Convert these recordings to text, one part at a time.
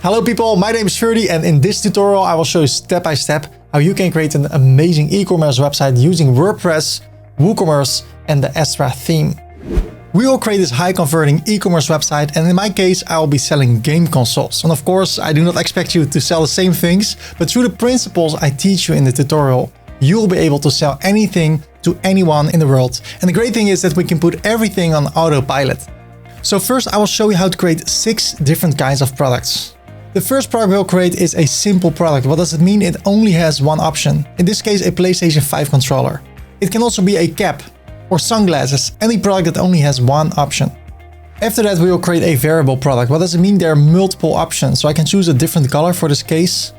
Hello people, my name is Ferdy and in this tutorial I will show you step by step how you can create an amazing e-commerce website using WordPress, WooCommerce and the Astra theme. We will create this high converting e-commerce website, and in my case I will be selling game consoles. And of course I do not expect you to sell the same things, but through the principles I teach you in the tutorial, you will be able to sell anything to anyone in the world. And the great thing is that we can put everything on autopilot. So first I will show you how to create 6 different kinds of products. The first product we'll create is a simple product. What does it mean? It only has one option. In this case, a PlayStation 5 controller. It can also be a cap or sunglasses, any product that only has one option. After that, we will create a variable product. What does it mean? There are multiple options. So I can choose a different color for this case,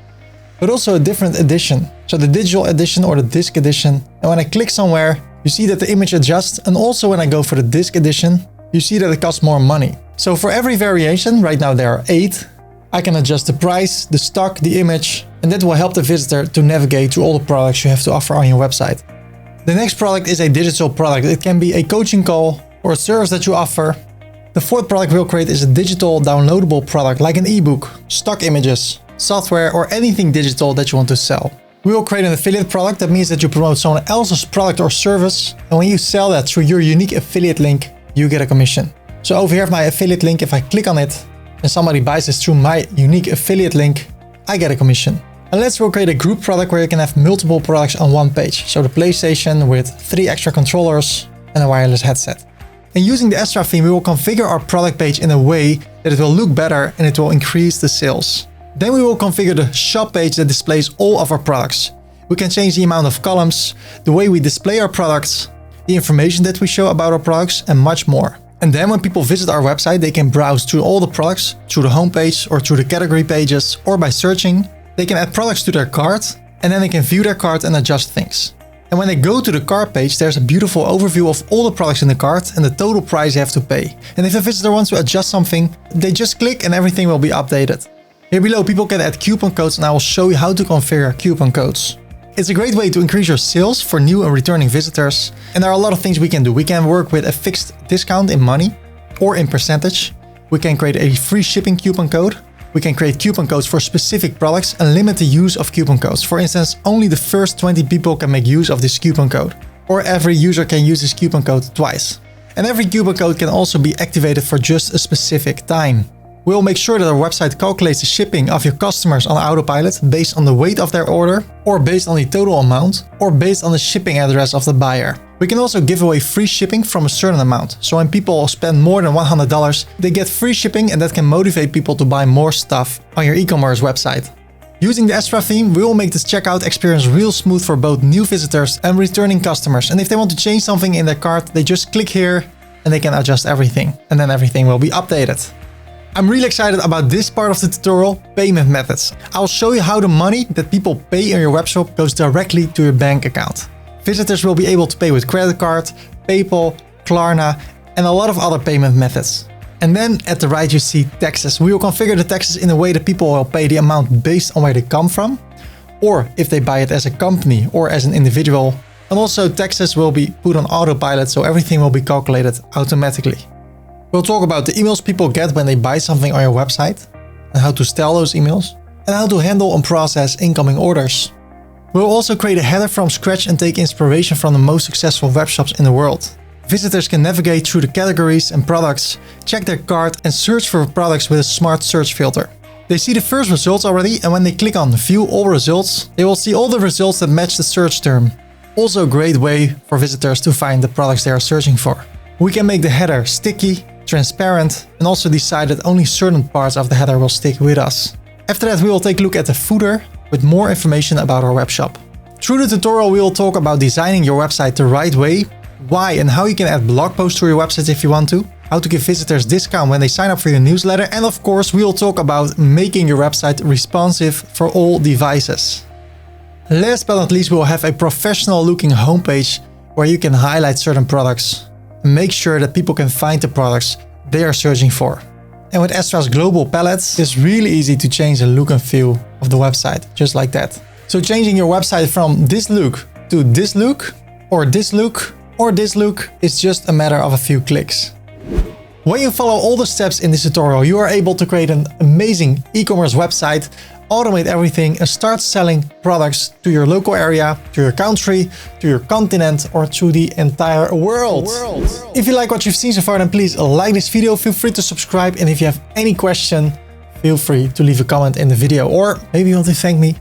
but also a different edition. So the digital edition or the disc edition. And when I click somewhere, you see that the image adjusts. And also when I go for the disc edition, you see that it costs more money. So for every variation, right now there are 8, I can adjust the price, the stock, the image, and that will help the visitor to navigate through all the products you have to offer on your website. The next product is a digital product. It can be a coaching call or a service that you offer. The fourth product we'll create is a digital downloadable product like an ebook, stock images, software, or anything digital that you want to sell. We will create an affiliate product. That means that you promote someone else's product or service, and when you sell that through your unique affiliate link, you get a commission. So over here I have my affiliate link. If I click on it, and somebody buys this through my unique affiliate link, I get a commission. And let's we'll create a group product where you can have multiple products on one page. So the PlayStation with 3 extra controllers and a wireless headset. And using the Astra theme, we will configure our product page in a way that it will look better and it will increase the sales. Then we will configure the shop page that displays all of our products. We can change the amount of columns, the way we display our products, the information that we show about our products, and much more. And then when people visit our website, they can browse through all the products, through the homepage or through the category pages, or by searching. They can add products to their cart, and then they can view their cart and adjust things. And when they go to the cart page, there's a beautiful overview of all the products in the cart and the total price you have to pay. And if a visitor wants to adjust something, they just click and everything will be updated. Here below, people can add coupon codes, and I will show you how to configure coupon codes. It's a great way to increase your sales for new and returning visitors. And there are a lot of things we can do. We can work with a fixed discount in money or in percentage. We can create a free shipping coupon code. We can create coupon codes for specific products and limit the use of coupon codes. For instance, only the first 20 people can make use of this coupon code. Or every user can use this coupon code twice. And every coupon code can also be activated for just a specific time. We'll make sure that our website calculates the shipping of your customers on autopilot based on the weight of their order, or based on the total amount, or based on the shipping address of the buyer. We can also give away free shipping from a certain amount. So when people spend more than $100, they get free shipping, and that can motivate people to buy more stuff on your e-commerce website. Using the Astra theme, we will make this checkout experience real smooth for both new visitors and returning customers. And if they want to change something in their cart, they just click here and they can adjust everything, and then everything will be updated. I'm really excited about this part of the tutorial, payment methods. I'll show you how the money that people pay in your webshop goes directly to your bank account. Visitors will be able to pay with credit card, PayPal, Klarna, and a lot of other payment methods. And then at the right you see taxes. We will configure the taxes in a way that people will pay the amount based on where they come from, or if they buy it as a company or as an individual. And also taxes will be put on autopilot, so everything will be calculated automatically. We'll talk about the emails people get when they buy something on your website, and how to sell those emails, and how to handle and process incoming orders. We'll also create a header from scratch and take inspiration from the most successful webshops in the world. Visitors can navigate through the categories and products, check their cart, and search for products with a smart search filter. They see the first results already, and when they click on View All Results, they will see all the results that match the search term. Also a great way for visitors to find the products they are searching for. We can make the header sticky, transparent, and also decide that only certain parts of the header will stick with us. After that, we will take a look at the footer with more information about our webshop. Through the tutorial, we will talk about designing your website the right way, why and how you can add blog posts to your website if you want to, how to give visitors discount when they sign up for your newsletter, and of course, we will talk about making your website responsive for all devices. Last but not least, we will have a professional looking homepage where you can highlight certain products and make sure that people can find the products they are searching for. And with Astra's global palettes, it's really easy to change the look and feel of the website, just like that. So changing your website from this look to this look, or this look, or this look, is just a matter of a few clicks. When you follow all the steps in this tutorial, you are able to create an amazing e-commerce website, automate everything, and start selling products to your local area, to your country, to your continent, or to the entire world. If you like what you've seen so far, then please like this video, feel free to subscribe, and if you have any question, feel free to leave a comment in the video, or maybe you want to thank me.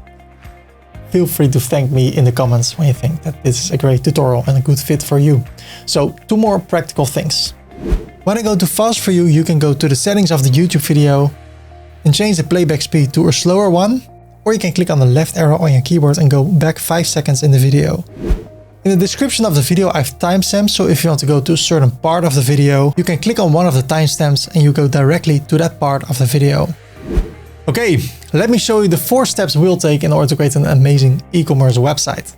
Feel free to thank me in the comments when you think that this is a great tutorial and a good fit for you. So, 2 more practical things. When I go to fast for you, you can go to the settings of the YouTube video and change the playback speed to a slower one, or you can click on the left arrow on your keyboard and go back 5 seconds in the video. In the description of the video, I have timestamps, so if you want to go to a certain part of the video, you can click on one of the timestamps and you go directly to that part of the video. Okay, let me show you the 4 steps we'll take in order to create an amazing e-commerce website.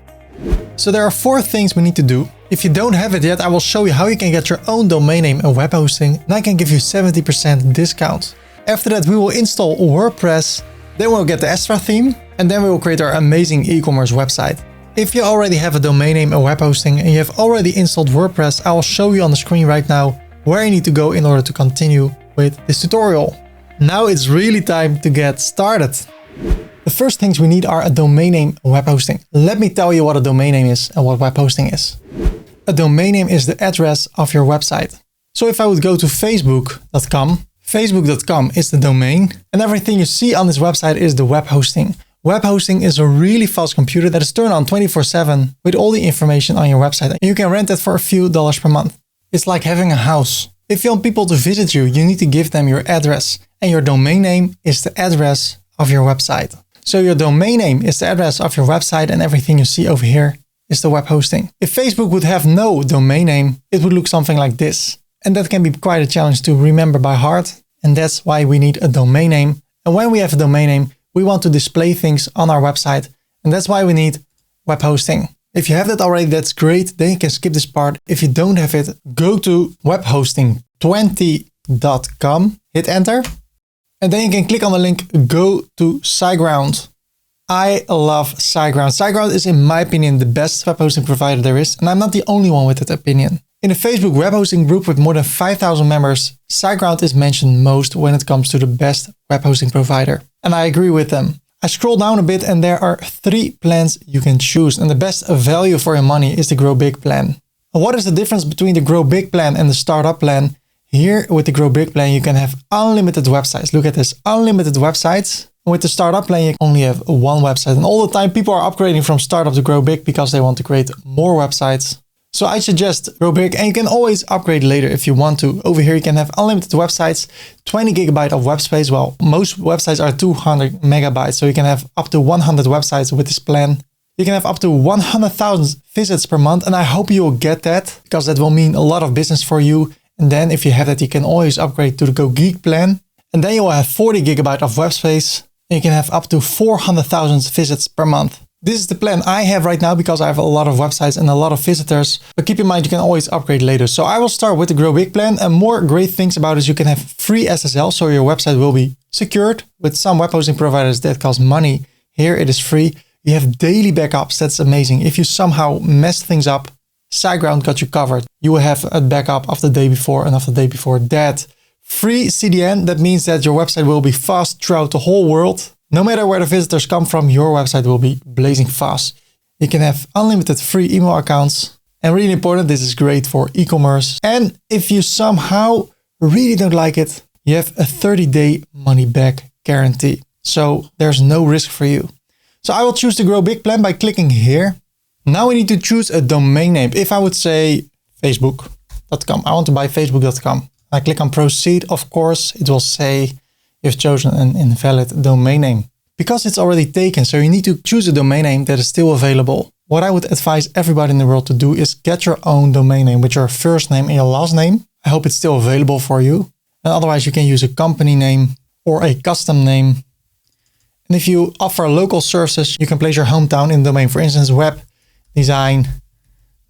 So there are 4 things we need to do. If you don't have it yet, I will show you how you can get your own domain name and web hosting, and I can give you 70% discount. After that, we will install WordPress, then we'll get the Astra theme, and then we will create our amazing e-commerce website. If you already have a domain name and web hosting and you have already installed WordPress, I will show you on the screen right now where you need to go in order to continue with this tutorial. Now it's really time to get started. The first things we need are a domain name and web hosting. Let me tell you what a domain name is and what web hosting is. A domain name is the address of your website. So if I would go to facebook.com, facebook.com is the domain, and everything you see on this website is the web hosting. Web hosting is a really fast computer that is turned on 24/7 with all the information on your website, and you can rent it for a few dollars per month. It's like having a house. If you want people to visit you, you need to give them your address, and your domain name is the address of your website. So your domain name is the address of your website, and everything you see over here is the web hosting. If Facebook would have no domain name, it would look something like this. And that can be quite a challenge to remember by heart. And that's why we need a domain name. And when we have a domain name, we want to display things on our website. And that's why we need web hosting. If you have that already, that's great. Then you can skip this part. If you don't have it, go to webhosting20.com, hit enter. And then you can click on the link, go to SiteGround. I love SiteGround. SiteGround is, in my opinion, the best web hosting provider there is. And I'm not the only one with that opinion. In the Facebook web hosting group with more than 5,000 members, SiteGround is mentioned most when it comes to the best web hosting provider. And I agree with them. I scroll down a bit and there are 3 plans you can choose. And the best value for your money is the Grow Big plan. And what is the difference between the Grow Big plan and the Startup plan? Here with the Grow Big plan, you can have unlimited websites. Look at this, unlimited websites. With the Startup plan, you only have 1 website. And all the time people are upgrading from Startup to Grow Big because they want to create more websites. So I suggest Grow Big, and you can always upgrade later if you want to. Over here, you can have unlimited websites, 20 gigabyte of web space. Well, most websites are 200 megabytes. So you can have up to 100 websites with this plan. You can have up to 100,000 visits per month. And I hope you will get that because that will mean a lot of business for you. And then if you have that, you can always upgrade to the Go Geek plan. And then you will have 40 gigabyte of web space. And you can have up to 400,000 visits per month. This is the plan I have right now because I have a lot of websites and a lot of visitors. But keep in mind, you can always upgrade later. So I will start with the Grow Big plan. And more great things about it is you can have free SSL. So your website will be secured. With some web hosting providers that cost money. Here it is free. You have daily backups. That's amazing. If you somehow mess things up, SiteGround got you covered. You will have a backup of the day before and of the day before that. Free CDN, that means that your website will be fast throughout the whole world. No matter where the visitors come from, your website will be blazing fast. You can have unlimited free email accounts. And really important, this is great for e-commerce. And if you somehow really don't like it, you have a 30-day money-back guarantee. So there's no risk for you. So I will choose the Grow Big plan by clicking here. Now we need to choose a domain name. If I would say facebook.com, I want to buy facebook.com. I click on proceed. Of course, it will say you've chosen an invalid domain name because it's already taken. So you need to choose a domain name that is still available. What I would advise everybody in the world to do is get your own domain name with your first name and your last name. I hope it's still available for you. And otherwise you can use a company name or a custom name. And if you offer local services, you can place your hometown in the domain. For instance, web design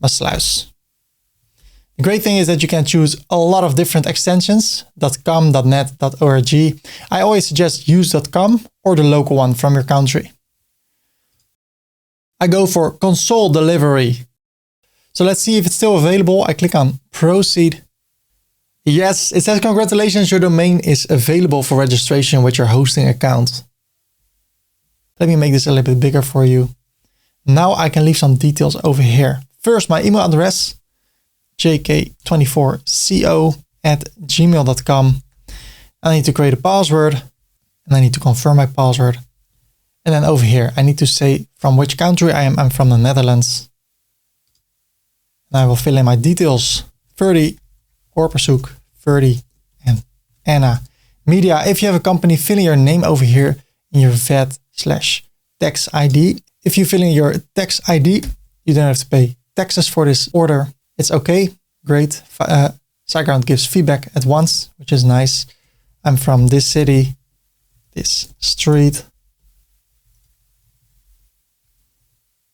Maasluis. The great thing is that you can choose a lot of different extensions, .com, .net, .org. I always suggest use .com or the local one from your country. I go for console delivery. So let's see if it's still available. I click on proceed. Yes, it says congratulations, your domain is available for registration with your hosting account. Let me make this a little bit bigger for you. Now I can leave some details over here. First, my email address, jk24co@gmail.com. I need to create a password and I need to confirm my password. And then over here, I need to say from which country I am. I'm from the Netherlands. And I will fill in my details. 30, Korperzoek, 30, and Anna. Media, if you have a company, fill in your name over here in your VAT/tax ID. If you fill in your tax ID, you don't have to pay taxes for this order. It's okay. Great. SiteGround gives feedback at once, which is nice. I'm from this city, this street.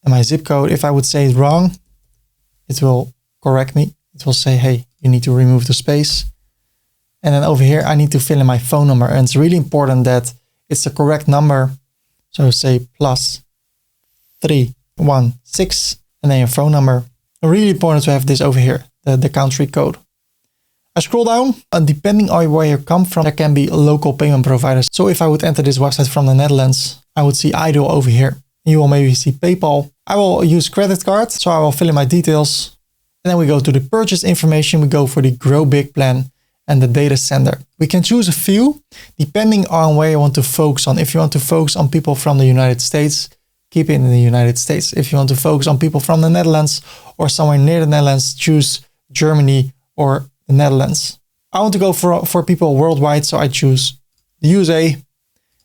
And my zip code, if I would say it wrong, it will correct me. It will say, hey, you need to remove the space. And then over here, I need to fill in my phone number. And it's really important that it's the correct number. So say +316 and then your phone number. Really important to have this over here, the country code. I scroll down, and depending on where you come from, there can be local payment providers. So if I would enter this website from the Netherlands, I would see Idle over here. You will maybe see PayPal. I will use credit card, so I will fill in my details. And then we go to the purchase information. We go for the Grow Big plan and the data sender. We can choose a few depending on where you want to focus on. If you want to focus on people from the United States, keep it in the United States. If you want to focus on people from the Netherlands or somewhere near the Netherlands, choose Germany or the Netherlands. I want to go for people worldwide, so I choose the USA.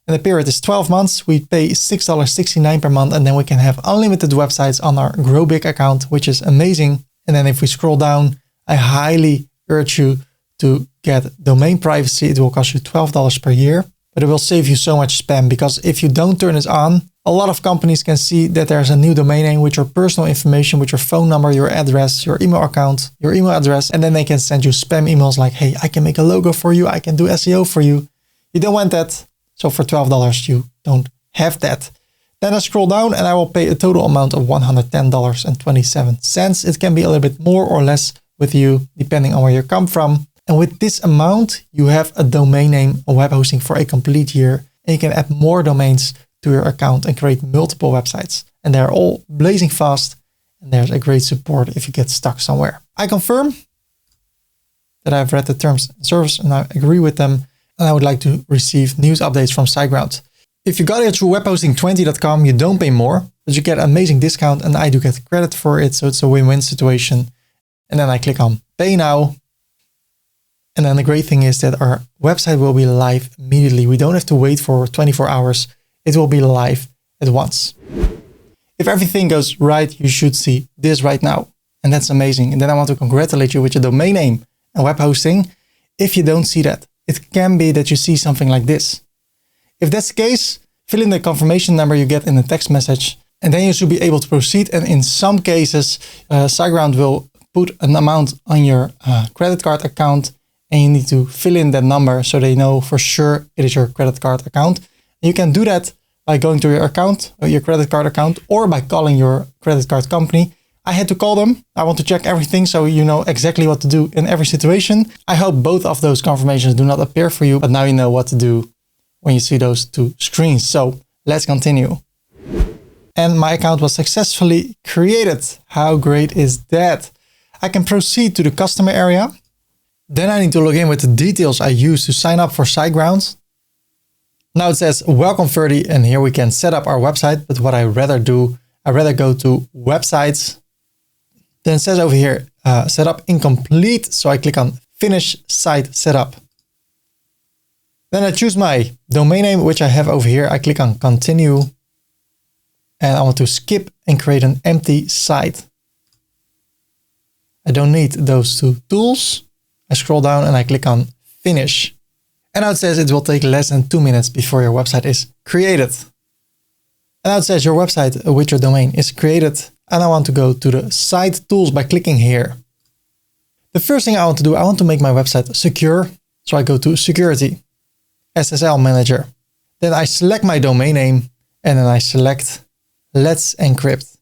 And the period is 12 months. We pay $6.69 per month, and then we can have unlimited websites on our Grow Big account, which is amazing. And then if we scroll down, I highly urge you to get domain privacy. It will cost you $12 per year, but it will save you so much spam, because if you don't turn this on, a lot of companies can see that there's a new domain name with your personal information, with your phone number, your address, your email account, your email address, and then they can send you spam emails like, hey, I can make a logo for you, I can do SEO for you. You don't want that. So for $12, you don't have that. Then I scroll down and I will pay a total amount of $110.27. It can be a little bit more or less with you, depending on where you come from. And with this amount, you have a domain name, a web hosting for a complete year. And you can add more domains to your account and create multiple websites. And they're all blazing fast. And there's a great support if you get stuck somewhere. I confirm that I've read the terms and service and I agree with them. And I would like to receive news updates from SiteGround. If you got it through webhosting20.com, you don't pay more, but you get amazing discount and I do get credit for it. So it's a win-win situation. And then I click on Pay Now. And then the great thing is that our website will be live immediately. We don't have to wait for 24 hours. It will be live at once. If everything goes right, you should see this right now. And that's amazing. And then I want to congratulate you with your domain name and web hosting. If you don't see that, it can be that you see something like this. If that's the case, fill in the confirmation number you get in the text message, and then you should be able to proceed. And in some cases, SiteGround will put an amount on your credit card account, and you need to fill in that number so they know for sure it is your credit card account. And you can do that by going to your account, or your credit card account, or by calling your credit card company. I had to call them. I want to check everything so you know exactly what to do in every situation. I hope both of those confirmations do not appear for you, but now you know what to do when you see those two screens. So let's continue. And my account was successfully created. How great is that? I can proceed to the customer area. Then I need to log in with the details I used to sign up for SiteGround. Now it says welcome 30, and here we can set up our website. But what I rather do, I rather go to websites. Then it says over here, setup incomplete. So I click on finish site setup. Then I choose my domain name, which I have over here. I click on continue. And I want to skip and create an empty site. I don't need those two tools. I scroll down and I click on finish. And now it says it will take less than 2 minutes before your website is created. And now it says your website with your domain is created. And I want to go to the site tools by clicking here. The first thing I want to do, I want to make my website secure. So I go to security, SSL manager. Then I select my domain name and then I select let's encrypt.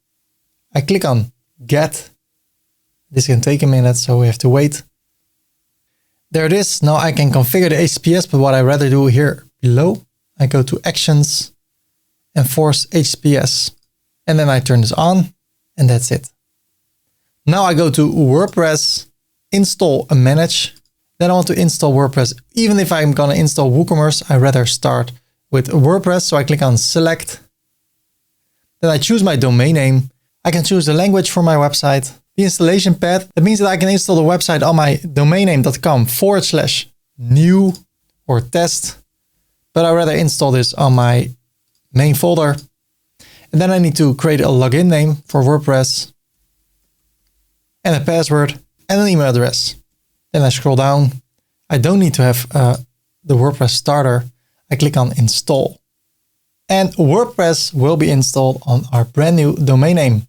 I click on get. This can take a minute, so we have to wait. There it is. Now I can configure the HTTPS, but what I rather do here below, I go to Actions, Enforce HTTPS, and then I turn this on, and that's it. Now I go to WordPress, install and manage. Then I want to install WordPress. Even if I'm going to install WooCommerce, I rather start with WordPress. So I click on select. Then I choose my domain name. I can choose the language for my website. The installation path, that means that I can install the website on my domainname.com/new or test. But I rather install this on my main folder. And then I need to create a login name for WordPress and a password and an email address. Then I scroll down. I don't need to have the WordPress starter. I click on install. And WordPress will be installed on our brand new domain name.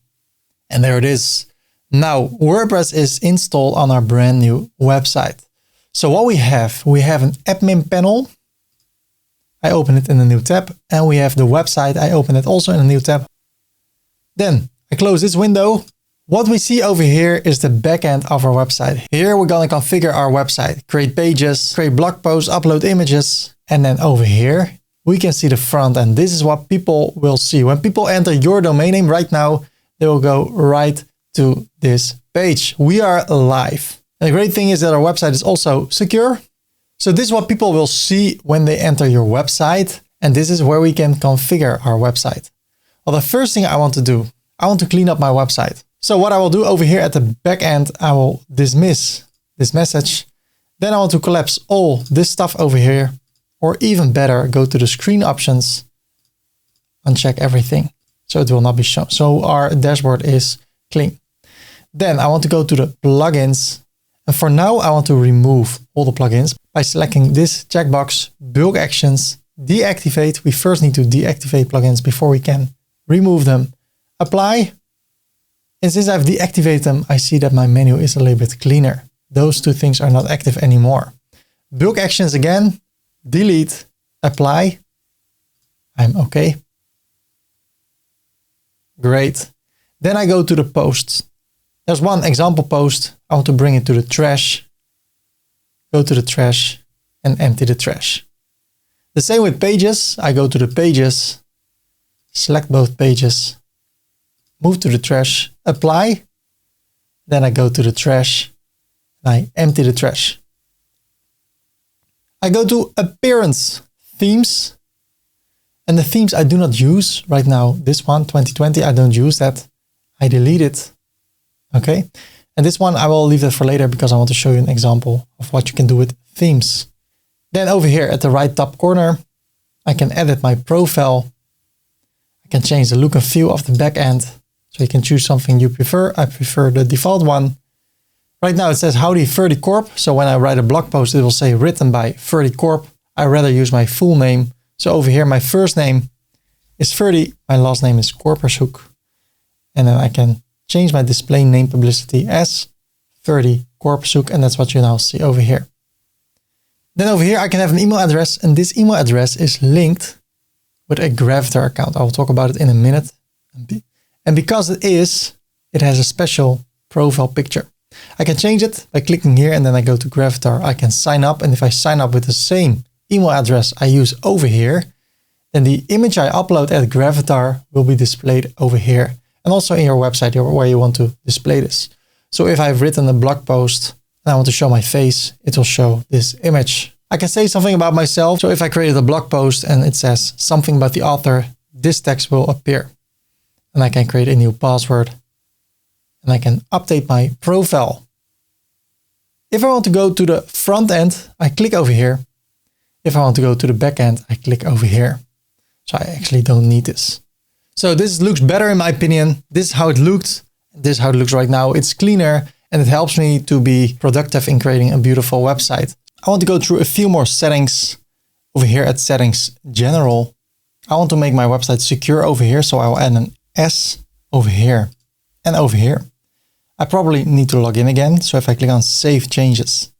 And there it is. Now WordPress is installed on our brand new website. So what we have an admin panel. I open it in a new tab, and we have the website. I open it also in a new tab. Then I close this window. What we see over here is the backend of our website. Here we're going to configure our website, create pages, create blog posts, upload images. And then over here, we can see the front end. This is what people will see. When people enter your domain name right now, they will go right to this page. We are live. And the great thing is that our website is also secure. So this is what people will see when they enter your website. And this is where we can configure our website. Well, the first thing I want to do, I want to clean up my website. So what I will do over here at the back end, I will dismiss this message. Then I want to collapse all this stuff over here, or even better, go to the screen options, uncheck everything. So it will not be shown. So our dashboard is clean. Then I want to go to the plugins. And for now, I want to remove all the plugins by selecting this checkbox, bulk actions, deactivate. We first need to deactivate plugins before we can remove them. Apply. And since I've deactivated them, I see that my menu is a little bit cleaner. Those two things are not active anymore. Bulk actions again, delete, apply. I'm okay. Great. Then I go to the posts. There's one example post. I want to bring it to the trash. Go to the trash and empty the trash. The same with pages. I go to the pages, select both pages, move to the trash, apply. Then I go to the trash and I empty the trash. I go to appearance, themes. And the themes I do not use right now. This one, 2020, I don't use that. I delete it. Okay. And this one, I will leave that for later because I want to show you an example of what you can do with themes. Then over here at the right top corner, I can edit my profile. I can change the look and feel of the back end. So you can choose something you prefer. I prefer the default one. Right now it says Howdy Ferdy Corp. So when I write a blog post, it will say written by Ferdy Corp. I rather use my full name. So over here, my first name is Ferdy. My last name is Korpershoek. And then I can change my display name publicity as Ferdy Korpershoek. And that's what you now see over here. Then over here, I can have an email address. And this email address is linked with a Gravatar account. I will talk about it in a minute. And because it has a special profile picture. I can change it by clicking here and then I go to Gravatar. I can sign up. And if I sign up with the same email address I use over here, then the image I upload at Gravatar will be displayed over here. And also in your website where you want to display this. So if I've written a blog post and I want to show my face, it will show this image. I can say something about myself. So if I created a blog post and it says something about the author, this text will appear. And I can create a new password. And I can update my profile. If I want to go to the front end, I click over here. If I want to go to the back end, I click over here. So I actually don't need this. So this looks better in my opinion. This is how it looked. This is how it looks right now. It's cleaner and it helps me to be productive in creating a beautiful website. I want to go through a few more settings over here at settings general. I want to make my website secure over here. So I will add an S over here and over here. I probably need to log in again. So if I click on save changes,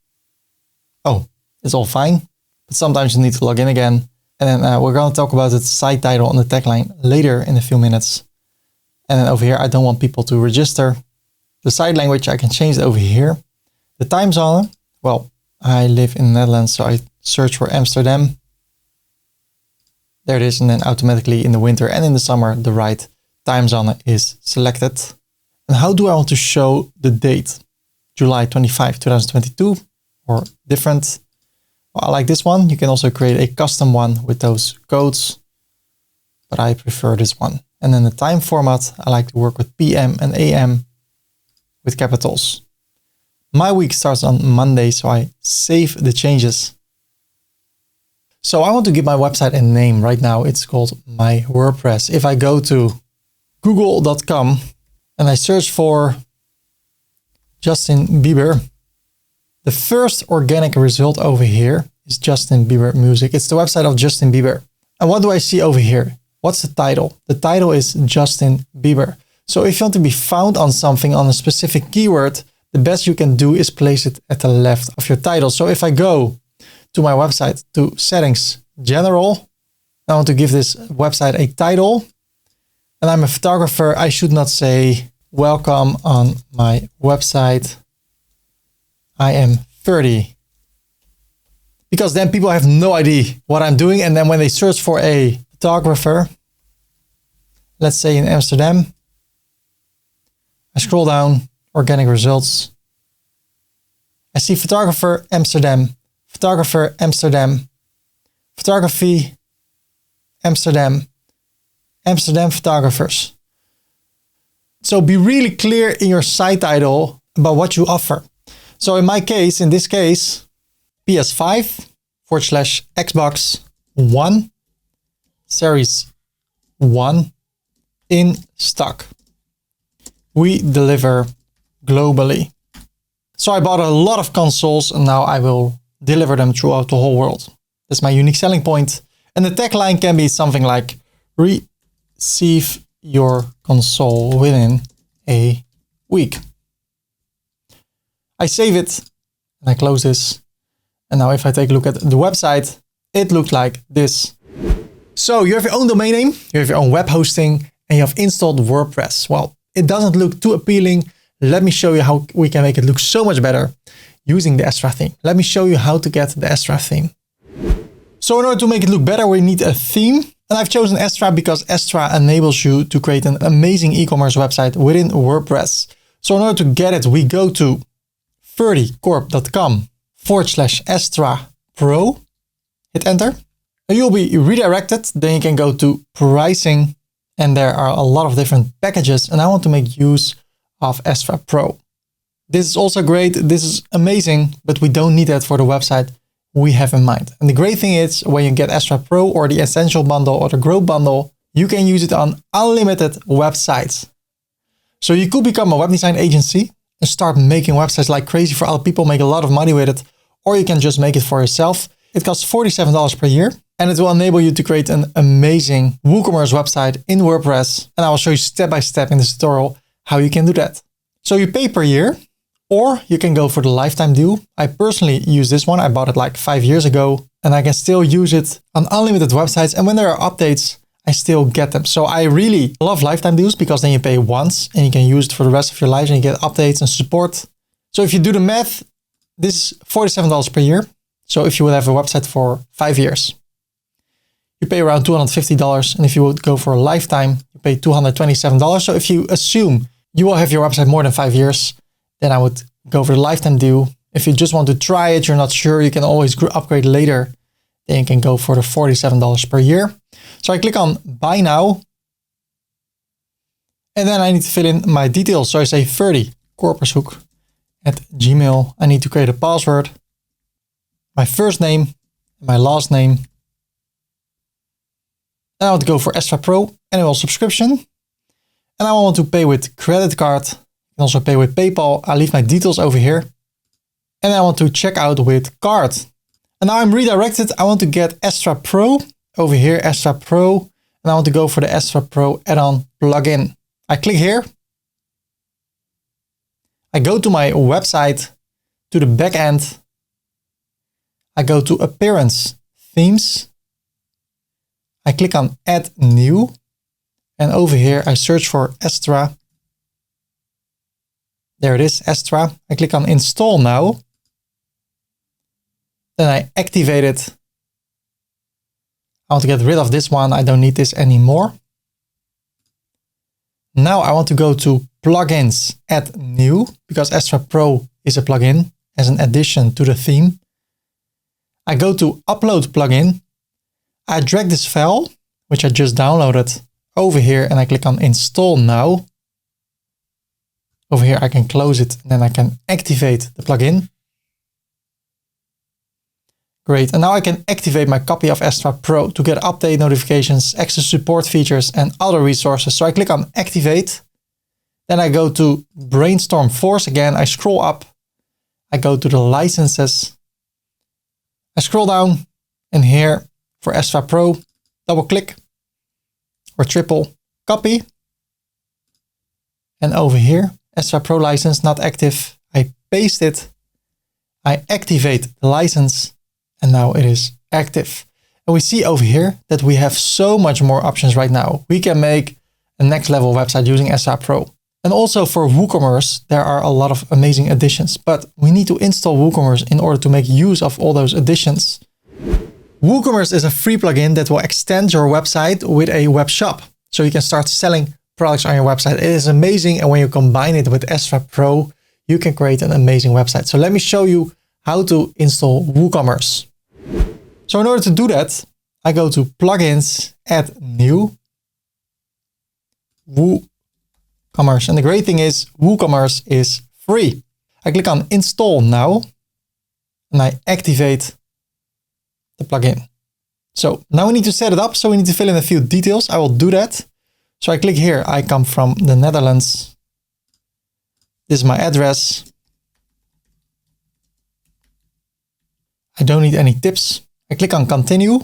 oh, it's all fine. But sometimes you need to log in again. And then we're going to talk about the site title and the tagline later in a few minutes. And then over here, I don't want people to register. The site language, I can change it over here. The time zone, well, I live in the Netherlands, so I search for Amsterdam. There it is, and then automatically in the winter and in the summer, the right time zone is selected. And how do I want to show the date? July 25, 2022, or different? Well, I like this one. You can also create a custom one with those codes, but I prefer this one. And then the time format, I like to work with PM and AM with capitals. My week starts on Monday, so I save the changes. So I want to give my website a name. Right now it's called My WordPress. If I go to google.com and I search for Justin Bieber, the first organic result over here is Justin Bieber music. It's the website of Justin Bieber. And what do I see over here? What's the title? The title is Justin Bieber. So if you want to be found on something, on a specific keyword, the best you can do is place it at the left of your title. So if I go to my website, to settings, general, I want to give this website a title, and I'm a photographer, I should not say, welcome on my website, I am 30. Because then people have no idea what I'm doing. And then when they search for a photographer, let's say in Amsterdam, I scroll down, organic results. I see photographer, Amsterdam, photographer, Amsterdam, photography, Amsterdam, Amsterdam photographers. So be really clear in your site title about what you offer. So in my case, in this case, PS5/Xbox One Series 1 in stock. We deliver globally. So I bought a lot of consoles and now I will deliver them throughout the whole world. That's my unique selling point. And the tagline can be something like, receive your console within a week. I save it and I close this. And now if I take a look at the website, it looks like this. So you have your own domain name, you have your own web hosting, and you have installed WordPress. Well, it doesn't look too appealing. Let me show you how we can make it look so much better using the Astra theme. Let me show you how to get the Astra theme. So in order to make it look better, we need a theme. And I've chosen Astra because Astra enables you to create an amazing e-commerce website within WordPress. So in order to get it, we go to 30corp.com/Astra Pro. Hit enter. And you'll be redirected. Then you can go to pricing. And there are a lot of different packages. And I want to make use of Astra Pro. This is also great. This is amazing, but we don't need that for the website we have in mind. And the great thing is when you get Astra Pro or the Essential Bundle or the Grow Bundle, you can use it on unlimited websites. So you could become a web design agency and start making websites like crazy for other people, make a lot of money with it, or you can just make it for yourself. It costs $47 per year and it will enable you to create an amazing WooCommerce website in WordPress. And I will show you step by step in this tutorial how you can do that. So you pay per year, or you can go for the lifetime deal. I personally use this one. I bought it like 5 years ago and I can still use it on unlimited websites. And when there are updates, I still get them. So I really love lifetime deals because then you pay once and you can use it for the rest of your life and you get updates and support. So if you do the math, this is $47 per year. So if you would have a website for 5 years, you pay around $250. And if you would go for a lifetime, you pay $227. So if you assume you will have your website more than 5 years, then I would go for the lifetime deal. If you just want to try it, you're not sure, you can always upgrade later. Then you can go for the $47 per year. So I click on buy now. And then I need to fill in my details. So I say 30corpershoek@gmail. I need to create a password, my first name, my last name. And I want to go for Astra Pro annual subscription. And I want to pay with credit card. You can also pay with PayPal. I leave my details over here. And I want to check out with card. And now I'm redirected. I want to get Astra Pro over here, Astra Pro. And I want to go for the Astra Pro add-on plugin. I click here. I go to my website, to the back end. I go to Appearance, Themes. I click on Add New. And over here, I search for Astra. There it is, Astra. I click on Install Now. Then I activate it. I want to get rid of this one. I don't need this anymore. Now I want to go to plugins, add new, because Astra Pro is a plugin as an addition to the theme. I go to upload plugin. I drag this file, which I just downloaded, over here, and I click on install now. Over here I can close it, and then I can activate the plugin. Great, and now I can activate my copy of Astra Pro to get update notifications, access support features, and other resources. So I click on activate. Then I go to brainstorm force again. I scroll up. I go to the licenses. I scroll down, and here for Astra Pro, double click or triple copy. And over here, Astra Pro license not active. I paste it. I activate the license. And now it is active. And we see over here that we have so much more options right now. We can make a next level website using Astra Pro. And also for WooCommerce, there are a lot of amazing additions, but we need to install WooCommerce in order to make use of all those additions. WooCommerce is a free plugin that will extend your website with a web shop. So you can start selling products on your website. It is amazing. And when you combine it with Astra Pro, you can create an amazing website. So let me show you how to install WooCommerce. So in order to do that, I go to plugins, add new, WooCommerce. And the great thing is WooCommerce is free. I click on install now and I activate the plugin. So now we need to set it up. So we need to fill in a few details. I will do that. So I click here. I come from the Netherlands. This is my address. I don't need any tips. I click on continue.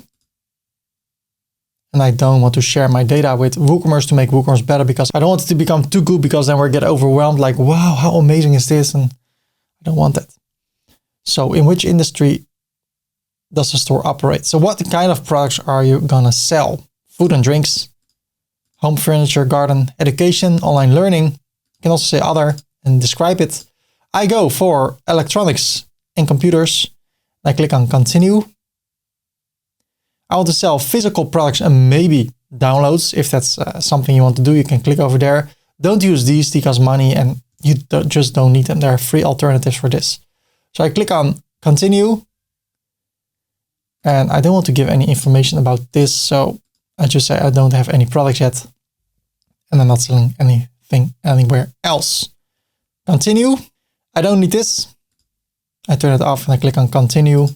And I don't want to share my data with WooCommerce to make WooCommerce better because I don't want it to become too good because then we get overwhelmed like, wow, how amazing is this? And I don't want that. So in which industry does the store operate? So what kind of products are you gonna sell? Food and drinks, home furniture, garden, education, online learning. You can also say other and describe it. I go for electronics and computers. I click on continue. I want to sell physical products and maybe downloads. If that's something you want to do, you can click over there. Don't use these, they cost money and you just don't need them. There are free alternatives for this. So I click on continue. And I don't want to give any information about this. So I just say I don't have any products yet. And I'm not selling anything anywhere else. Continue. I don't need this. I turn it off and I click on continue.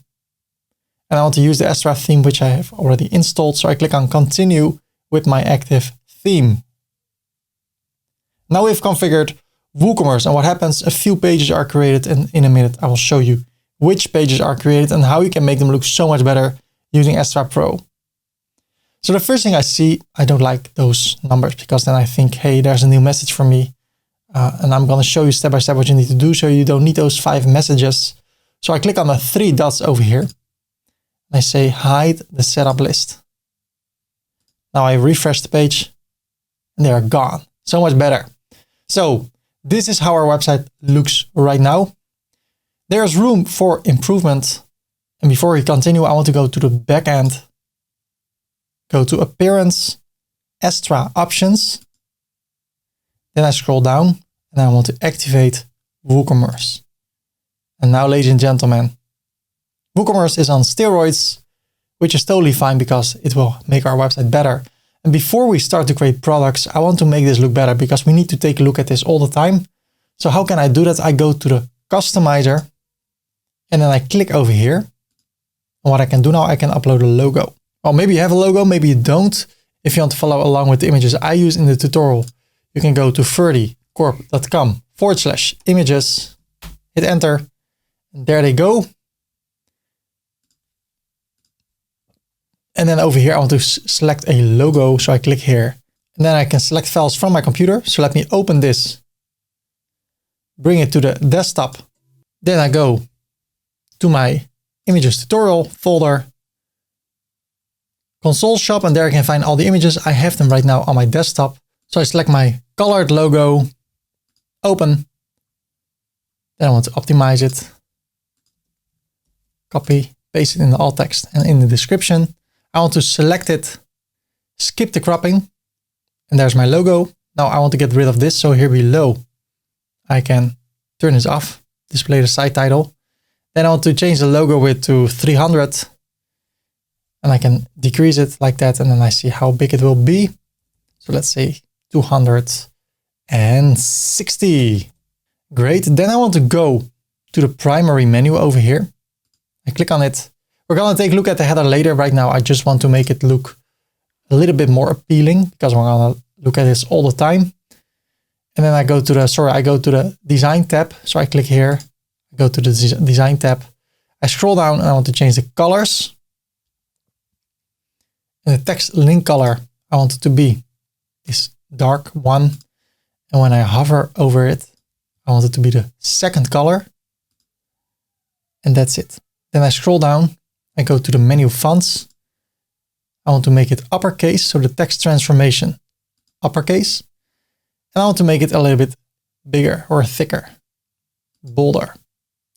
And I want to use the Astra theme, which I have already installed. So I click on continue with my active theme. Now we've configured WooCommerce, and what happens, a few pages are created, and in a minute I will show you which pages are created and how you can make them look so much better using Astra Pro. So the first thing I see, I don't like those numbers because then I think, hey, there's a new message for me. And I'm going to show you step by step what you need to do so you don't need those 5 messages. So I click on the 3 dots over here. And I say hide the setup list. Now I refresh the page and they are gone. So much better. So this is how our website looks right now. There's room for improvement. And before we continue, I want to go to the back end. Go to appearance, Astra options. Then I scroll down and I want to activate WooCommerce. And now, ladies and gentlemen, WooCommerce is on steroids, which is totally fine because it will make our website better. And before we start to create products, I want to make this look better because we need to take a look at this all the time. So how can I do that? I go to the customizer and then I click over here. And what I can do now, I can upload a logo. Well, maybe you have a logo, maybe you don't. If you want to follow along with the images I use in the tutorial, you can go to ferdycorp.com/images, hit enter, and there they go. And then over here, I want to select a logo. So I click here and then I can select files from my computer. So let me open this, bring it to the desktop. Then I go to my images tutorial folder, console shop, and there I can find all the images. I have them right now on my desktop. So I select my colored logo, open. Then I want to optimize it. Copy, paste it in the alt text and in the description. I want to select it, skip the cropping, and there's my logo. Now I want to get rid of this. So here below, I can turn this off, display the site title. Then I want to change the logo width to 300 and I can decrease it like that. And then I see how big it will be. So let's say 260. Great. Then I want to go to the primary menu over here. I click on it. We're going to take a look at the header later. Right now, I just want to make it look a little bit more appealing because we're going to look at this all the time. And then I go to the design tab. So I click here, I go to the design tab. I scroll down and I want to change the colors. And the text link color, I want it to be this dark one. And when I hover over it, I want it to be the second color. And that's it. Then I scroll down, I go to the menu fonts. I want to make it uppercase, so the text transformation uppercase. And I want to make it a little bit bigger or thicker, bolder.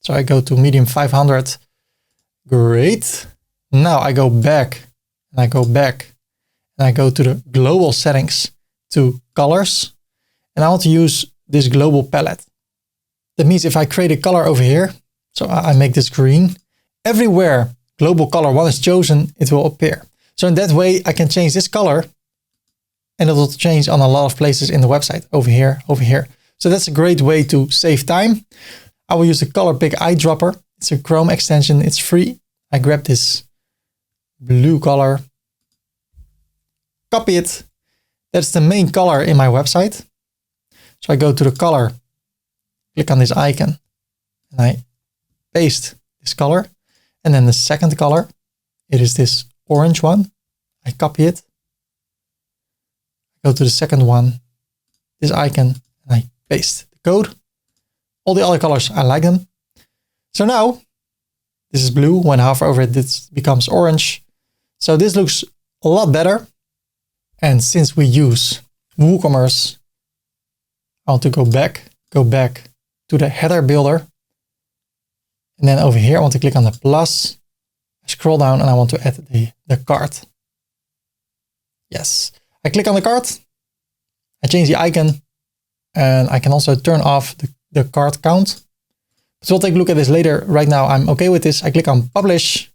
So I go to medium 500. Great. Now I go back and I go back and I go to the global settings to colors. And I want to use this global palette. That means if I create a color over here, so I make this green, everywhere global color 1 is chosen, it will appear. So in that way, I can change this color and it will change on a lot of places in the website, over here, over here. So that's a great way to save time. I will use the color pick eyedropper. It's a Chrome extension. It's free. I grab this blue color, copy it. That's the main color in my website. So I go to the color, click on this icon, and I paste this color. And then the second color, it is this orange one. I copy it. Go to the second one, this icon, and I paste the code. All the other colors, I like them. So now, this is blue. When I hover over it, this becomes orange. So this looks a lot better. And since we use WooCommerce, I want to go back to the header builder. And then over here, I want to click on the plus. I scroll down and I want to add the cart. Yes. I click on the cart. I change the icon. And I can also turn off the cart count. So we'll take a look at this later. Right now, I'm okay with this. I click on publish.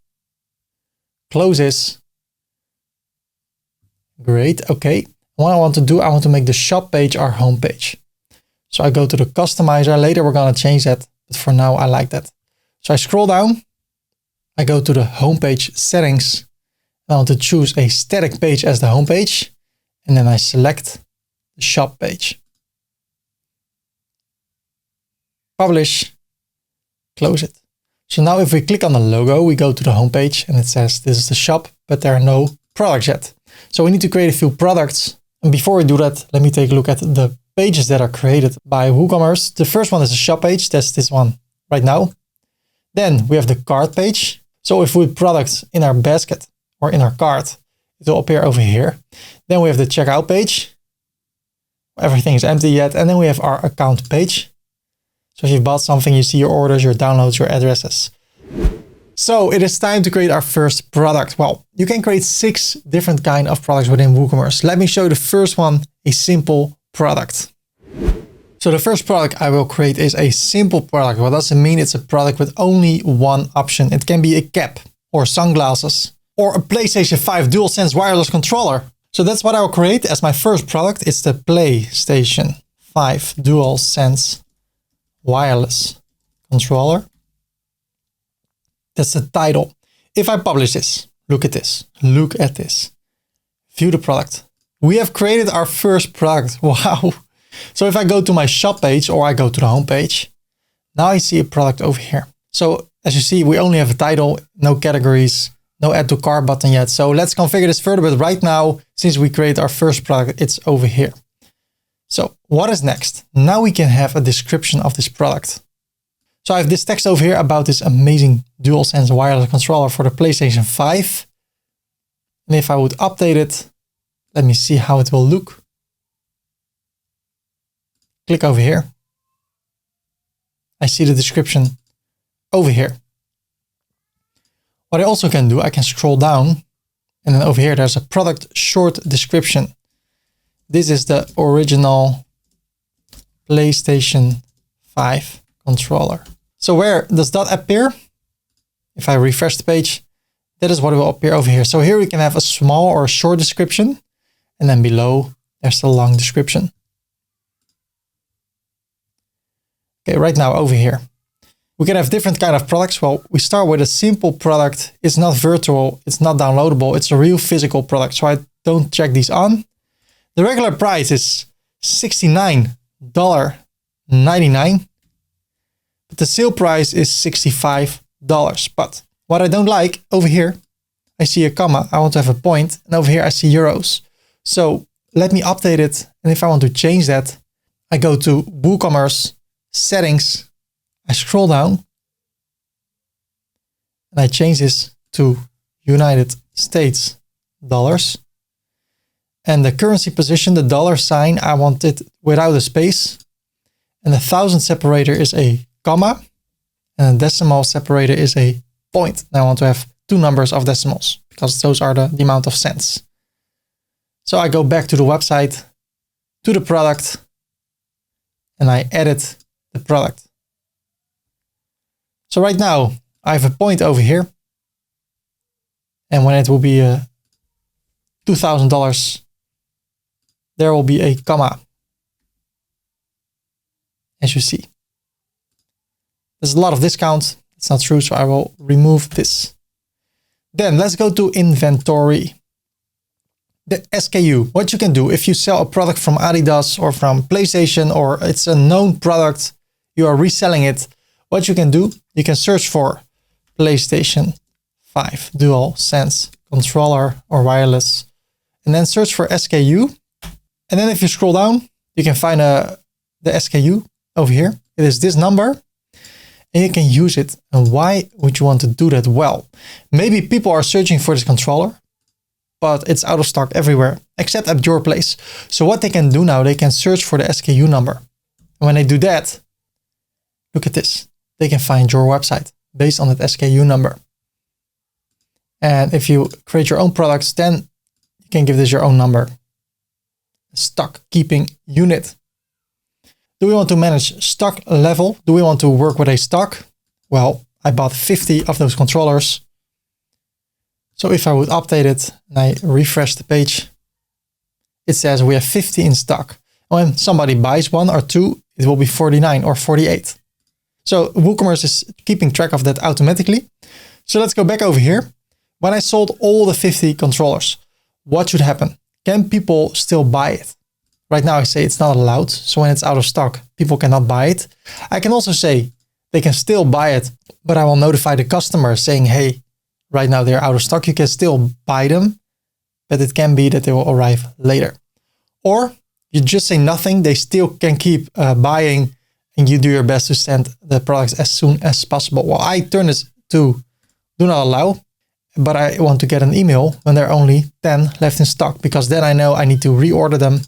Close this. Great. Okay. What I want to do, I want to make the shop page our home page. So I go to the customizer. Later, we're going to change that. But for now, I like that. So I scroll down. I go to the homepage settings. I want to choose a static page as the homepage. And then I select the shop page. Publish. Close it. So now if we click on the logo, we go to the homepage and it says this is the shop, but there are no products yet. So we need to create a few products. And before we do that, let me take a look at the pages that are created by WooCommerce. The first one is a shop page. That's this one right now. Then we have the cart page. So if we put products in our basket or in our cart, it will appear over here. Then we have the checkout page. Everything is empty yet. And then we have our account page. So if you've bought something, you see your orders, your downloads, your addresses. So it is time to create our first product. Well, you can create 6 different kinds of products within WooCommerce. Let me show you the first one, a simple product. So the first product I will create is a simple product. What does it mean? It's a product with only one option. It can be a cap or sunglasses or a PlayStation 5 DualSense wireless controller. So that's what I will create as my first product. It's the PlayStation 5 DualSense wireless controller. That's the title. If I publish this, look at this, look at this, view the product. We have created our first product. Wow. So if I go to my shop page or I go to the home page, now I see a product over here. So as you see, we only have a title, no categories, no add to cart button yet. So let's configure this further. But right now, since we create our first product, it's over here. So what is next? Now we can have a description of this product. So I have this text over here about this amazing DualSense wireless controller for the PlayStation 5. And if I would update it, let me see how it will look. Click over here. I see the description over here. What I also can do, I can scroll down, and then over here, there's a product short description. This is the original PlayStation 5 controller. So where does that appear? If I refresh the page, that is what will appear over here. So here we can have a small or a short description, and then below there's a long description. Okay, right now over here, we can have different kind of products. Well, we start with a simple product. It's not virtual, it's not downloadable, it's a real physical product. So I don't check these on. The regular price is $69.99, but the sale price is $65. But what I don't like, over here, I see a comma, I want to have a point, and over here I see euros. So let me update it. And if I want to change that, I go to WooCommerce Settings, I scroll down, and I change this to United States dollars. And the currency position, the dollar sign, I want it without a space. And the thousand separator is a comma, and the decimal separator is a point. And I want to have two numbers of decimals because those are the amount of cents. So I go back to the website, to the product, and I edit the product. So right now I have a point over here, and when it will be $2,000, there will be a comma, as you see. There's a lot of discount. It's not true, so I will remove this. Then let's go to inventory. The SKU, what you can do if you sell a product from Adidas or from PlayStation, or it's a known product, you are reselling it. What you can do, you can search for PlayStation 5 DualSense controller or wireless, and then search for SKU. And then if you scroll down, you can find the SKU over here. It is this number, and you can use it. And why would you want to do that? Well, maybe people are searching for this controller, but it's out of stock everywhere except at your place. So what they can do now, they can search for the SKU number. And when they do that, look at this. They can find your website based on that SKU number. And if you create your own products, then you can give this your own number. Stock keeping unit. Do we want to manage stock level? Do we want to work with a stock? Well, I bought 50 of those controllers. So if I would update it and I refresh the page, it says we have 50 in stock. When somebody buys one or two, it will be 49 or 48. So WooCommerce is keeping track of that automatically. So let's go back over here. When I sold all the 50 controllers, what should happen? Can people still buy it? Right now I say it's not allowed. So when it's out of stock, people cannot buy it. I can also say they can still buy it, but I will notify the customer saying, hey, right now they're out of stock. You can still buy them, but it can be that they will arrive later. Or you just say nothing. They still can keep buying, and you do your best to send the products as soon as possible. Well, I turn this to do not allow, but I want to get an email when there are only 10 left in stock, because then I know I need to reorder them.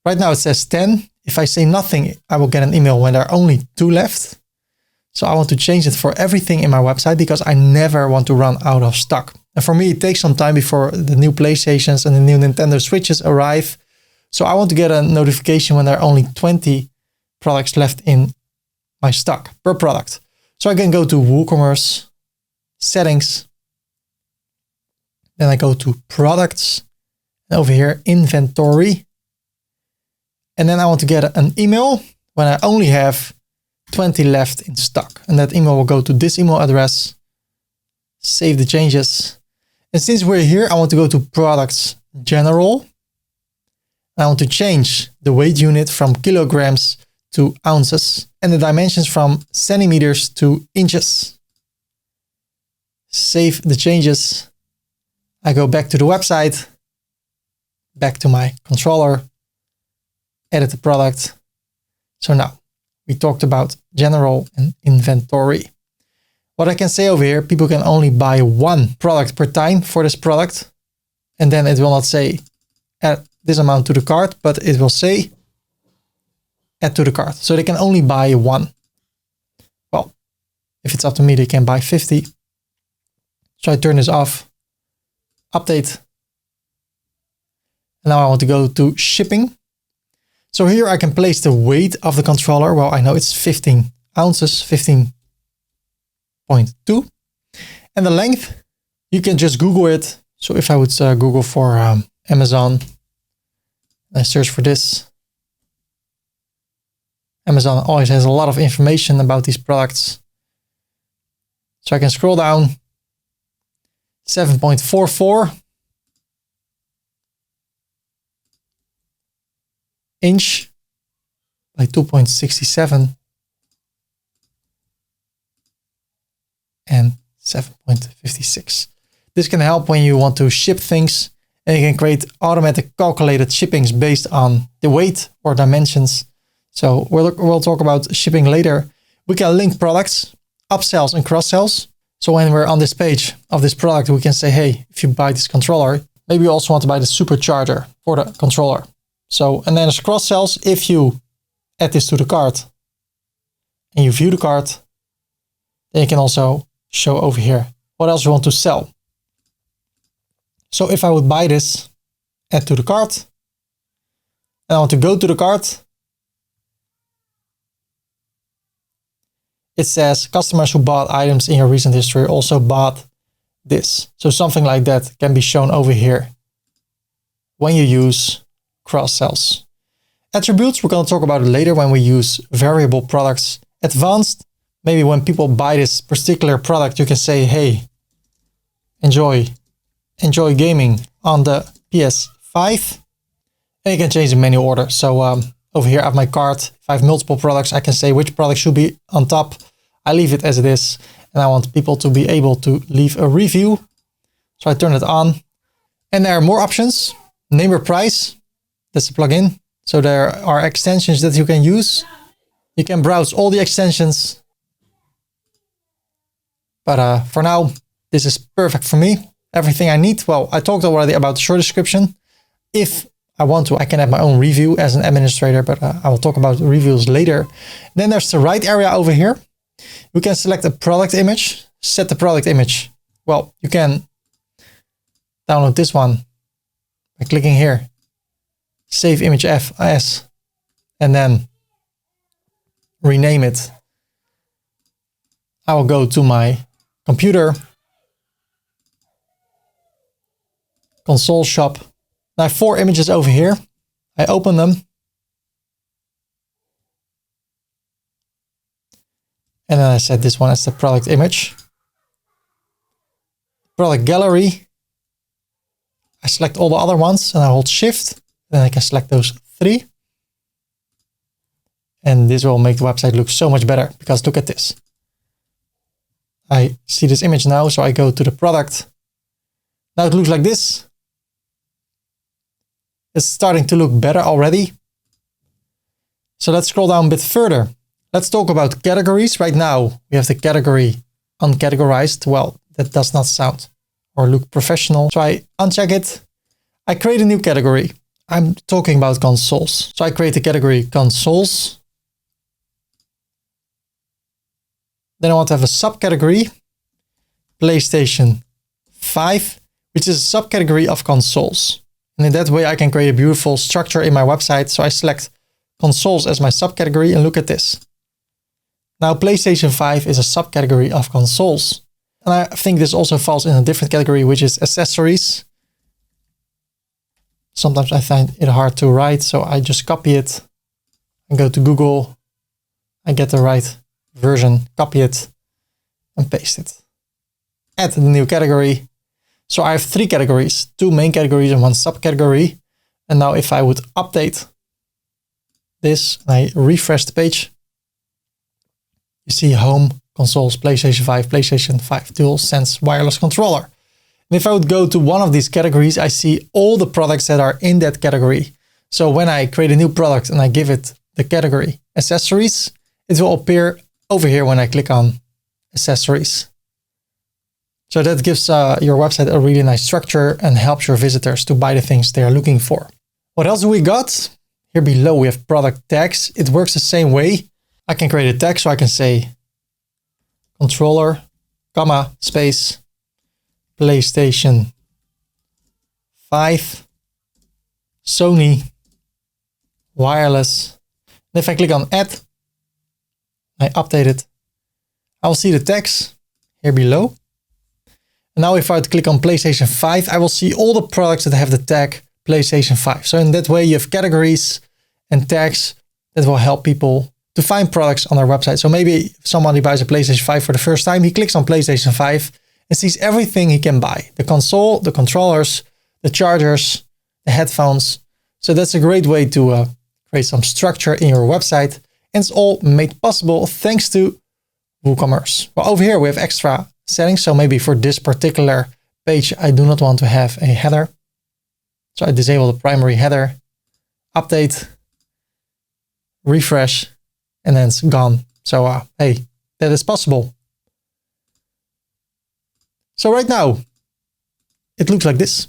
Right now it says 10. If I say nothing, I will get an email when there are only 2 left. So I want to change it for everything in my website because I never want to run out of stock. And for me, it takes some time before the new PlayStations and the new Nintendo Switches arrive. So I want to get a notification when there are only 20 products left in my stock per product. So I can go to WooCommerce Settings. Then I go to Products. And over here, Inventory. And then I want to get an email when I only have 20 left in stock. And that email will go to this email address. Save the changes. And since we're here, I want to go to Products General. I want to change the weight unit from kilograms to ounces and the dimensions from centimeters to inches. Save the changes. I go back to the website, back to my controller, edit the product. So now we talked about general and inventory. What I can say over here, people can only buy 1 product per time for this product. And then it will not say add this amount to the cart, but it will say add to the cart. So they can only buy 1. Well, if it's up to me, they can buy 50. So I turn this off, update. And now I want to go to shipping. So here I can place the weight of the controller. Well, I know it's 15 ounces, 15.2. And the length, you can just Google it. So if I would Google for Amazon, I search for this. Amazon always has a lot of information about these products. So I can scroll down, 7.44 inch by 2.67 and 7.56. This can help when you want to ship things, and you can create automatic calculated shippings based on the weight or dimensions. So we'll talk about shipping later. We can link products, upsells and cross-sells. So when we're on this page of this product, we can say, hey, if you buy this controller, maybe you also want to buy the supercharger for the controller. So, and then there's cross-sells. If you add this to the cart and you view the cart, then you can also show over here what else you want to sell. So if I would buy this, add to the cart, and I want to go to the cart, it says customers who bought items in your recent history also bought this. So something like that can be shown over here when you use cross-sells. Attributes, we're going to talk about it later when we use variable products. Advanced, maybe when people buy this particular product, you can say, hey, enjoy gaming on the PS5. And you can change the menu order. So over here I have my cart. If I have multiple products, I can say which product should be on top. I leave it as it is, and I want people to be able to leave a review. So I turn it on, and there are more options. Name your price, that's a plugin. So there are extensions that you can use. You can browse all the extensions. But for now, this is perfect for me. Everything I need. Well, I talked already about the short description. If I want to, I can have my own review as an administrator, but I will talk about reviews later. Then there's the right area over here. You can select a product image, set the product image. Well, you can download this one by clicking here, save image as, and then rename it. I will go to my computer, console shop. I have 4 images over here. I open them. And then I set this one as the product image. Product gallery. I select all the other ones and I hold shift. Then I can select those 3. And this will make the website look so much better because look at this. I see this image now, so I go to the product. Now it looks like this. It's starting to look better already. So let's scroll down a bit further. Let's talk about categories. Right now, we have the category uncategorized. Well, that does not sound or look professional. So I uncheck it. I create a new category. I'm talking about consoles. So I create the category consoles. Then I want to have a subcategory, PlayStation 5, which is a subcategory of consoles. And in that way, I can create a beautiful structure in my website. So I select consoles as my subcategory and look at this. Now, PlayStation 5 is a subcategory of consoles. And I think this also falls in a different category, which is accessories. Sometimes I find it hard to write, so I just copy it and go to Google. I get the right version, copy it and paste it. Add the new category. So I have 3 categories, 2 main categories and 1 subcategory. And now if I would update this and I refresh the page, you see home, consoles, PlayStation 5 DualSense wireless controller. And if I would go to one of these categories, I see all the products that are in that category. So when I create a new product and I give it the category accessories, it will appear over here when I click on accessories. So that gives your website a really nice structure and helps your visitors to buy the things they are looking for. What else do we got? Here below we have product tags. It works the same way. I can create a tag, so I can say controller, comma, space, PlayStation 5, Sony, wireless. And if I click on add, I update it. I will see the tags here below. And now if I click on PlayStation 5, I will see all the products that have the tag PlayStation 5. So in that way you have categories and tags that will help people to find products on our website. So maybe if somebody buys a PlayStation 5 for the first time, he clicks on PlayStation 5 and sees everything he can buy. The console, the controllers, the chargers, the headphones. So that's a great way to create some structure in your website. And it's all made possible thanks to WooCommerce. Well, over here we have extra settings. So maybe for this particular page, I do not want to have a header. So I disable the primary header, update, refresh, and then it's gone. So hey, that is possible. So right now, it looks like this.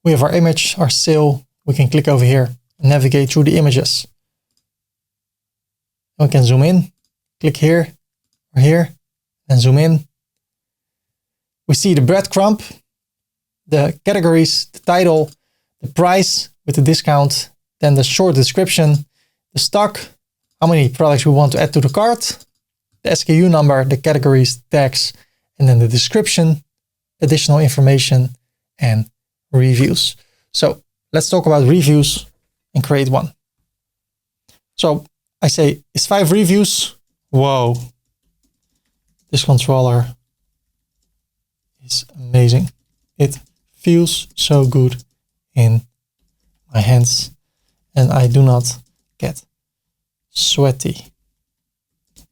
We have our image, our sale. We can click over here and navigate through the images. We can zoom in, click here or here, and zoom in. We see the breadcrumb, the categories, the title, the price with the discount, then the short description, the stock, how many products we want to add to the cart, the SKU number, the categories, tags, and then the description, additional information, and reviews. So let's talk about reviews and create one. So I say, it's 5 reviews. Whoa. This controller is amazing. It feels so good in my hands and I do not get sweaty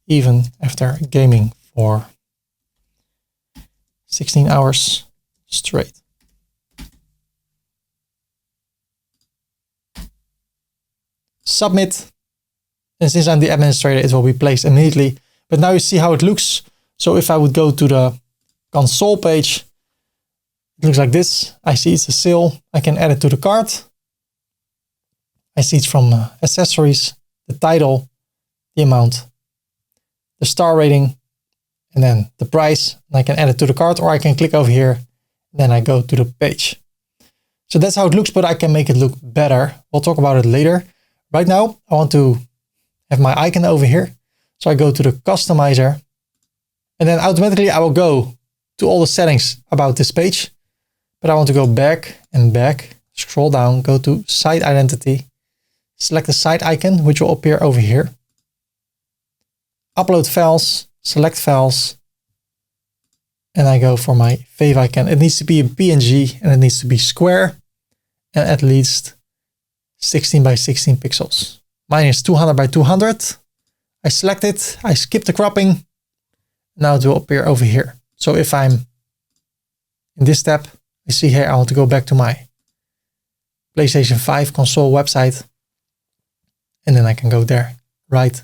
even after gaming for 16 hours straight. Submit. And since I'm the administrator, it will be placed immediately. But now you see how it looks. So if I would go to the console page, it looks like this. I see it's a sale. I can add it to the cart. I see it's from accessories, the title, the amount, the star rating, and then the price. And I can add it to the cart, or I can click over here. And then I go to the page. So that's how it looks, but I can make it look better. We'll talk about it later. Right now, I want to have my icon over here. So I go to the customizer and then automatically I will go to all the settings about this page. But I want to go back and back, scroll down, go to site identity, select the site icon, which will appear over here. Upload files, select files. And I go for my fave icon. It needs to be a PNG and it needs to be square and at least 16 by 16 pixels. Mine is 200 by 200. I select it. I skip the cropping. Now it will appear over here. So if I'm in this tab, you see here, I want to go back to my PlayStation 5 console website. And then I can go there, right?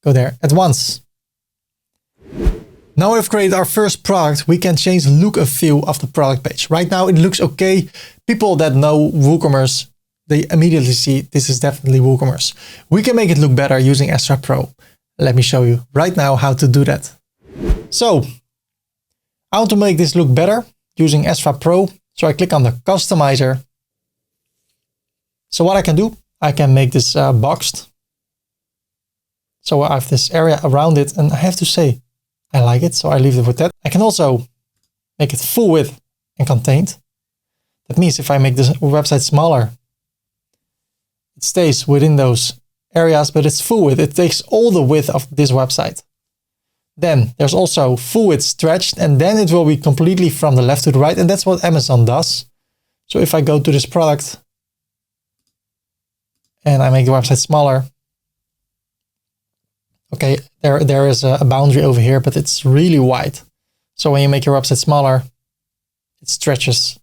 Go there at once. Now we've created our first product, we can change the look and feel of the product page. Right now it looks okay. People that know WooCommerce, they immediately see this is definitely WooCommerce. We can make it look better using Astra Pro. Let me show you right now how to do that. So I want to make this look better using Astra Pro. So I click on the customizer. So what I can do, I can make this boxed. So I have this area around it and I have to say, I like it. So I leave it with that. I can also make it full width and contained. That means if I make this website smaller, it stays within those areas, but it's full width. It takes all the width of this website. Then there's also full width stretched, and then it will be completely from the left to the right. And that's what Amazon does. So if I go to this product and I make the website smaller, okay, there is a boundary over here, but it's really wide. So when you make your website smaller, it stretches.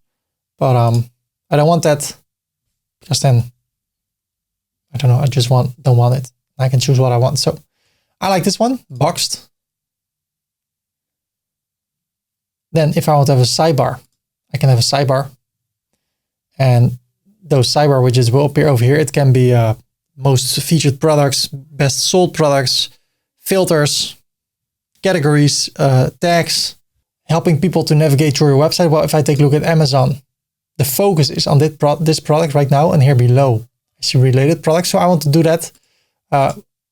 But I don't want that because then, I don't know, I just don't want it. I can choose what I want. So I like this one, boxed. Then if I want to have a sidebar, I can have a sidebar. And those sidebar widgets will appear over here. It can be most featured products, best sold products, filters, categories, tags. helping people to navigate through your website. Well, if I take a look at Amazon, the focus is on this product right now, and here below I see related products. So I want to do that.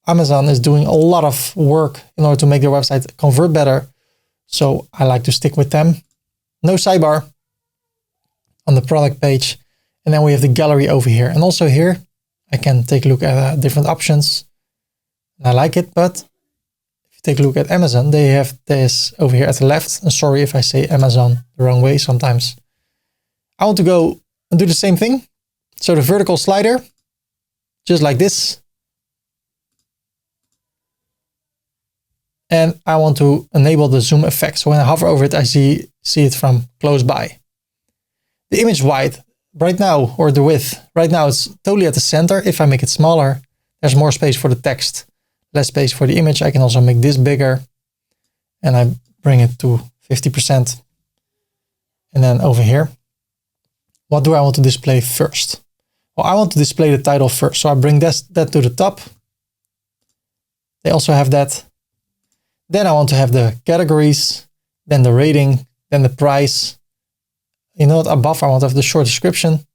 Amazon is doing a lot of work in order to make their website convert better. So I like to stick with them. No sidebar on the product page. And then we have the gallery over here. And also here, I can take a look at different options. And I like it, but if you take a look at Amazon, they have this over here at the left. And sorry if I say Amazon the wrong way sometimes. I want to go and do the same thing. So the vertical slider, just like this. And I want to enable the zoom effect. So when I hover over it, I see it from close by. The image height right now, or the width, right now it's totally at the center. If I make it smaller, there's more space for the text, less space for the image. I can also make this bigger and I bring it to 50%. And then over here, what do I want to display first? Well, I want to display the title first. So I bring that to the top. They also have that. Then I want to have the categories, then the rating, then the price. You know what, above I want to have the short description.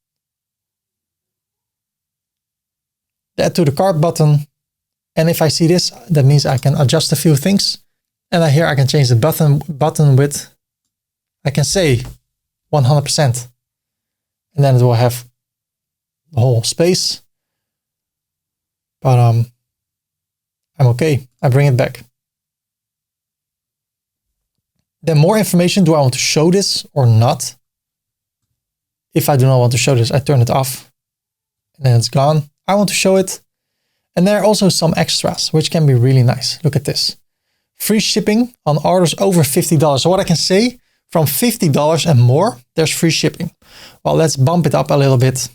The add to the cart button. And if I see this, that means I can adjust a few things. And here I can change the button width. I can say 100%. And then it will have the whole space. But I'm okay. I bring it back. Then more information. Do I want to show this or not? If I do not want to show this, I turn it off and then it's gone. I want to show it. And there are also some extras, which can be really nice. Look at this. Free shipping on orders over $50. So what I can say, from $50 and more, there's free shipping. Well, let's bump it up a little bit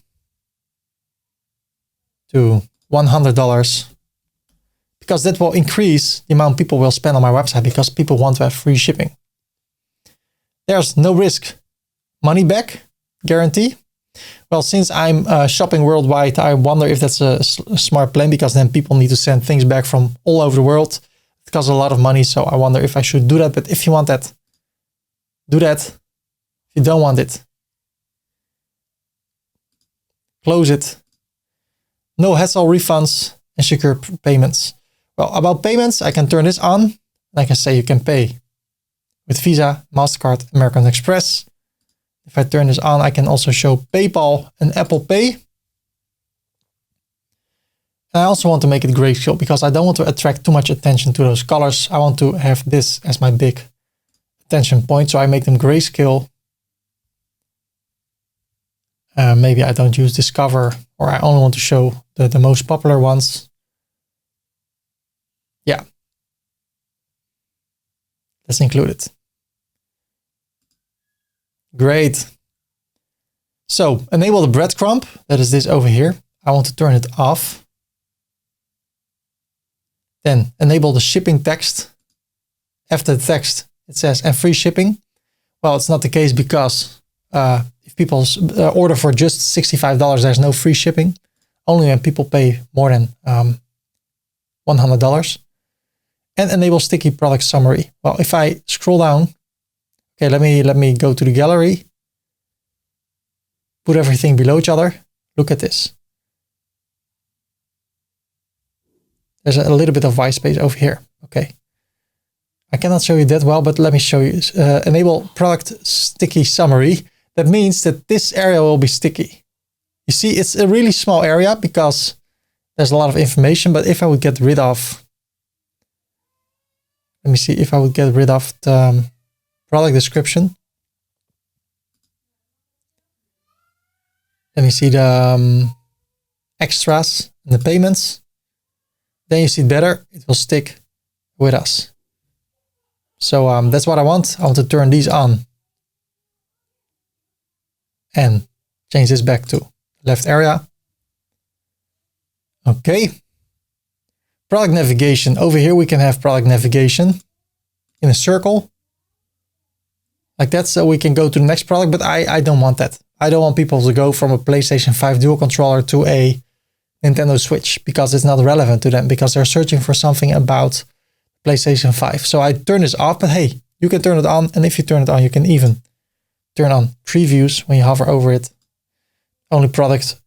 to $100, because that will increase the amount people will spend on my website, because people want to have free shipping. There's no risk money back guarantee. Well, since I'm shopping worldwide, I wonder if that's a smart plan, because then people need to send things back from all over the world. It costs a lot of money. So I wonder if I should do that. But if you want that, do that. If you don't want it, close it. No hassle refunds and secure payments. Well, about payments, I can turn this on. And I can say you can pay with Visa, MasterCard, American Express. If I turn this on, I can also show PayPal and Apple Pay. And I also want to make it grayscale, because I don't want to attract too much attention to those colors. I want to have this as my big attention point. So I make them grayscale. Maybe I don't use Discover, or I only want to show the most popular ones. Yeah. Let's include it. Great. So enable the breadcrumb. That is this over here. I want to turn it off. Then enable the shipping text. After the text, it says and free shipping. Well, it's not the case, because if people order for just $65, there's no free shipping. Only when people pay more than $100. And enable sticky product summary. Well, if I scroll down, okay, let me go to the gallery. Put everything below each other. Look at this. There's a little bit of white space over here. Okay. I cannot show you that well, but let me show you. Enable product sticky summary. That means that this area will be sticky. You see, it's a really small area because there's a lot of information. But if I would get rid of, let me see, if I would get rid of the product description. Let me see the extras and the payments. Then you see it better. It will stick with us. So that's what I want. I want to turn these on and change this back to left area. Okay. Product navigation. Over here we can have product navigation in a circle. Like that, so we can go to the next product, but I don't want that. I don't want people to go from a PlayStation 5 dual controller to a Nintendo Switch, because it's not relevant to them, because they're searching for something about PlayStation 5. So I turn this off, but hey, You can turn it on, and if you turn it on, you can even turn on previews when you hover over it. Only product,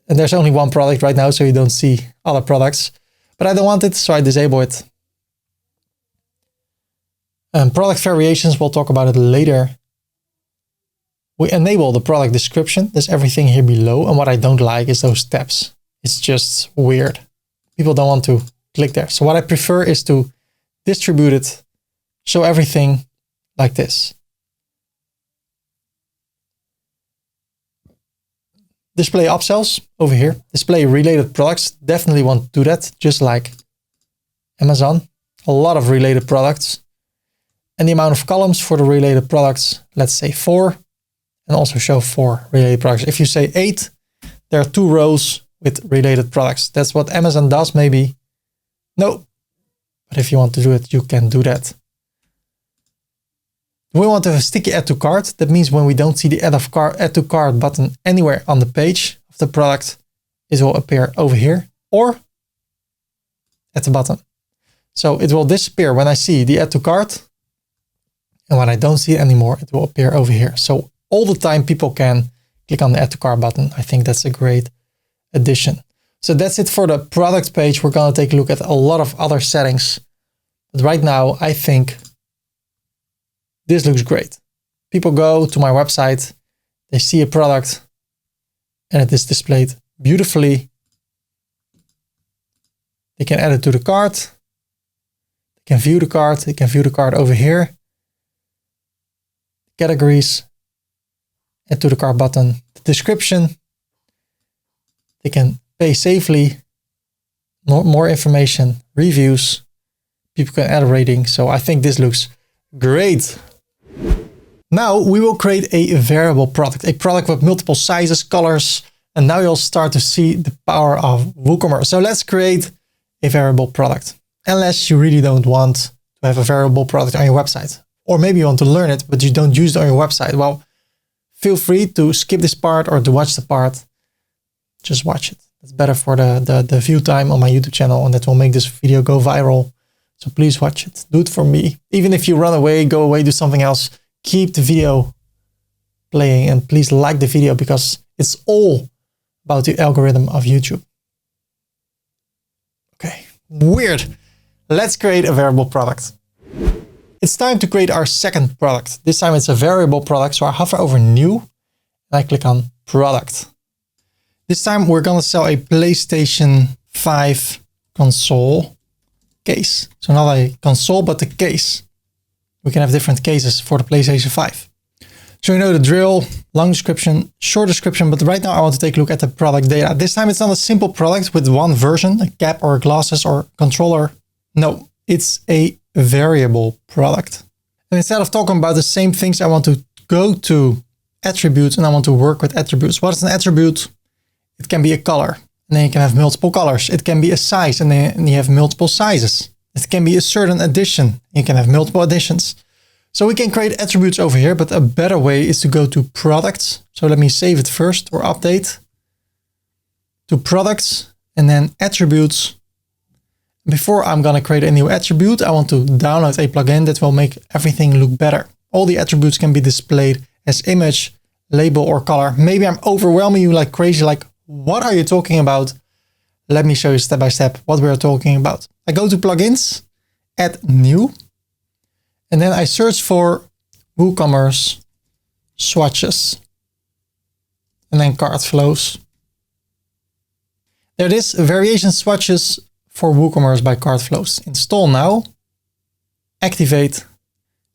and there's only one product right now, so you don't see other products. But I don't want it, so I disable it. Product variations, we'll talk about it later. We enable the product description. There's everything here below. And what I don't like is those tabs. It's just weird. People don't want to click there. So what I prefer is to distribute it, show everything like this. Display upsells over here. Display related products. Definitely want to do that, just like Amazon. A lot of related products. And the amount of columns for the related products, let's say 4. And also show 4 related products. If you say 8, there are 2 rows with related products. That's what Amazon does, maybe. No. But if you want to do it, you can do that. We want to have a sticky add to cart. That means when we don't see the add to cart button anywhere on the page of the product, it will appear over here or at the bottom. So it will disappear when I see the add to cart. And when I don't see it anymore, it will appear over here. So all the time people can click on the add to cart button. I think that's a great addition. So that's it for the product page. We're going to take a look at a lot of other settings. But right now, I think this looks great. People go to my website, they see a product, and it is displayed beautifully. They can add it to the cart. They can view the cart. They can view the cart over here. Categories, add to the cart button, the description. They can pay safely, more information, reviews. People can add a rating. So I think this looks great. Now we will create a variable product, a product with multiple sizes, colors, and now you'll start to see the power of WooCommerce. So let's create a variable product, unless you really don't want to have a variable product on your website. Or maybe you want to learn it, but you don't use it on your website. Well, feel free to skip this part or to watch the part. Just watch it. It's better for the view time on my YouTube channel, and that will make this video go viral. So please watch it. Do it for me. Even if you run away, go away, do something else, keep the video playing, and please like the video because it's all about the algorithm of YouTube. Okay, weird. Let's create a variable product. It's time to create our second product. This time it's a variable product. So I hover over new and I click on product. This time we're going to sell a PlayStation 5 console case. So not a console, but the case. We can have different cases for the PlayStation 5. So you know the drill, long description, short description, but right now I want to take a look at the product data. This time it's not a simple product with one version, a cap or glasses or controller. No, it's a variable product. And instead of talking about the same things, I want to go to attributes and I want to work with attributes. What is an attribute? It can be a color and then you can have multiple colors. It can be a size and then you have multiple sizes. It can be a certain addition. You can have multiple additions. So we can create attributes over here, but a better way is to go to products. So let me save it first or update to products and then attributes. Before I'm going to create a new attribute, I want to download a plugin that will make everything look better. All the attributes can be displayed as image, label, or color. Maybe I'm overwhelming you like crazy, like, what are you talking about? Let me show you step by step what we are talking about. I go to plugins, add new, and then I search for WooCommerce swatches, and then cart flows. There it is, variation swatches for WooCommerce by cart flows. Install now, activate.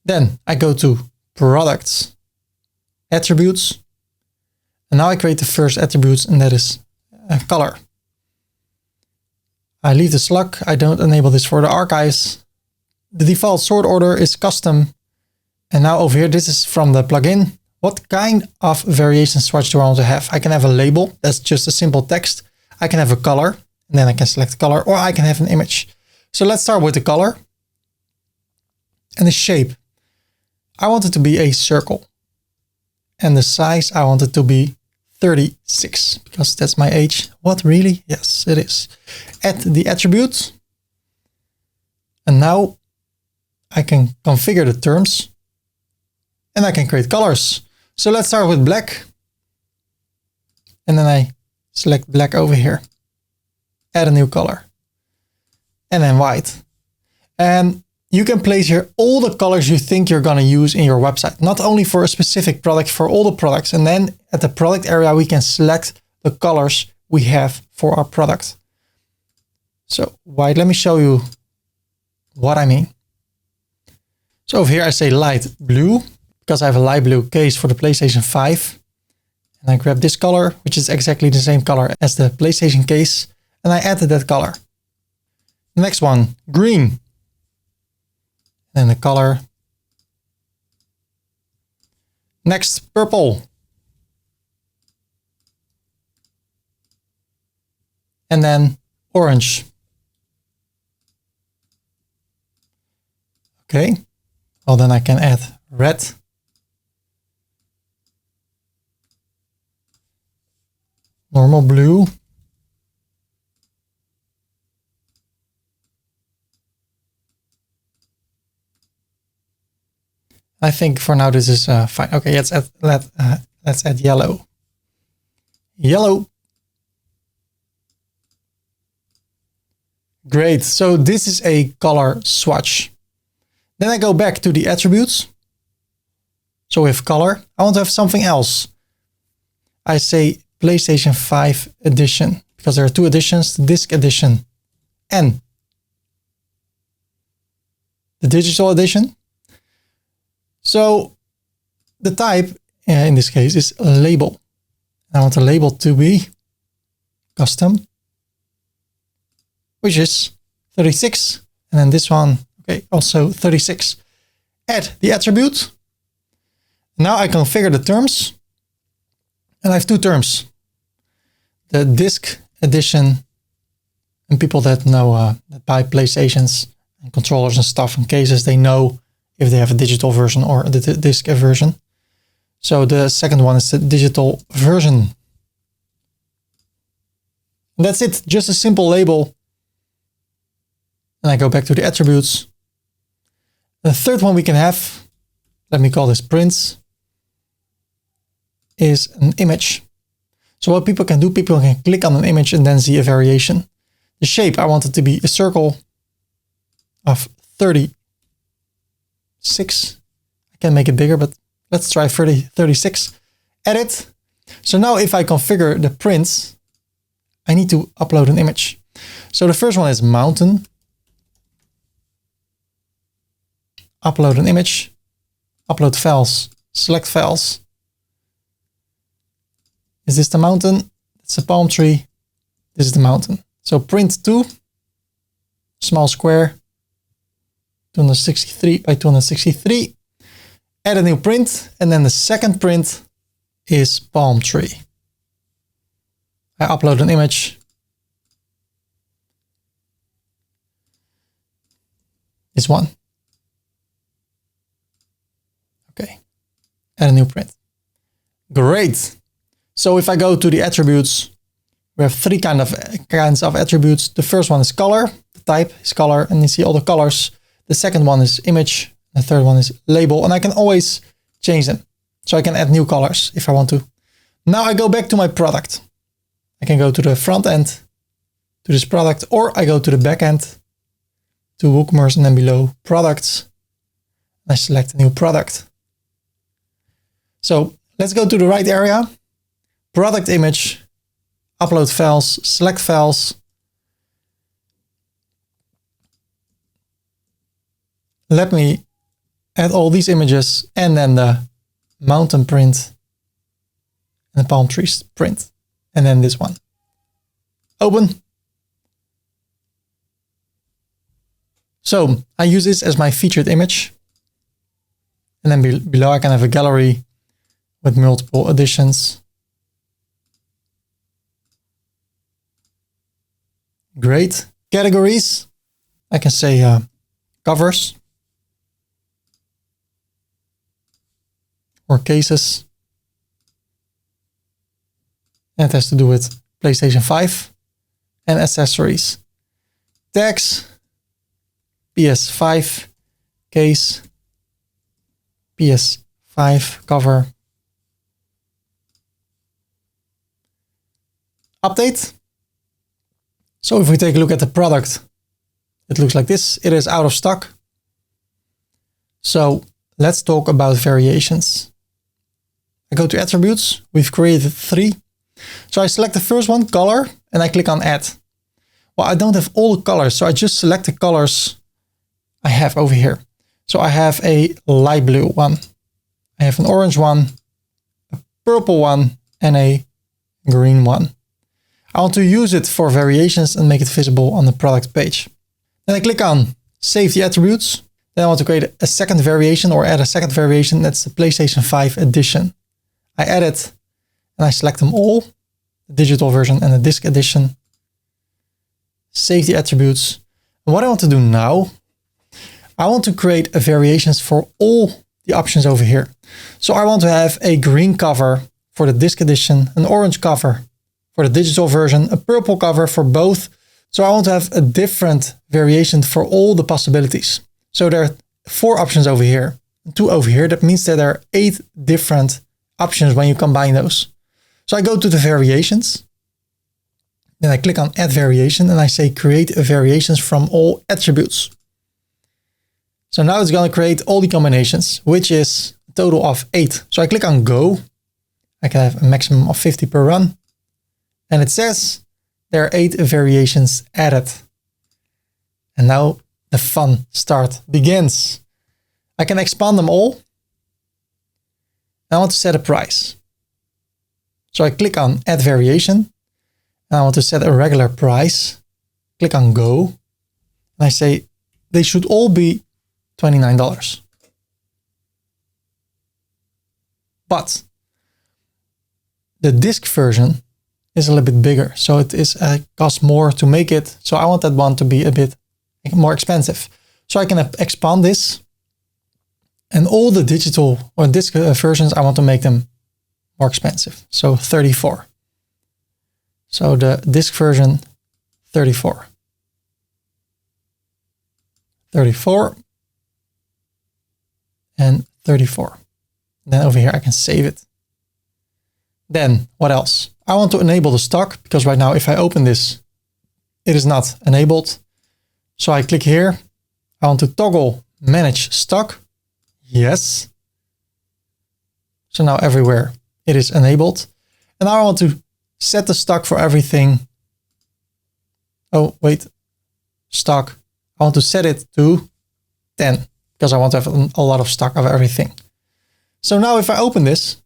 Then I go to products, attributes. And now I create the first attributes, and that is color. I leave the slug. I don't enable this for the archives. The default sort order is custom. And now over here, this is from the plugin. What kind of variation swatch do I want to have? I can have a label. That's just a simple text. I can have a color, and then I can select color, or I can have an image. So let's start with the color and the shape. I want it to be a circle, and the size I want it to be 36 because that's my age. What, really? Yes, it is. Add the attribute, and now I can configure the terms and I can create colors. So let's start with black. And then I select black over here, add a new color, and then white. And you can place here all the colors you think you're going to use in your website, not only for a specific product, for all the products. And then at the product area, we can select the colors we have for our product. So white, let me show you what I mean. So over here, I say light blue because I have a light blue case for the PlayStation 5. And I grab this color, which is exactly the same color as the PlayStation case. And I added that color. The next one, green. And the color. Next, purple. And then orange. Okay. Well, then I can add red. Normal blue. I think for now this is fine. Okay, let's add yellow. Yellow. Great. So this is a color swatch. Then I go back to the attributes. So with color, I want to have something else. I say PlayStation 5 edition because there are two editions, the disc edition and the digital edition. So the type in this case is a label. I want the label to be custom, which is 36. And then this one, okay, also 36. Add the attribute. Now I configure the terms. And I have two terms. The disc edition, and people that know that buy PlayStations and controllers and stuff and cases, they know if they have a digital version or the disc version. So the second one is the digital version. And that's it, just a simple label. And I go back to the attributes. The third one we can have, let me call this prints, is an image. So what people can do, people can click on an image and then see a variation. The shape, I want it to be a circle of 36. I can make it bigger, but let's try 36. Edit. So now if I configure the prints, I need to upload an image. So the first one is mountain. Upload an image. Upload files. Select files. Is this the mountain? It's a palm tree. This is the mountain. So print to small square, 263 by 263. Add a new print. And then the second print is palm tree. I upload an image. This one. Okay. Add a new print. Great. So if I go to the attributes, we have three kinds of attributes. The first one is color. The type is color, and you see all the colors. The second one is image. The third one is label, and I can always change them. So I can add new colors if I want to. Now I go back to my product. I can go to the front end, to this product, or I go to the back end, to WooCommerce, and then below products. And I select a new product. So let's go to the right area. Product image, upload files, select files. Let me add all these images and then the mountain print and the palm trees print. And then this one. Open. So I use this as my featured image. And then below I can have a gallery with multiple editions. Great. Categories. I can say covers or cases. And it has to do with PlayStation 5 and accessories. Tags, PS5, case, PS5 cover, update. So if we take a look at the product, it looks like this. It is out of stock. So let's talk about variations. I go to attributes. We've created 3. So I select the first one, color, and I click on add. Well, I don't have all the colors, so I just select the colors I have over here. So I have a light blue one. I have an orange one, a purple one, and a green one. I want to use it for variations and make it visible on the product page. Then I click on save the attributes. Then I want to create a second variation or add a second variation. That's the PlayStation 5 edition. I add it and I select them all, the digital version and the disc edition. Save the attributes. And what I want to do now, I want to create a variations for all the options over here. So I want to have a green cover for the disc edition, an orange cover for the digital version, a purple cover for both. So I want to have a different variation for all the possibilities. So there are 4 options over here, 2 over here. That means that there are 8 different options when you combine those. So I go to the variations. Then I click on add variation and I say create a variations from all attributes. So now it's going to create all the combinations, which is a total of 8. So I click on go. I can have a maximum of 50 per run. And it says there are 8 variations added. And now the fun start begins. I can expand them all. I want to set a price. So I click on add variation. And I want to set a regular price. Click on go. And I say they should all be $29. But the disc version is a little bit bigger. So it is costs more to make it. So I want that one to be a bit more expensive. So I can expand this. And all the digital or disc versions, I want to make them more expensive. So 34. So the disc version, 34. 34. And 34. Then over here, I can save it. Then what else? I want to enable the stock because right now, if I open this, it is not enabled. So I click here. I want to toggle manage stock. Yes. So now everywhere it is enabled. And now I want to set the stock for everything. Oh, wait, stock. I want to set it to 10 because I want to have a lot of stock of everything. So now if I open this,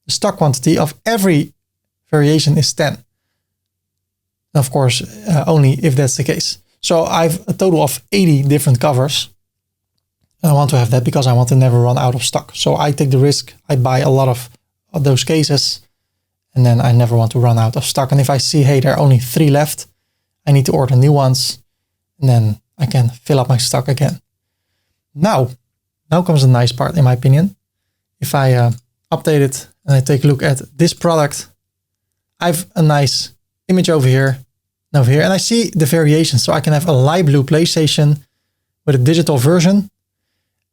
the stock quantity of every variation is 10. Of course, only if that's the case. So I have a total of 80 different covers. And I want to have that because I want to never run out of stock. So I take the risk. I buy a lot of those cases and then I never want to run out of stock. And if I see, hey, there are only 3 left, I need to order new ones and then I can fill up my stock again. Now comes the nice part in my opinion. If I update it and I take a look at this product, I have a nice image over here and over here, and I see the variations. So I can have a light blue PlayStation with a digital version.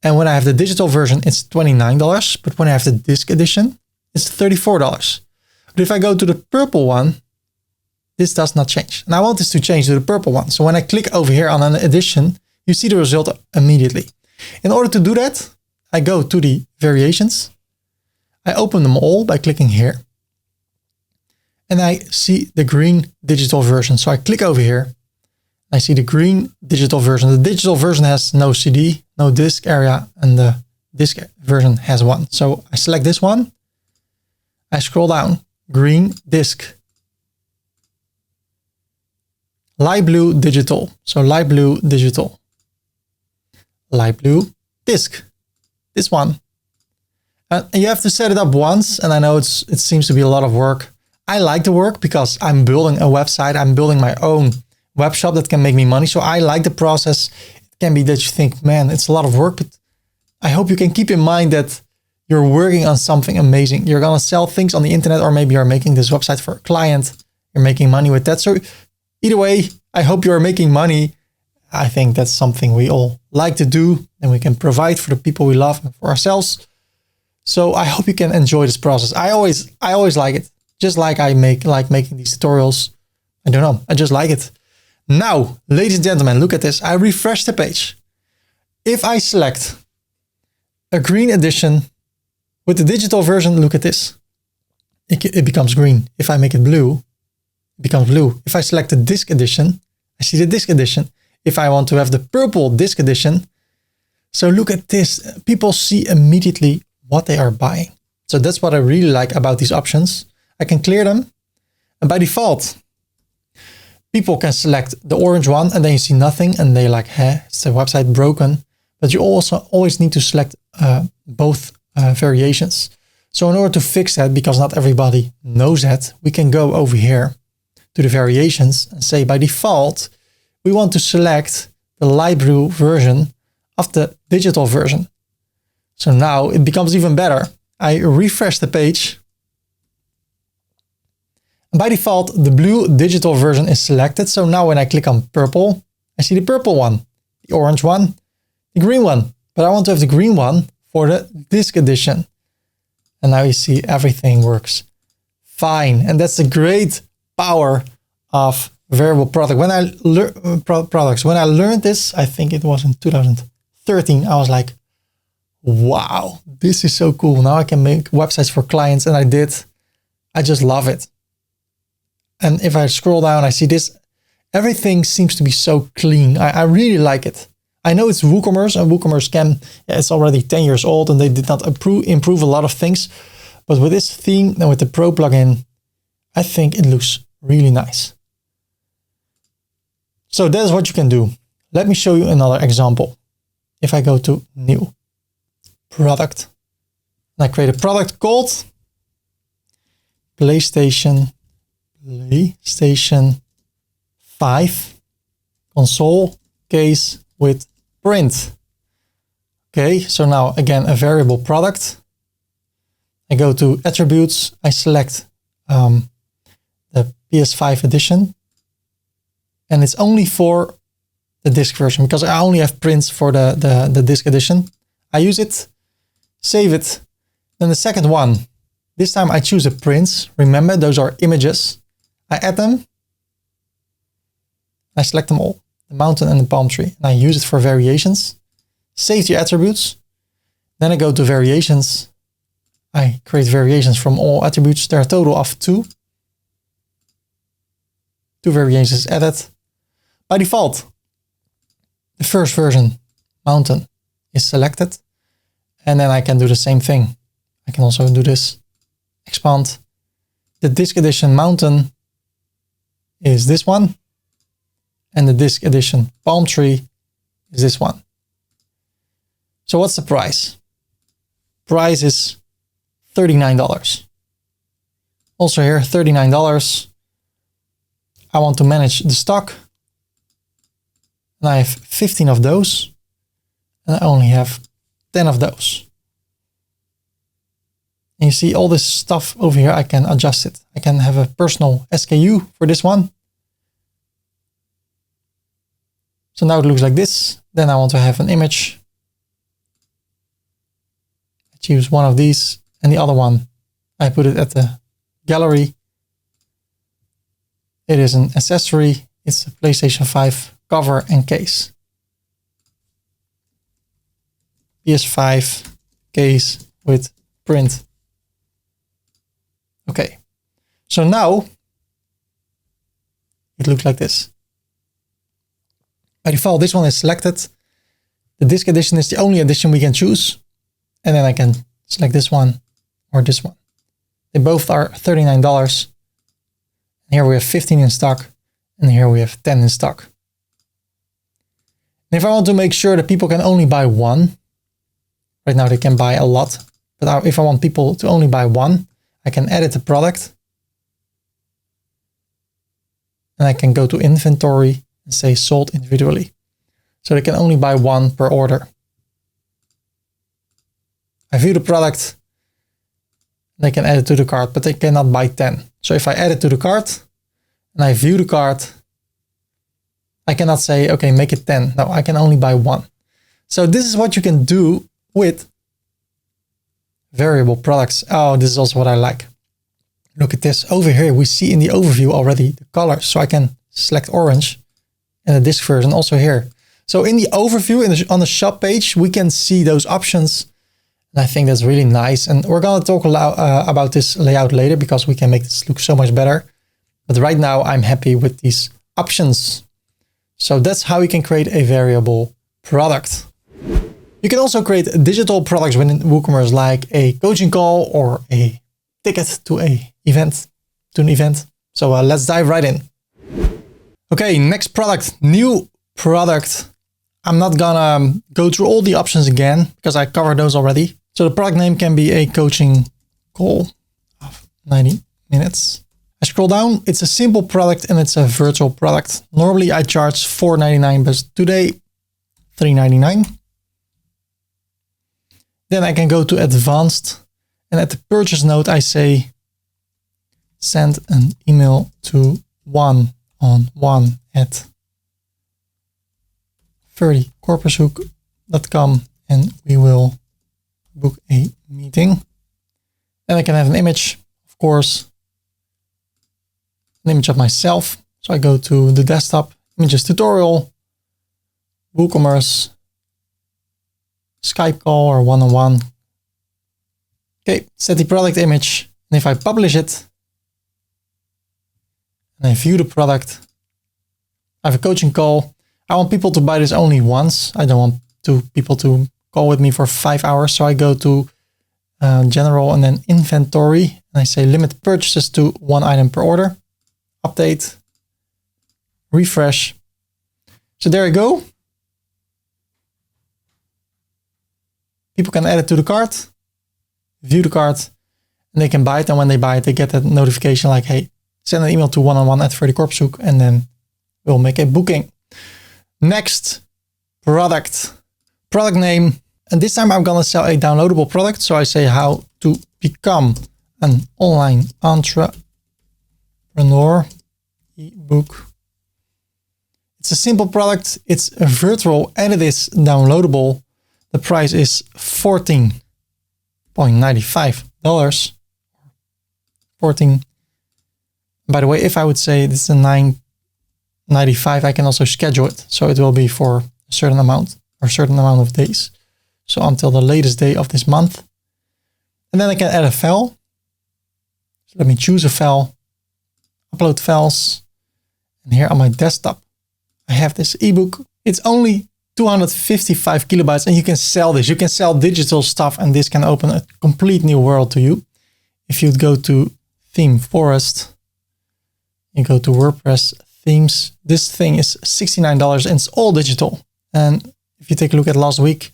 And when I have the digital version, it's $29. But when I have the disc edition, it's $34. But if I go to the purple one, this does not change. And I want this to change to the purple one. So when I click over here on an edition, you see the result immediately. In order to do that, I go to the variations. I open them all by clicking here. And I see the green digital version. So I click over here. I see the green digital version. The digital version has no CD, no disk area, and the disk version has one. So I select this one. I scroll down, green disk, light blue digital. So light blue digital, light blue disk, this one. And you have to set it up once. And I know it seems to be a lot of work. I like the work because I'm building a website. I'm building my own web shop that can make me money. So I like the process. It can be that you think, man, it's a lot of work, but I hope you can keep in mind that you're working on something amazing. You're going to sell things on the internet, or maybe you're making this website for a client. You're making money with that. So either way, I hope you're making money. I think that's something we all like to do, and we can provide for the people we love and for ourselves. So I hope you can enjoy this process. I always like it. Just like I like making these tutorials. I don't know. I just like it. Now, ladies and gentlemen, look at this. I refresh the page. If I select a green edition with the digital version, look at this. It becomes green. If I make it blue, it becomes blue. If I select the disc edition, I see the disc edition. If I want to have the purple disc edition, so look at this. People see immediately what they are buying. So that's what I really like about these options. I can clear them. And by default, people can select the orange one and then you see nothing and they're like, hey, is the website broken? But you also always need to select both variations. So in order to fix that, because not everybody knows that, we can go over here to the variations and say by default, we want to select the light blue version of the digital version. So now it becomes even better. I refresh the page. And by default, the blue digital version is selected. So now when I click on purple, I see the purple one, the orange one, the green one. But I want to have the green one for the disc edition. And now you see everything works fine. And that's the great power of variable product. When I learned this, I think it was in 2013, I was like, wow, this is so cool. Now I can make websites for clients, and I just love it. And if I scroll down, I see this, everything seems to be so clean. I really like it. I know it's WooCommerce, and WooCommerce it's already 10 years old and they did not improve a lot of things. But with this theme and with the Pro plugin, I think it looks really nice. So that is what you can do. Let me show you another example. If I go to new product, and I create a product called PlayStation 5 console case with print. Okay, so now again, a variable product. I go to attributes, I select the PS5 edition, and it's only for the disc version because I only have prints for the disc edition. I use it, save it. Then the second one, this time I choose the prints. Remember, those are images. I add them. I select them all, the mountain and the palm tree, and I use it for variations. Save the attributes. Then I go to variations. I create variations from all attributes. There are a total of 2. 2 variations added. By default, the first version, mountain, is selected. And then I can do the same thing. I can also do this, expand. The disc edition mountain is this one. And the disc edition palm tree is this one. So what's the price? Price is $39. Also here, $39. I want to manage the stock. And I have 15 of those. And I only have 10 of those. And you see all this stuff over here, I can adjust it. I can have a personal SKU for this one. So now it looks like this. Then I want to have an image. I choose one of these and the other one, I put it at the gallery. It is an accessory. It's a PlayStation 5 cover and case. PS5 case with print. Okay. So now it looks like this. By default, this one is selected. The disc edition is the only edition we can choose. And then I can select this one or this one. They both are $39. Here we have 15 in stock, and here we have 10 in stock. And if I want to make sure that people can only buy one, right now they can buy a lot, but if I want people to only buy one, I can edit the product. And I can go to inventory and say sold individually. So they can only buy one per order. I view the product, they can add it to the cart, but they cannot buy 10. So if I add it to the cart and I view the cart, I cannot say, okay, make it 10. No, I can only buy one. So this is what you can do with variable products. Oh, this is also what I like. Look at this. Over here, we see in the overview already the colors. So I can select orange and the disk version also here. So in the overview, on the shop page, we can see those options. And I think that's really nice. And we're going to talk about this layout later because we can make this look so much better. But right now I'm happy with these options. So that's how you can create a variable product. You can also create digital products within WooCommerce, like a coaching call or a ticket to an event. So let's dive right in. Okay, next product, new product. I'm not gonna go through all the options again because I covered those already. So the product name can be a coaching call of 90 minutes. I scroll down, it's a simple product and it's a virtual product. Normally I charge $4.99, but today $3.99. Then I can go to advanced and at the purchase note, I say, send an email to 1on1@30corpushook.com and we will book a meeting. And I can have an image, of course, an image of myself. So I go to the desktop, images tutorial, WooCommerce, Skype call or one-on-one. Okay, set the product image. And if I publish it and I view the product, I have a coaching call. I want people to buy this only once. I don't want people to call with me for 5 hours. So I go to general and then inventory. And I say limit purchases to 1 item per order. Update. Refresh. So there you go. People can add it to the cart, view the cart, and they can buy it. And when they buy it, they get that notification like, hey, send an email to 1on1@30corpushook, and then we'll make a booking. Next product name. And this time I'm going to sell a downloadable product. So I say how to become an online entrepreneur ebook. It's a simple product. It's a virtual and it is downloadable. The price is $14.95. 14. By the way, if I would say this is a $9.95, I can also schedule it. So it will be for a certain amount or a certain amount of days. So until the latest day of this month. And then I can add a file. So let me choose a file, upload files. And here on my desktop, I have this ebook. It's only 255 kilobytes and you can sell this. You can sell digital stuff and this can open a complete new world to you. If you go to Theme Forest, you go to WordPress themes. This thing is $69 and it's all digital. And if you take a look at last week,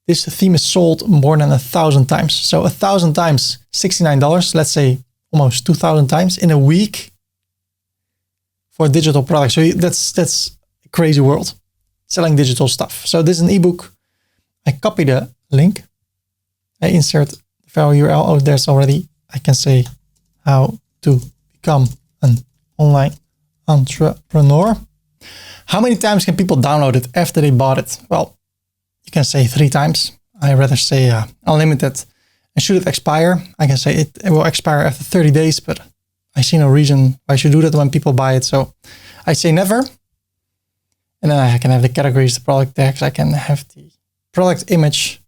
this theme is sold more than 1,000 times. So 1,000 times $69, let's say almost 2,000 times in a week for a digital product. So that's a crazy world, selling digital stuff. So this is an ebook. I copy the link. I insert the file URL. Oh, there's already, I can say how to become an online entrepreneur. How many times can people download it after they bought it? Well, you can say 3 times. I rather say unlimited. And should it expire? I can say it will expire after 30 days, but I see no reason why I should do that when people buy it. So I say never. And then I can have the categories, the product tags. I can have the product image.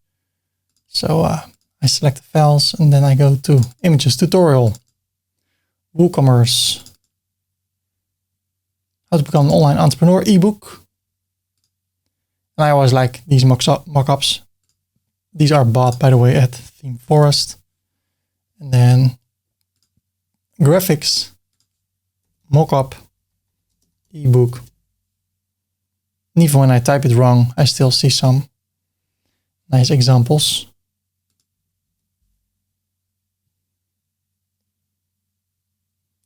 So I select the files and then I go to images tutorial, WooCommerce, how to become an online entrepreneur ebook. And I always like these mockups. These are bought, by the way, at Theme Forest. And then graphics, mockup, ebook. And even when I type it wrong, I still see some nice examples.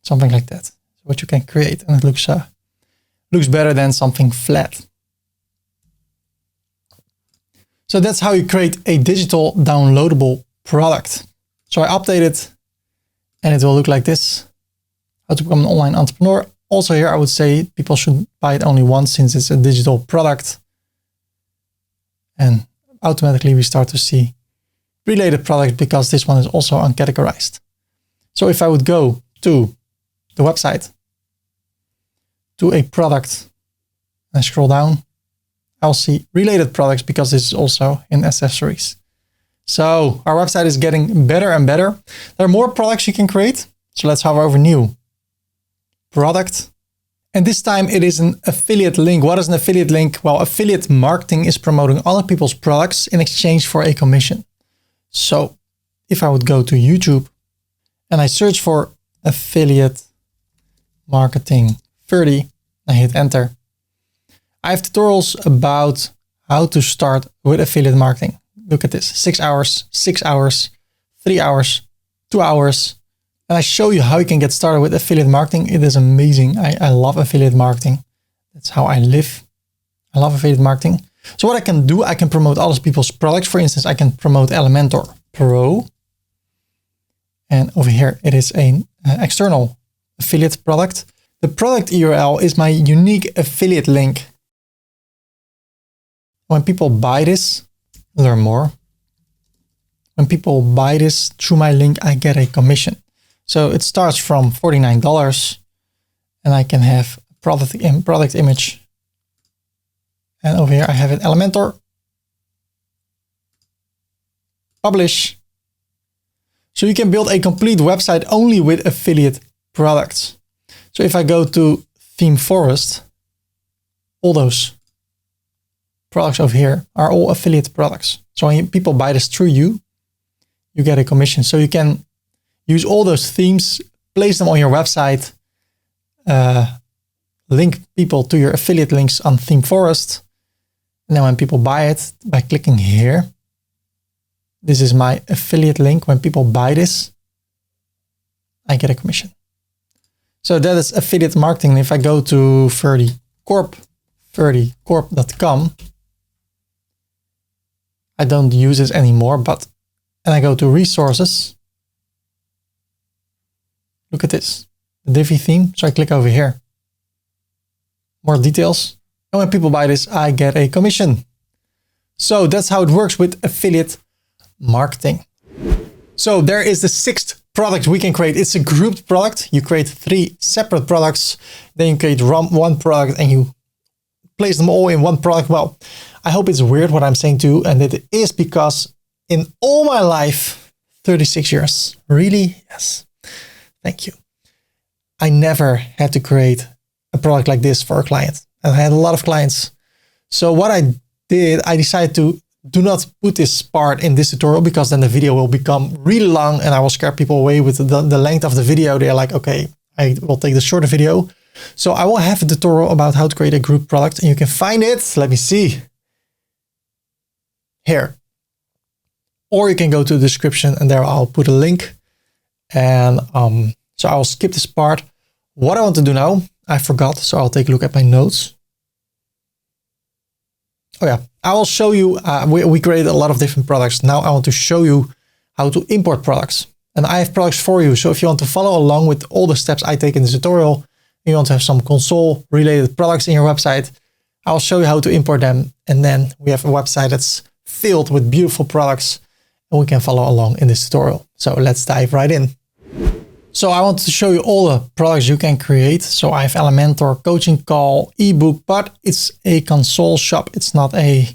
Something like that. What you can create, and it looks better than something flat. So that's how you create a digital downloadable product. So I update it and it will look like this. How to become an online entrepreneur. Also here, I would say people should buy it only once since it's a digital product. And automatically we start to see related products because this one is also uncategorized. So if I would go to the website, to a product, and I scroll down, I'll see related products because this is also in accessories. So our website is getting better and better. There are more products you can create. So let's hover over new product. And this time it is an affiliate link. What is an affiliate link? Well, affiliate marketing is promoting other people's products in exchange for a commission. So if I would go to YouTube and I search for affiliate marketing 30, I hit enter. I have tutorials about how to start with affiliate marketing. Look at this, 6 hours, 6 hours, 3 hours, 2 hours. And I show you how you can get started with affiliate marketing. It is amazing. I love affiliate marketing. That's how I live. I love affiliate marketing. So what I can do, I can promote other people's products. For instance, I can promote Elementor Pro. And over here, it is an external affiliate product. The product URL is my unique affiliate link. When people buy this, learn more. When people buy this through my link, I get a commission. So it starts from $49 and I can have product image. And over here I have it Elementor. Publish. So you can build a complete website only with affiliate products. So if I go to Theme Forest, all those products over here are all affiliate products. So when people buy this through you, you get a commission. So you can use all those themes, place them on your website, link people to your affiliate links on Theme Forest. And then when people buy it by clicking here, this is my affiliate link. When people buy this, I get a commission. So that is affiliate marketing. If I go to 30corp.com, I don't use this anymore, and I go to resources. Look at this, the Divi theme. So I click over here, more details. And when people buy this, I get a commission. So that's how it works with affiliate marketing. So there is the 6th product we can create. It's a grouped product. You create 3 separate products. Then you create one product and you place them all in one product. Well, I hope it's weird what I'm saying too. And it is because in all my life, 36 years, really? Yes. Thank you. I never had to create a product like this for a client. And I had a lot of clients. So what I did, I decided to do not put this part in this tutorial because then the video will become really long and I will scare people away with the length of the video. They're like, okay, I will take the shorter video. So I will have a tutorial about how to create a group product and you can find it. Let me see. Here. Or you can go to the description and there I'll put a link. And so I'll skip this part. What I want to do now, I forgot. So I'll take a look at my notes. Oh yeah, I will show you, we created a lot of different products. Now I want to show you how to import products. And I have products for you. So if you want to follow along with all the steps I take in this tutorial, and you want to have some console related products in your website, I'll show you how to import them. And then we have a website that's filled with beautiful products and we can follow along in this tutorial. So let's dive right in. So I want to show you all the products you can create. So I have Elementor, coaching call, ebook, but it's a console shop. It's not a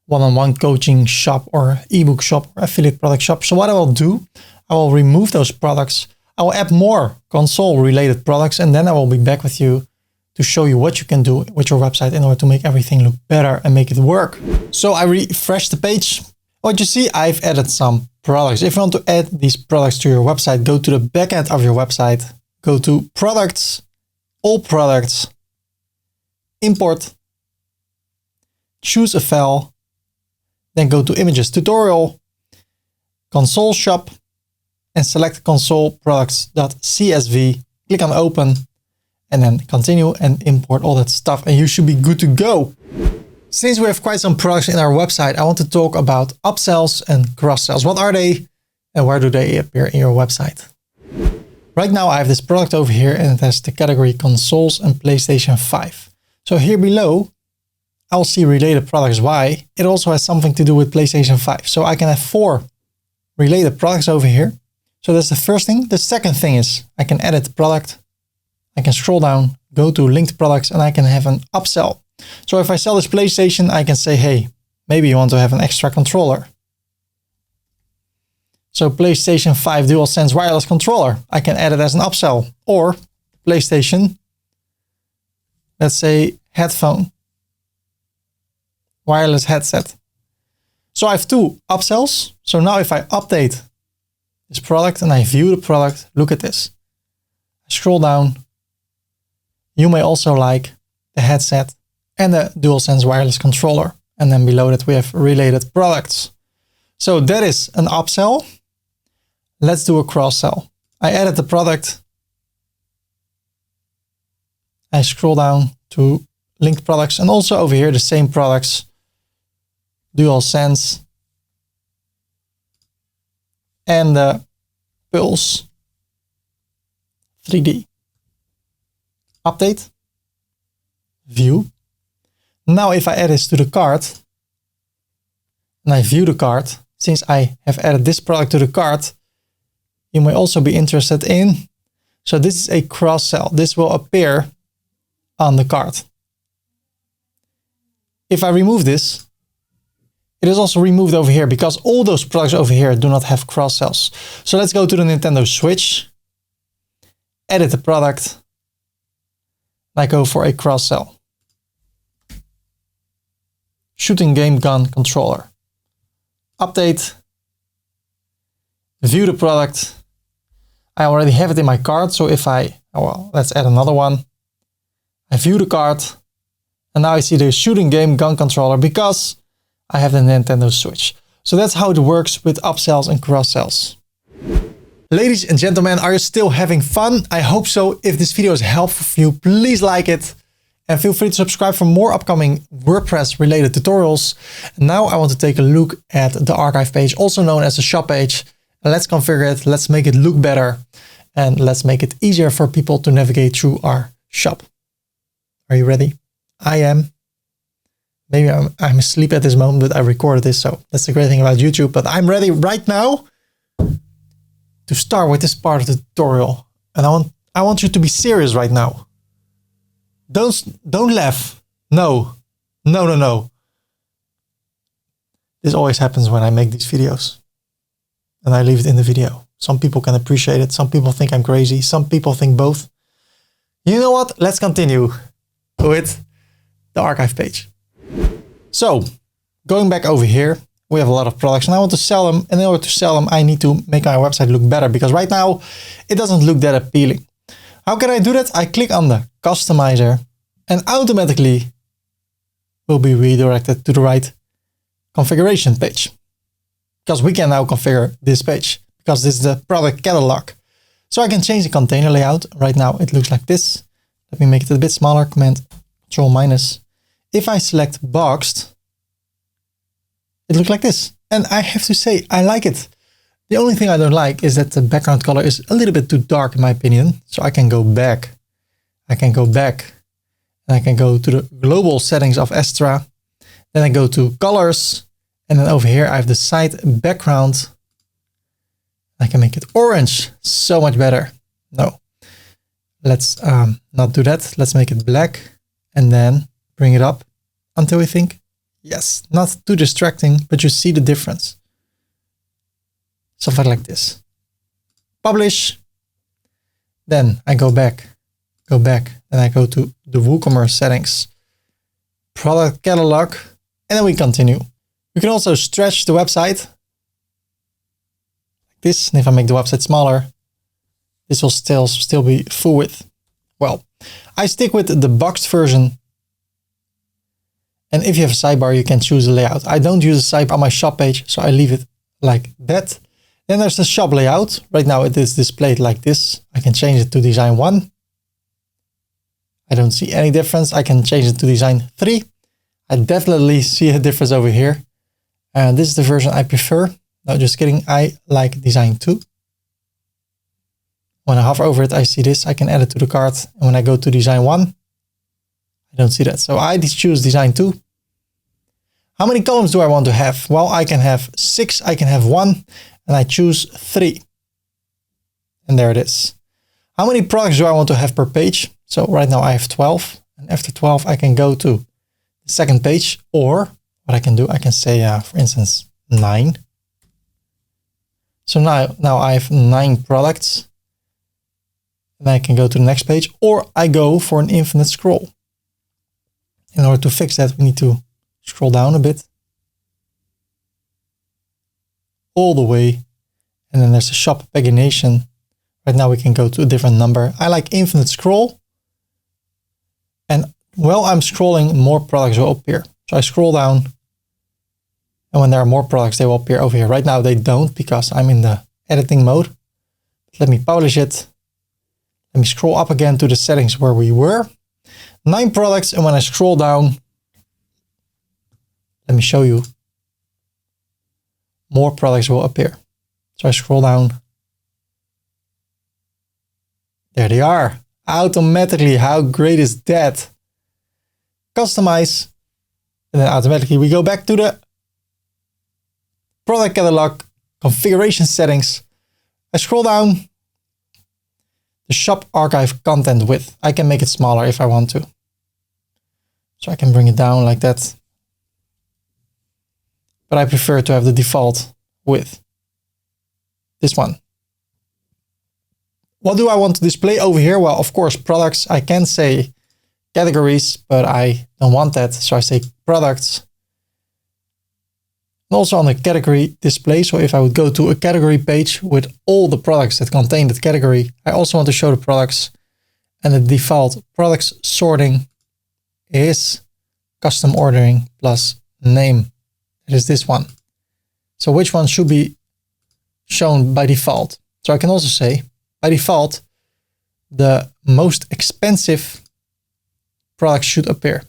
one-on-one coaching shop or ebook shop or affiliate product shop. So what I will do, I will remove those products. I will add more console related products and then I will be back with you to show you what you can do with your website in order to make everything look better and make it work. So I refresh the page. What you see, I've added some products. If you want to add these products to your website, go to the backend of your website, go to products, all products, import, choose a file, then go to images tutorial, console shop, and select console products.csv, click on open, and then continue and import all that stuff, and you should be good to go. Since we have quite some products in our website, I want to talk about upsells and cross-sells. What are they and where do they appear in your website? Right now I have this product over here and it has the category consoles and PlayStation 5. So here below, I'll see related products. Why? It also has something to do with PlayStation 5. So I can have 4 related products over here. So that's the first thing. The second thing is I can edit the product. I can scroll down, go to linked products, and I can have an upsell. So if I sell this PlayStation, I can say, hey, maybe you want to have an extra controller. So PlayStation 5 DualSense wireless controller, I can add it as an upsell. Or PlayStation, let's say headphone, wireless headset. So I have 2 upsells. So now if I update this product and I view the product, look at this. I scroll down. You may also like the headset and the DualSense wireless controller. And then below that we have related products. So that is an upsell. Let's do a cross-sell. I added the product. I scroll down to linked products and also over here the same products. DualSense and the Pulse 3D. Update. View. Now if I add this to the cart and I view the cart, since I have added this product to the cart, you may also be interested in. So this is a cross-sell. This will appear on the cart. If I remove this, it is also removed over here because all those products over here do not have cross-sells. So let's go to the Nintendo Switch, edit the product, and I go for a cross-sell. Shooting game gun controller. Update. View the product. I already have it in my cart. So if let's add another one. I view the cart. And now I see the shooting game gun controller because I have the Nintendo Switch. So that's how it works with upsells and cross-sells. Ladies and gentlemen, are you still having fun? I hope so. If this video is helpful for you, please like it. And feel free to subscribe for more upcoming WordPress related tutorials. And now I want to take a look at the archive page, also known as the shop page. And let's configure it. Let's make it look better. And let's make it easier for people to navigate through our shop. Are you ready? I am. Maybe I'm asleep at this moment, but I recorded this. So that's the great thing about YouTube. But I'm ready right now to start with this part of the tutorial. And I want you to be serious right now. Don't laugh. No. This always happens when I make these videos. And I leave it in the video. Some people can appreciate it. Some people think I'm crazy. Some people think both. You know what? Let's continue with the archive page. So, going back over here, we have a lot of products and I want to sell them. And in order to sell them, I need to make my website look better because right now it doesn't look that appealing. How can I do that? I click on the customizer and automatically will be redirected to the right configuration page. Because we can now configure this page because this is the product catalog. So I can change the container layout. Right now it looks like this. Let me make it a bit smaller. Command Control minus. If I select boxed, it looks like this. And I have to say, I like it. The only thing I don't like is that the background color is a little bit too dark in my opinion. So I can go back. I can go back and I can go to the global settings of Astra. Then I go to colors. And then over here, I have the site background. I can make it orange. So much better. No, let's not do that. Let's make it black and then bring it up until we think, yes, not too distracting, but you see the difference. Something like this. Publish. Then I go back, and I go to the WooCommerce Settings, product catalog, and then we continue. You can also stretch the website like this. And if I make the website smaller, this will still be full width. Well, I stick with the boxed version. And if you have a sidebar, you can choose a layout. I don't use a sidebar on my shop page, so I leave it like that. Then there's the shop layout. Right now it is displayed like this. I can change it to design 1. I don't see any difference. I can change it to design 3. I definitely see a difference over here. And this is the version I prefer. No, just kidding. I like design 2. When I hover over it, I see this. I can add it to the cart. And when I go to design 1, I don't see that. So I choose design 2. How many columns do I want to have? Well, I can have 6, I can have 1, and I choose 3. And there it is. How many products do I want to have per page? So right now I have 12. And after 12, I can go to the second page. Or what I can do, I can say, for instance, 9. So now I have 9 products. And I can go to the next page. Or I go for an infinite scroll. In order to fix that, we need to scroll down a bit. All the way. And then there's a shop pagination. Right now we can go to a different number. I like infinite scroll. And while I'm scrolling, more products will appear. So I scroll down. And when there are more products, they will appear over here. Right now they don't because I'm in the editing mode. Let me publish it. Let me scroll up again to the settings where we were. 9 products. And when I scroll down, let me show you. More products will appear. So I scroll down. There they are. Automatically. How great is that? Customize. And then automatically we go back to the product catalog, configuration settings. I scroll down. The shop archive content width. I can make it smaller if I want to. So I can bring it down like that. But I prefer to have the default width. This one. What do I want to display over here? Well, of course, products. I can say categories, but I don't want that. So I say products. And also on the category display. So if I would go to a category page with all the products that contain that category, I also want to show the products. And the default products sorting is custom ordering plus name. It is this one. So which one should be shown by default? So I can also say by default, the most expensive products should appear.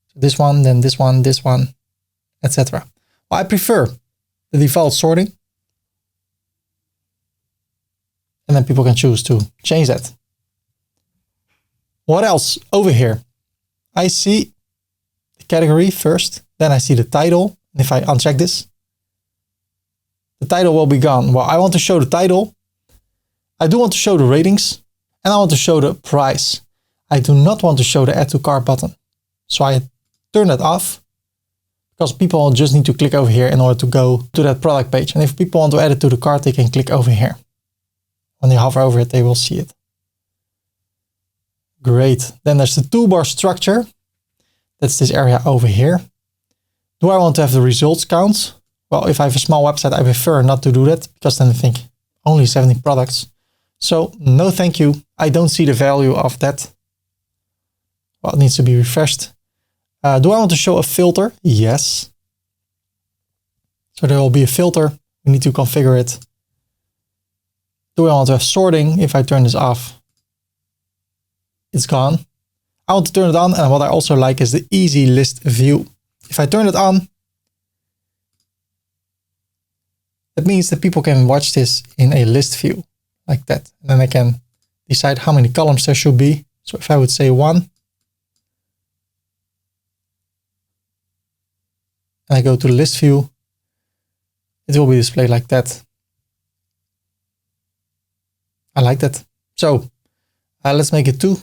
So this one, then this one, etc. Well, I prefer the default sorting. And then people can choose to change that. What else over here? I see the category first, then I see the title. And if I uncheck this, the title will be gone. Well, I want to show the title. I do want to show the ratings and I want to show the price. I do not want to show the add to cart button. So I turn that off because people just need to click over here in order to go to that product page. And if people want to add it to the cart, they can click over here. When they hover over it, they will see it. Great. Then there's the toolbar structure. That's this area over here. Do I want to have the results count? Well, if I have a small website, I prefer not to do that because then I think only 70 products. So no, thank you. I don't see the value of that. Well, it needs to be refreshed. Do I want to show a filter? Yes. So there will be a filter. We need to configure it. Do I want to have sorting? If I turn this off, it's gone. I want to turn it on. And what I also like is the easy list view. If I turn it on, that means that people can watch this in a list view like that. And then I can decide how many columns there should be. So if I would say 1, and I go to the list view, it will be displayed like that. I like that. So let's make it 2.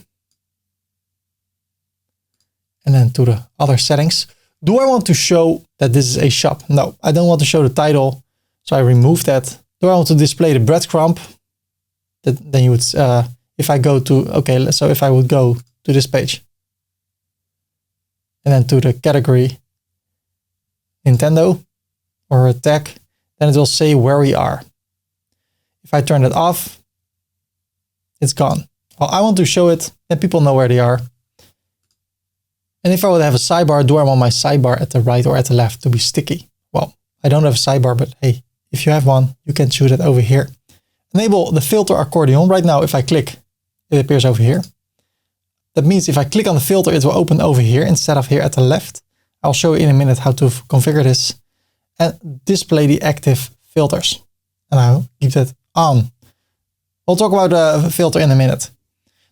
And then to the other settings. Do I want to show that this is a shop? No, I don't want to show the title. So I remove that. Do I want to display the breadcrumb? Then you would, if I go to, okay, so if I would go to this page and then to the category Nintendo or a tag, then it will say where we are. If I turn it off, it's gone. Well, I want to show it, then people know where they are. And if I would have a sidebar, do I want my sidebar at the right or at the left to be sticky? Well, I don't have a sidebar, but hey, if you have one, you can choose it over here. Enable the filter accordion. Right now, if I click, it appears over here. That means if I click on the filter, it will open over here instead of here at the left. I'll show you in a minute how to configure this and display the active filters. And I'll keep that on. We'll talk about a filter in a minute.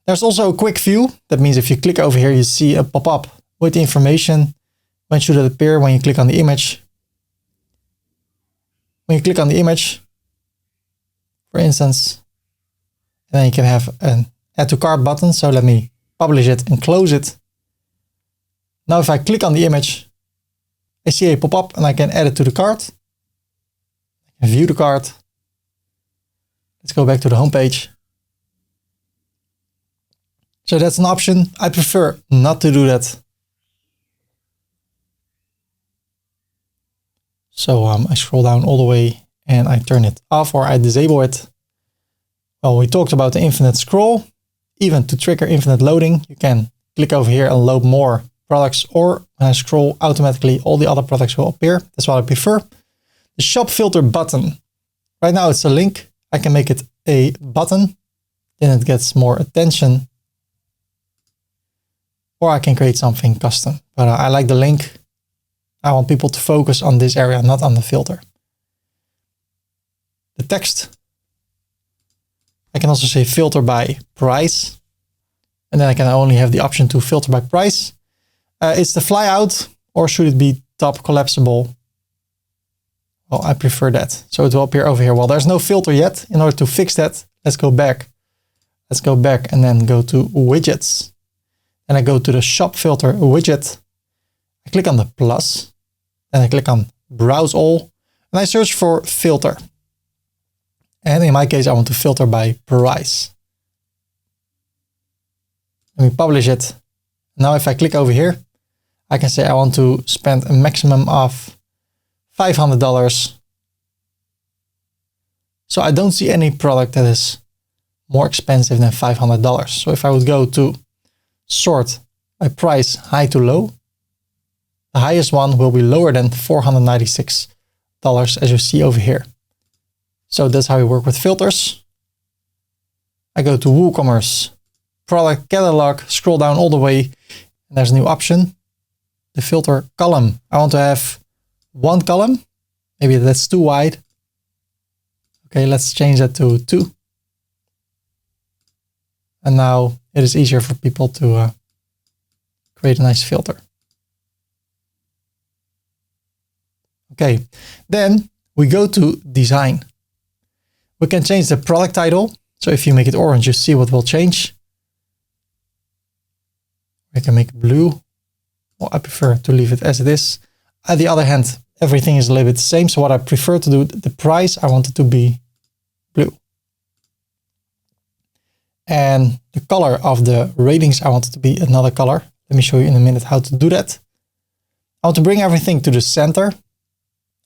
There's also a quick view. That means if you click over here, you see a pop-up with the information. When should it appear? When you click on the image. When you click on the image, for instance, then you can have an add to cart button. So let me publish it and close it. Now if I click on the image, I see a pop-up and I can add it to the cart. I can view the cart. Let's go back to the home page. So that's an option. I prefer not to do that. So I scroll down all the way and I turn it off or I disable it. Well, we talked about the infinite scroll. Even to trigger infinite loading, you can click over here and load more products, or when I scroll automatically, all the other products will appear. That's what I prefer. The shop filter button. Right now it's a link. I can make it a button. Then it gets more attention. Or I can create something custom. But I like the link. I want people to focus on this area, not on the filter. The text. I can also say filter by price. And then I can only have the option to filter by price. It's the flyout, or should it be top collapsible? Well, I prefer that. So it will appear over here. Well, there's no filter yet. In order to fix that, let's go back. Let's go back and then go to widgets. And I go to the shop filter widget. I click on the plus. Then I click on browse all. And I search for filter. And in my case, I want to filter by price. Let me publish it. Now if I click over here, I can say I want to spend a maximum of $500. So I don't see any product that is more expensive than $500. So if I would go to sort by price high to low, the highest one will be lower than $496, as you see over here. So that's how we work with filters. I go to WooCommerce, product catalog, scroll down all the way, and there's a new option, the filter column. I want to have one column. Maybe that's too wide. Okay, let's change that to 2. And now it is easier for people to create a nice filter. Okay, then we go to design. We can change the product title. So if you make it orange, you see what will change. We can make it blue. Well, I prefer to leave it as it is. On the other hand, everything is a little bit the same. So what I prefer to do, the price, I want it to be blue. And the color of the ratings, I want it to be another color. Let me show you in a minute how to do that. I want to bring everything to the center.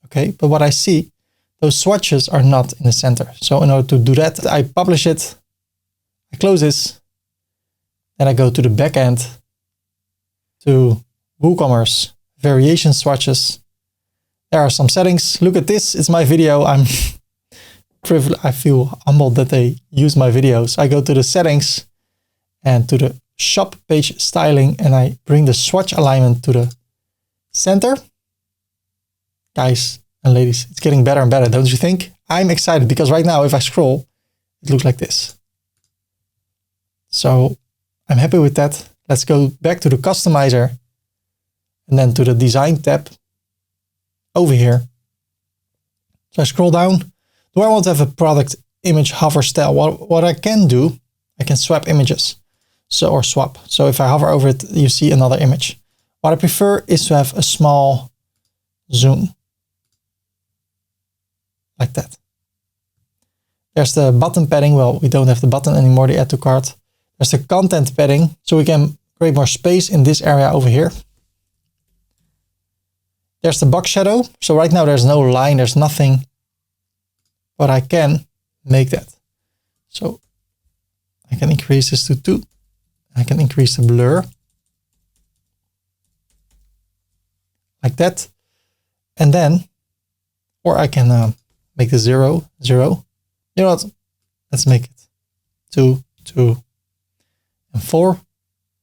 Okay, but what I see, those swatches are not in the center. So in order to do that, I publish it, I close this, then I go to the back end, to WooCommerce variation swatches. There are some settings. Look at this, it's my video. I'm privileged. I feel humbled that they use my videos. I go to the settings and to the shop page styling, and I bring the swatch alignment to the center. Guys and ladies, it's getting better and better, don't you think? I'm excited because right now, if I scroll, it looks like this. So I'm happy with that. Let's go back to the customizer and then to the design tab over here. So I scroll down. Do I want to have a product image hover style? What I can do, I can swap images. Or swap. So if I hover over it, you see another image. What I prefer is to have a small zoom. Like that. There's the button padding. Well, we don't have the button anymore, the add to cart. There's the content padding. So we can create more space in this area over here. There's the box shadow. So right now there's no line, there's nothing. But I can make that. So I can increase this to 2. I can increase the blur. Like that. And then, or I can make the 0, 0. You know what? Let's make it 2, 2, and 4.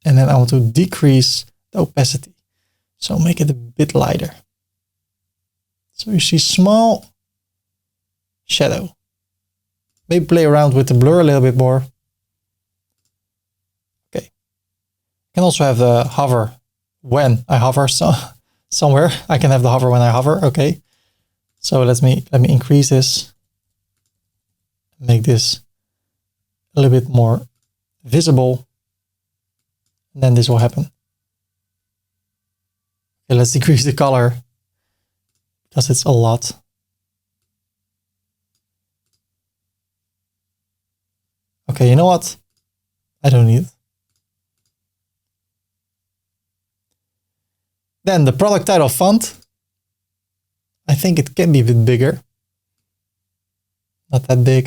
And then I want to decrease the opacity. So make it a bit lighter. So you see small shadow. maybe play around with the blur a little bit more. Okay. I can also have the hover when I hover somewhere. I can have the hover when I hover. Okay. So let me increase this. Make this a little bit more visible. And then this will happen. Okay, let's decrease the color because it's a lot. Okay, you know what? I don't need it. Then the product title font. I think it can be a bit bigger. Not that big.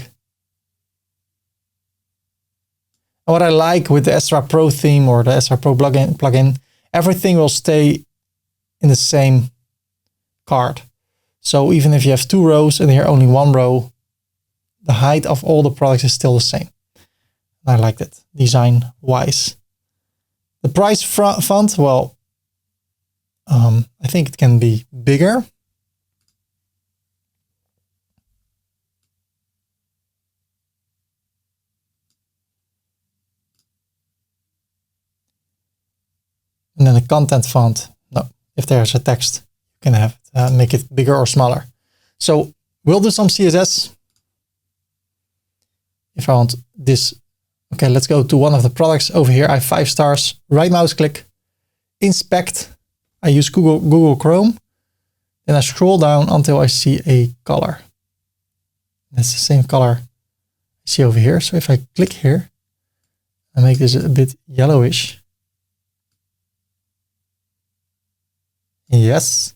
And what I like with the Astra Pro theme or the Astra Pro plugin, everything will stay in the same card. So even if you have 2 rows and here only 1 row, the height of all the products is still the same. I like that design wise. The price font, well, I think it can be bigger. And then the content font, no, if there's a text, you can have it, make it bigger or smaller. So we'll do some CSS. If I want this, okay, let's go to one of the products over here. I have 5 stars, right mouse click, inspect. I use Google Chrome. Then I scroll down until I see a color. That's the same color I see over here. So if I click here, I make this a bit yellowish. Yes,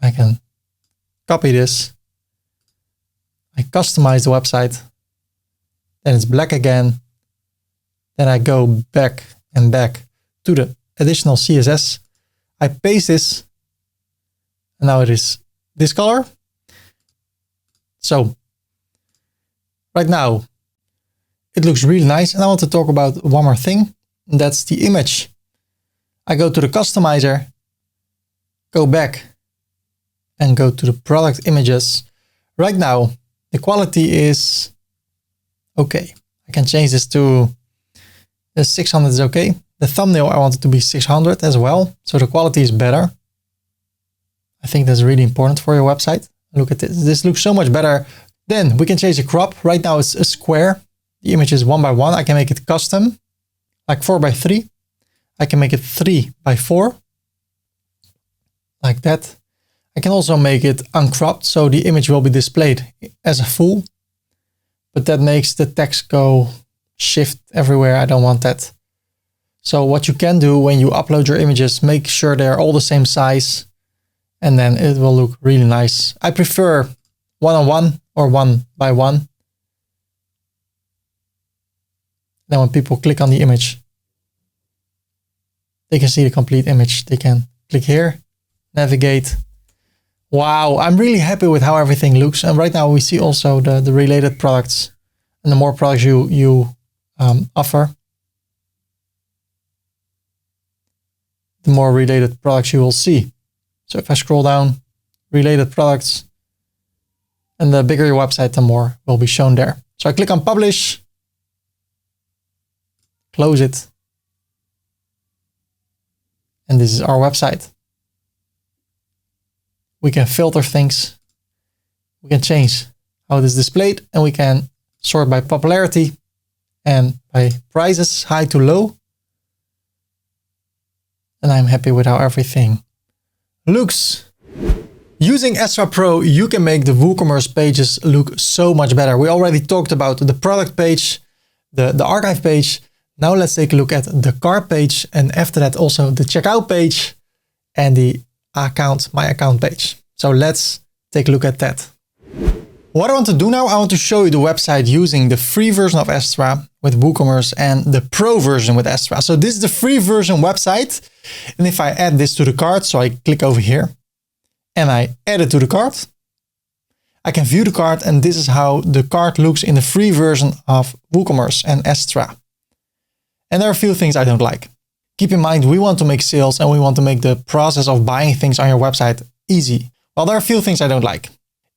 I can copy this. I customize the website. Then it's black again. Then I go back and back to the additional CSS. I paste this. And now it is this color. So right now it looks really nice. And I want to talk about one more thing. And that's the image. I go to the customizer, go back and go to the product images. Right now, the quality is okay. I can change this to 600 is okay. The thumbnail, I want it to be 600 as well. So the quality is better. I think that's really important for your website. Look at this. This looks so much better. Then we can change the crop. Right now it's a square. The image is 1 by 1. I can make it custom, like 4 by 3. I can make it 3 by 4, like that. I can also make it uncropped, so the image will be displayed as a full, but that makes the text go shift everywhere. I don't want that. So what you can do when you upload your images, make sure they're all the same size, and then it will look really nice. I prefer 1-on-1 or 1 by 1. Then when people click on the image, they can see the complete image. They can click here, navigate. Wow, I'm really happy with how everything looks. And right now we see also the related products. And the more products you offer, the more related products you will see. So if I scroll down, related products, and the bigger your website, the more will be shown there. So I click on publish, close it. And this is our website. We can filter things. We can change how it is displayed, and we can sort by popularity and by prices, high to low. And I'm happy with how everything looks. Using Astra Pro, you can make the WooCommerce pages look so much better. We already talked about the product page, the archive page. Now let's take a look at the cart page, and after that also the checkout page and the my account page. So let's take a look at that. What I want to do now, I want to show you the website using the free version of Astra with WooCommerce and the pro version with Astra. So this is the free version website. And if I add this to the cart, so I click over here and I add it to the cart, I can view the cart, and this is how the cart looks in the free version of WooCommerce and Astra. And there are a few things I don't like. Keep in mind, we want to make sales and we want to make the process of buying things on your website easy. Well, there are a few things I don't like.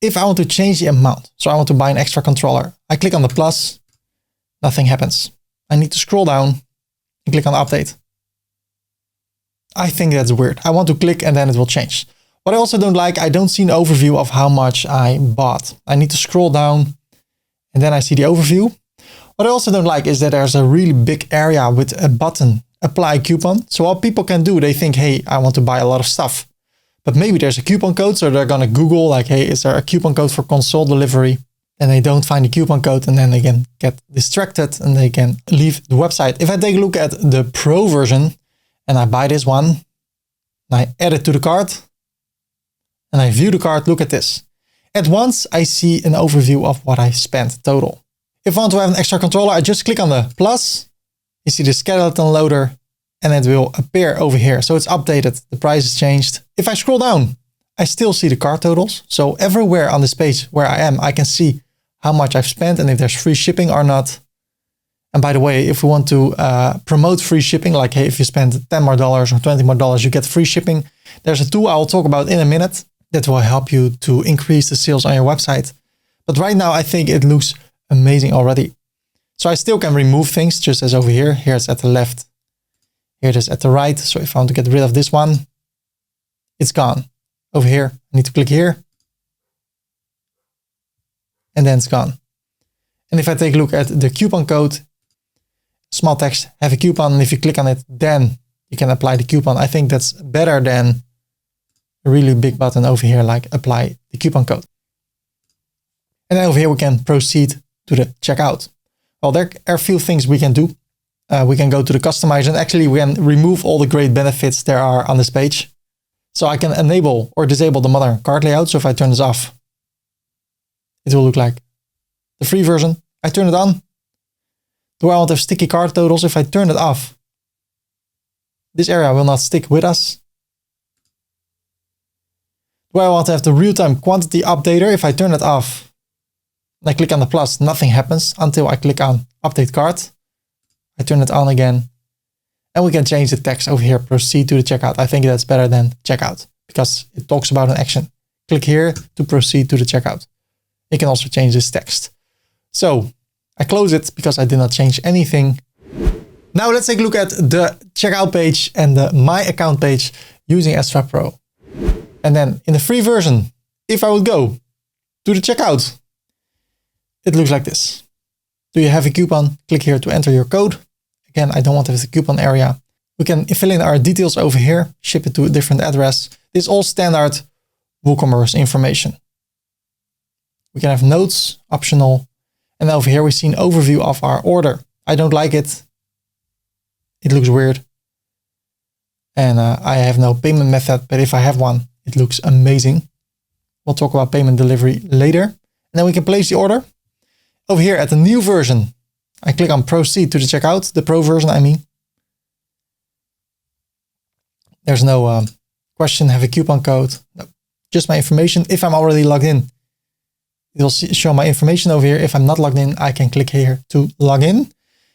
if I want to change the amount, so I want to buy an extra controller, I click on the plus, nothing happens. I need to scroll down and click on update. I think that's weird. I want to click and then it will change. What I also don't like, I don't see an overview of how much I bought. I need to scroll down and then I see the overview. What I also don't like is that there's a really big area with a button, apply coupon. So what people can do, they think, hey, I want to buy a lot of stuff. But maybe there's a coupon code, so they're gonna Google like, hey, is there a coupon code for console delivery? And they don't find the coupon code and then they can get distracted and they can leave the website. If I take a look at the Pro version and I buy this one, and I add it to the cart, and I view the cart, look at this. At once, I see an overview of what I spent total. If I want to have an extra controller, I just click on the plus, you see the skeleton loader, and it will appear over here. So it's updated, the price is changed. If I scroll down, I still see the cart totals. So everywhere on this page where I am, I can see how much I've spent and if there's free shipping or not. And by the way, if we want to promote free shipping, like hey, if you spend $10 more or $20 more, you get free shipping. There's a tool I will talk about in a minute that will help you to increase the sales on your website. But right now, I think it looks amazing already. So I still can remove things just as over here. Here it's at the left. Here it is at the right. So if I want to get rid of this one, it's gone. Over here, I need to click here. And then it's gone. And if I take a look at the coupon code, small text, have a coupon. And if you click on it, then you can apply the coupon. I think that's better than a really big button over here, like apply the coupon code. And then over here, we can proceed to the checkout. Well, there are a few things we can do. We can go to the customizer and actually we can remove all the great benefits there are on this page. So I can enable or disable the modern cart layout. So if I turn this off, it will look like the free version. I turn it on. Do I want to have sticky cart totals? If I turn it off, this area will not stick with us. Do I want to have the real-time quantity updater? If I turn it off and I click on the plus, nothing happens until I click on update cart. I turn it on again and we can change the text over here, proceed to the checkout. I think that's better than checkout because it talks about an action. Click here to proceed to the checkout. You can also change this text. So I close it because I did not change anything. Now let's take a look at the checkout page and the My Account page using Astra Pro. And then in the free version, if I would go to the checkout, it looks like this. Do you have a coupon? Click here to enter your code. Again, I don't want to have the coupon area. We can fill in our details over here, ship it to a different address. This is all standard WooCommerce information. We can have notes, optional. And over here we see an overview of our order. I don't like it. It looks weird. And I have no payment method, but if I have one, it looks amazing. We'll talk about payment delivery later. And then we can place the order. Over here at the new version, I click on proceed to the checkout, the Pro version, I mean. There's no question, have a coupon code. No, just my information. If I'm already logged in, it will show my information over here. If I'm not logged in, I can click here to log in.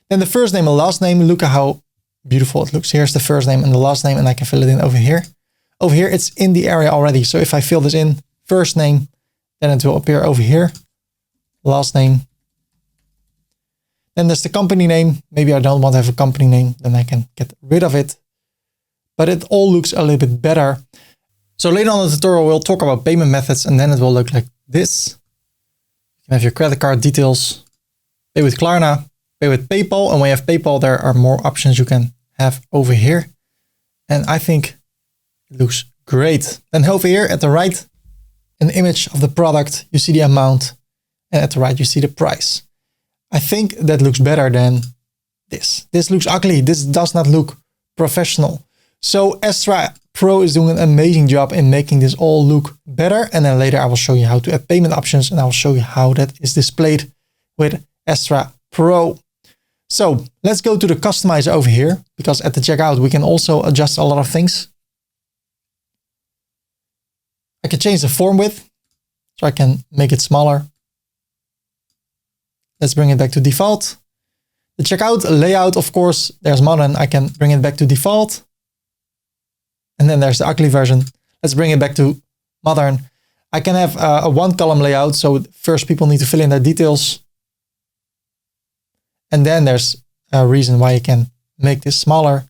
Then the first name and last name, look at how beautiful it looks. Here's the first name and the last name, and I can fill it in over here. Over here, it's in the area already. So if I fill this in, first name, then it will appear over here. Last name. Then there's the company name. Maybe I don't want to have a company name. Then I can get rid of it. But it all looks a little bit better. So later on in the tutorial, we'll talk about payment methods and then it will look like this. You can have your credit card details, pay with Klarna, pay with PayPal. And when you have PayPal, there are more options you can have over here. And I think it looks great. Then over here at the right, an image of the product. You see the amount. And at the right, you see the price. I think that looks better than this. This looks ugly. This does not look professional. So Astra Pro is doing an amazing job in making this all look better. And then later I will show you how to add payment options and I will show you how that is displayed with Astra Pro. So let's go to the customizer over here, because at the checkout, we can also adjust a lot of things. I can change the form width, so I can make it smaller. Let's bring it back to default. The checkout layout, of course, there's modern. I can bring it back to default. And then there's the ugly version. Let's bring it back to modern. I can have a one column layout. So first people need to fill in their details. And then there's a reason why you can make this smaller.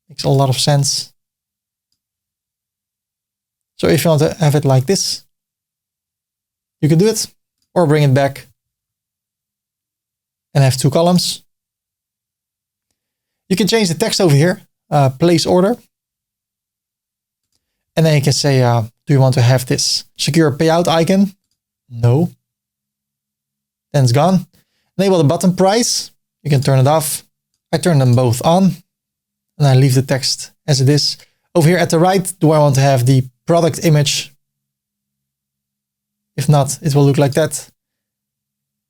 Makes a lot of sense. So if you want to have it like this, you can do it, or bring it back and have two columns. You can change the text over here, place order. And then you can say, do you want to have this secure payout icon? No. Then it's gone. Enable the button price. You can turn it off. I turn them both on and I leave the text as it is. Over here at the right, do I want to have the product image? If not, it will look like that.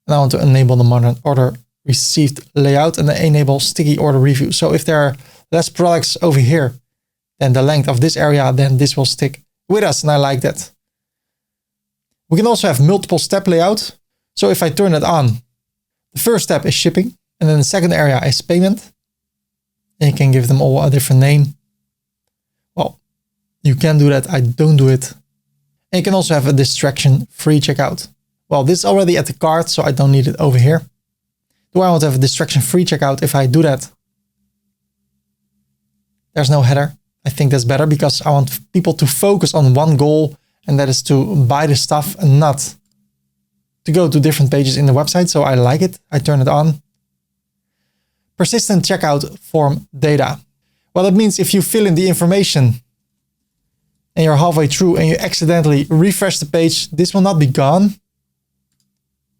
And I want to enable the modern order received layout and then enable sticky order review. So if there are less products over here than the length of this area, then this will stick with us. And I like that. We can also have multiple step layout. So if I turn it on, the first step is shipping. And then the second area is payment. And you can give them all a different name. Well, you can do that. I don't do it. And you can also have a distraction-free checkout. Well, this is already at the cart, so I don't need it over here. Do I want to have a distraction-free checkout? If I do that, there's no header. I think that's better because I want people to focus on one goal, and that is to buy the stuff and not to go to different pages in the website. So I like it. I turn it on. Persistent checkout form data. Well, that means if you fill in the information and you're halfway through and you accidentally refresh the page, this will not be gone.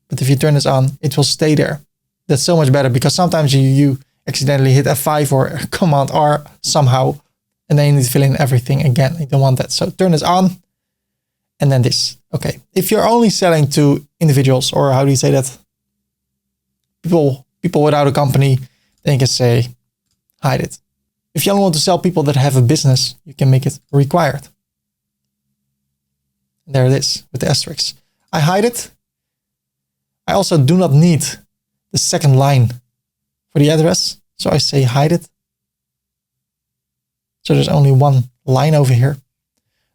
But if you turn this on, it will stay there. That's so much better because sometimes you accidentally hit F5 or Command R somehow, and then you need to fill in everything again. You don't want that. So turn this on and then this. Okay. If you're only selling to individuals, or how do you say that? People without a company, then you can say hide it. If you only want to sell people that have a business, you can make it required. There it is with the asterisk. I hide it. I also do not need the second line for the address. So I say hide it. So there's only one line over here.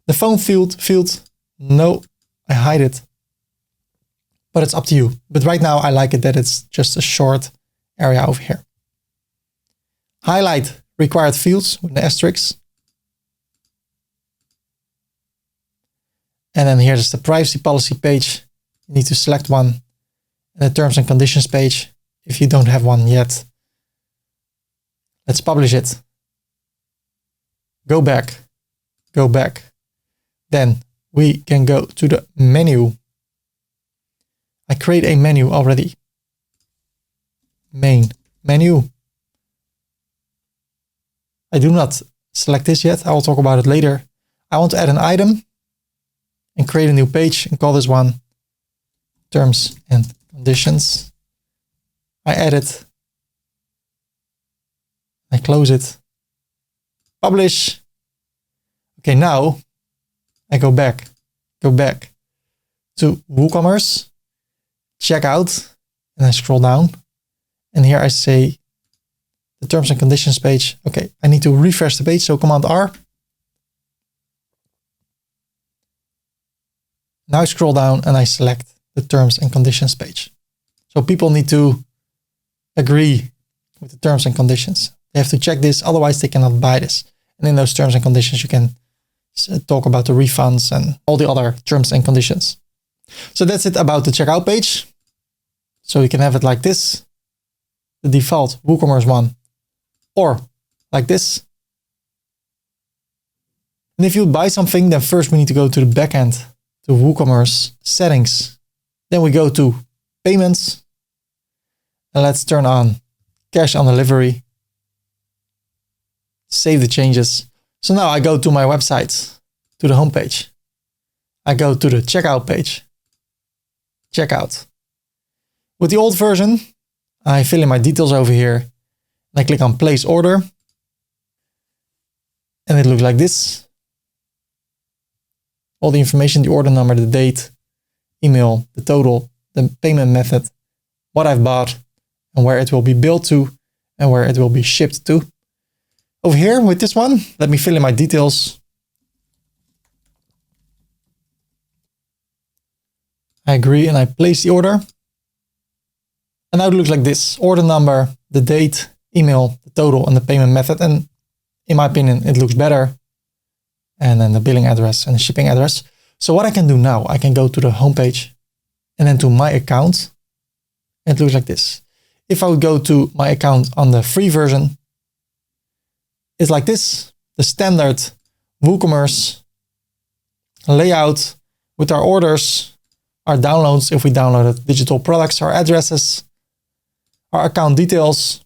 The phone field, no, I hide it. But it's up to you. But right now I like it that it's just a short area over here. Highlight required fields with the asterisk. And then here's the privacy policy page. You need to select one. And the terms and conditions page, if you don't have one yet. Let's publish it. Go back. Go back. Then we can go to the menu. I create a menu already. Main menu. I do not select this yet. I will talk about it later. I want to add an item and create a new page and call this one terms and conditions. I add it. I close it. Publish. Okay, now I go back to WooCommerce, checkout, and I scroll down. And here I say the terms and conditions page. Okay, I need to refresh the page, so Command R. Now I scroll down and I select the terms and conditions page. So people need to agree with the terms and conditions. They have to check this, otherwise they cannot buy this. And in those terms and conditions, you can talk about the refunds and all the other terms and conditions. So that's it about the checkout page. So you can have it like this, the default WooCommerce one, or like this. And if you buy something, then first we need to go to the backend, to WooCommerce Settings. Then we go to Payments. And let's turn on Cash on Delivery. Save the changes. So now I go to my website, to the homepage. I go to the checkout page. Checkout. With the old version, I fill in my details over here. And I click on Place Order. And it looks like this. All the information, the order number, the date, email, the total, the payment method, what I've bought, and where it will be billed to, and where it will be shipped to. Over here with this one, let me fill in my details. I agree and I place the order. And now it looks like this: order number, the date, email, the total, and the payment method. And in my opinion, it looks better. And then the billing address and the shipping address. So what I can do now, I can go to the homepage and then to my account. And it looks like this. If I would go to my account on the free version, it's like this: the standard WooCommerce layout with our orders, our downloads if we downloaded digital products, our addresses, our account details,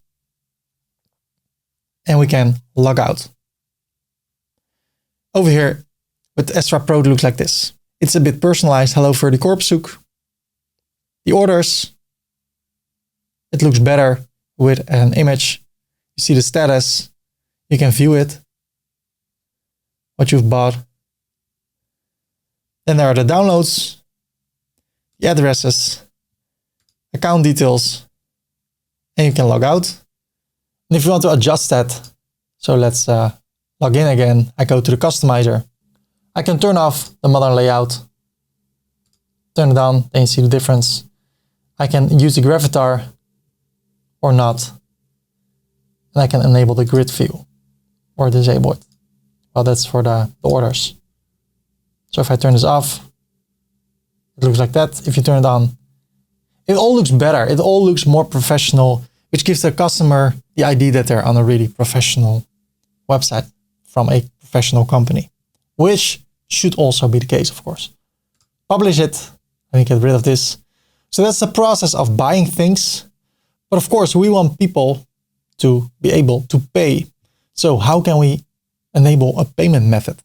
and we can log out. Over here with Astra Pro, it looks like this. It's a bit personalized. Hello for the korpszoek. The orders, it looks better with an image. You see the status, you can view it, what you've bought. Then there are the downloads, the addresses, account details, and you can log out. And if you want to adjust that, so let's log in again. I go to the customizer. I can turn off the modern layout, turn it on, then you see the difference. I can use the gravatar or not. And I can enable the grid view or disable it. Well, that's for the orders. So if I turn this off, it looks like that. If you turn it on, it all looks better. It all looks more professional, which gives the customer the idea that they're on a really professional website from a professional company, which should also be the case, of course. Publish it. Let me get rid of this. So that's the process of buying things. But of course, we want people to be able to pay. So how can we enable a payment method?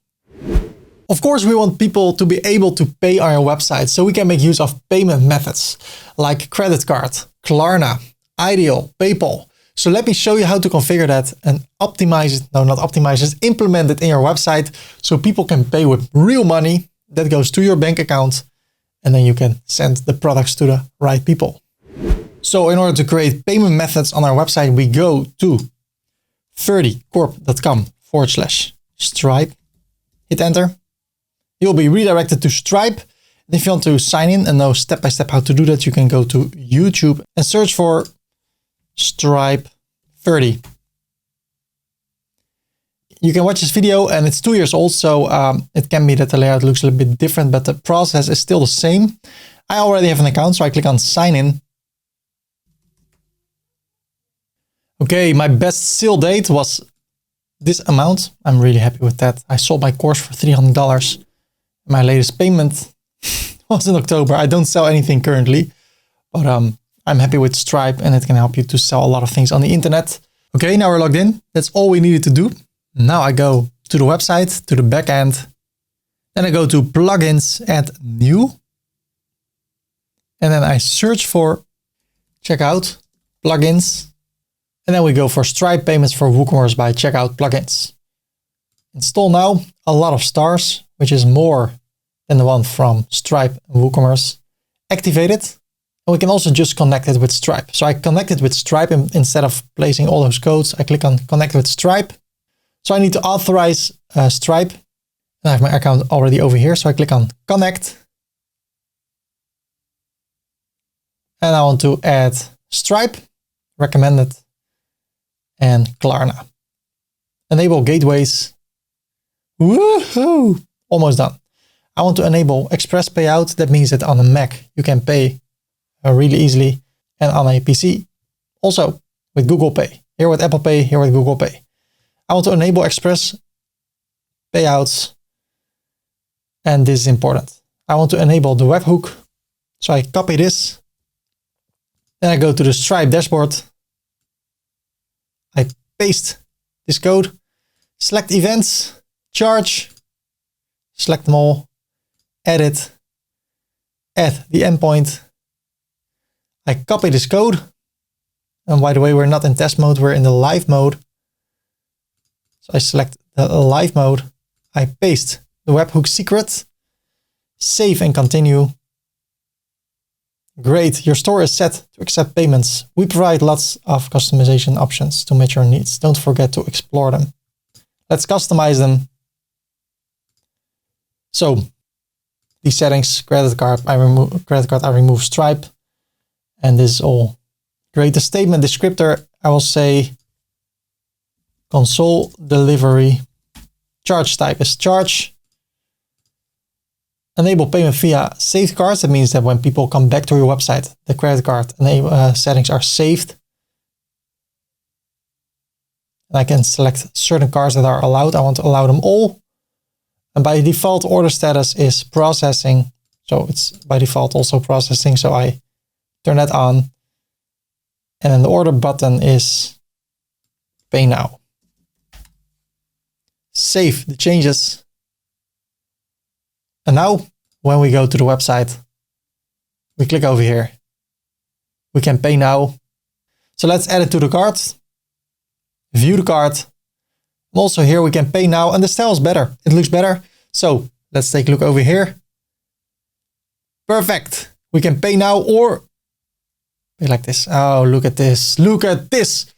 Of course, we want people to be able to pay on our website, so we can make use of payment methods like credit card, Klarna, Ideal, PayPal. So let me show you how to configure that and optimize it. No, not optimize it, implement it in your website so people can pay with real money that goes to your bank account, and then you can send the products to the right people. So in order to create payment methods on our website, we go to 30corp.com/Stripe, hit enter. You'll be redirected to Stripe. And if you want to sign in and know step-by-step how to do that, you can go to YouTube and search for Stripe 30. You can watch this video and it's 2 years old, so it can be that the layout looks a little bit different, but the process is still the same. I already have an account, so I click on sign in. Okay, my best sale date was this amount. I'm really happy with that. I sold my course for $300. My latest payment was in October. I don't sell anything currently, but I'm happy with Stripe and it can help you to sell a lot of things on the internet. Okay, now we're logged in. That's all we needed to do. Now I go to the website, to the back end. Then I go to plugins, add new. And then I search for checkout plugins. And then we go for Stripe payments for WooCommerce by checkout plugins. Install now, a lot of stars, which is more than the one from Stripe and WooCommerce. Activate it. And we can also just connect it with Stripe. So I connect it with Stripe instead of placing all those codes. I click on connect with Stripe. So I need to authorize Stripe. And I have my account already over here. So I click on connect. And I want to add Stripe, recommended, and Klarna. Enable gateways. Woohoo! Almost done. I want to enable express payout. That means that on a Mac, you can pay really easily, and on a PC also with Google Pay. Here with Apple Pay, here with Google Pay. I want to enable express payouts, and this is important. I want to enable the webhook, so I copy this. Then I go to the Stripe dashboard. I paste this code, select events, charge, select them all, edit, add the endpoint. I copy this code. And by the way, we're not in test mode, we're in the live mode. So I select the live mode. I paste the webhook secret, save and continue. Great, your store is set to accept payments. We provide lots of customization options to match your needs. Don't forget to explore them. Let's customize them. So the settings, credit card, I remove Stripe. And this is all great. The statement descriptor, I will say console delivery. Charge type is charge. Enable payment via saved cards. That means that when people come back to your website, the credit card and settings are saved. And I can select certain cards that are allowed. I want to allow them all. And by default, order status is processing. So it's by default also processing. So I turn that on. And then the order button is pay now. Save the changes. And now when we go to the website, we click over here. We can pay now. So let's add it to the cart. View the cart. And also here we can pay now and the style is better. It looks better. So let's take a look over here. Perfect. We can pay now or pay like this. Oh, look at this. Look at this.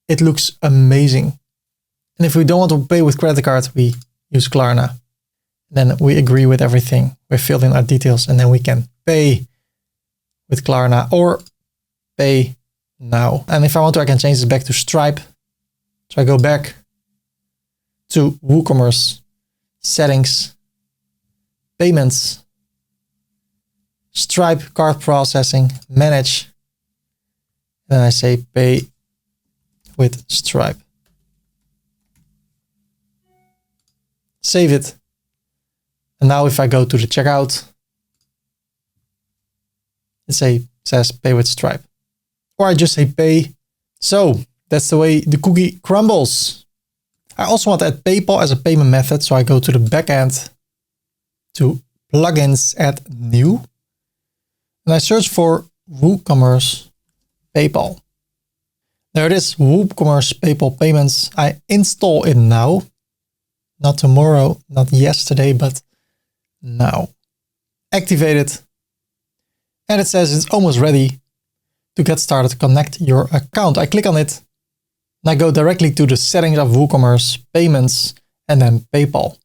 It looks amazing. And if we don't want to pay with credit card, we use Klarna. Then we agree with everything. We fill in our details and then we can pay with Klarna or pay now. And if I want to, I can change this back to Stripe. So I go back to WooCommerce Settings, Payments, Stripe card processing, Manage. And then I say pay with Stripe. Save it. And now if I go to the checkout, it says pay with Stripe. Or I just say pay. So that's the way the cookie crumbles. I also want to add PayPal as a payment method. So I go to the backend to plugins, add new. And I search for WooCommerce PayPal. There it is, WooCommerce PayPal payments. I install it now. Not tomorrow, not yesterday, but now. Activate it. And it says it's almost ready to get started. Connect your account. I click on it. And I go directly to the settings of WooCommerce, payments, and then PayPal.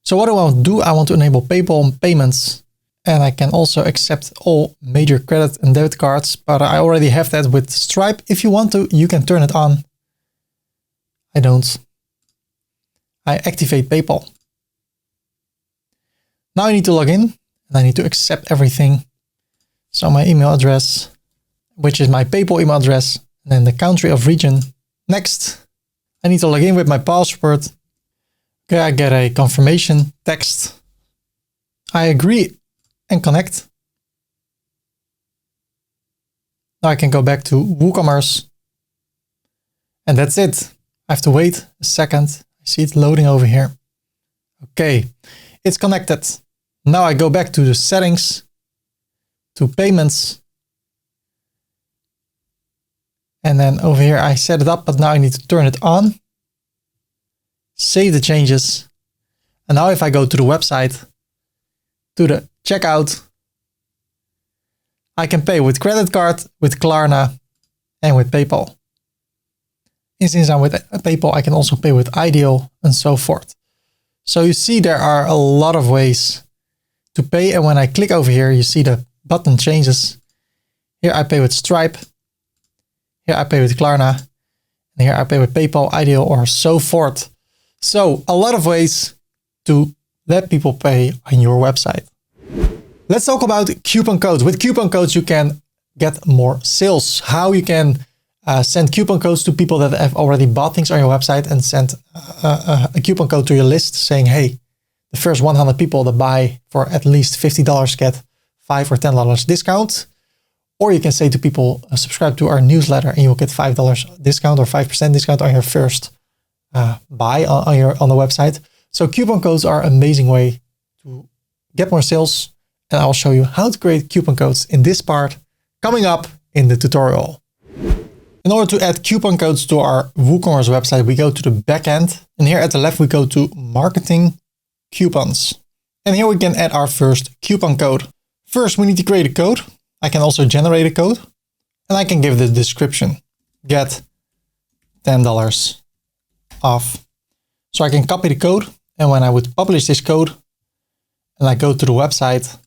So what do I want to do? I want to enable PayPal payments. And I can also accept all major credit and debit cards, but I already have that with Stripe. If you want to, you can turn it on. I don't. I activate PayPal. Now I need to log in and I need to accept everything. So my email address, which is my PayPal email address, and then the country of region. Next, I need to log in with my password. Okay, I get a confirmation text. I agree and connect. Now I can go back to WooCommerce. And that's it. I have to wait a second. I see it loading over here. Okay, it's connected. Now I go back to the settings, to payments. And then over here I set it up, but now I need to turn it on. Save the changes. And now if I go to the website, to the checkout, I can pay with credit card, with Klarna, and with PayPal. And since I'm with PayPal, I can also pay with Ideal and so forth. So you see there are a lot of ways to pay. And when I click over here, you see the button changes. Here I pay with Stripe. Here I pay with Klarna. And here I pay with PayPal, Ideal, or so forth. So a lot of ways to let people pay on your website. Let's talk about coupon codes. With coupon codes, you can get more sales. How you can send coupon codes to people that have already bought things on your website and send a coupon code to your list saying, hey, the first 100 people that buy for at least $50 get $5 or $10 discount. Or you can say to people, subscribe to our newsletter and you'll get $5 discount or 5% discount on your first buy on the website. So coupon codes are an amazing way to get more sales. And I'll show you how to create coupon codes in this part coming up in the tutorial. In order to add coupon codes to our WooCommerce website, we go to the backend. And here at the left, we go to marketing coupons. And here we can add our first coupon code. First, we need to create a code. I can also generate a code. And I can give the description, get $10 off. So I can copy the code. And when I would publish this code, and I go to the website,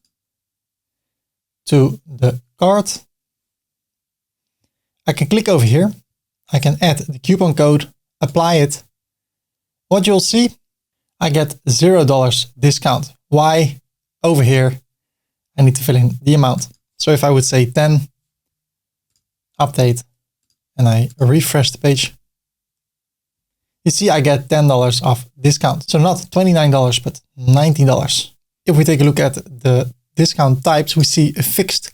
to the cart, I can click over here. I can add the coupon code, apply it. What you'll see, I get $0 discount. Why? Over here, I need to fill in the amount. So if I would say 10, update, and I refresh the page, you see I get $10 off discount. So not $29, but $19. If we take a look at the discount types, we see a fixed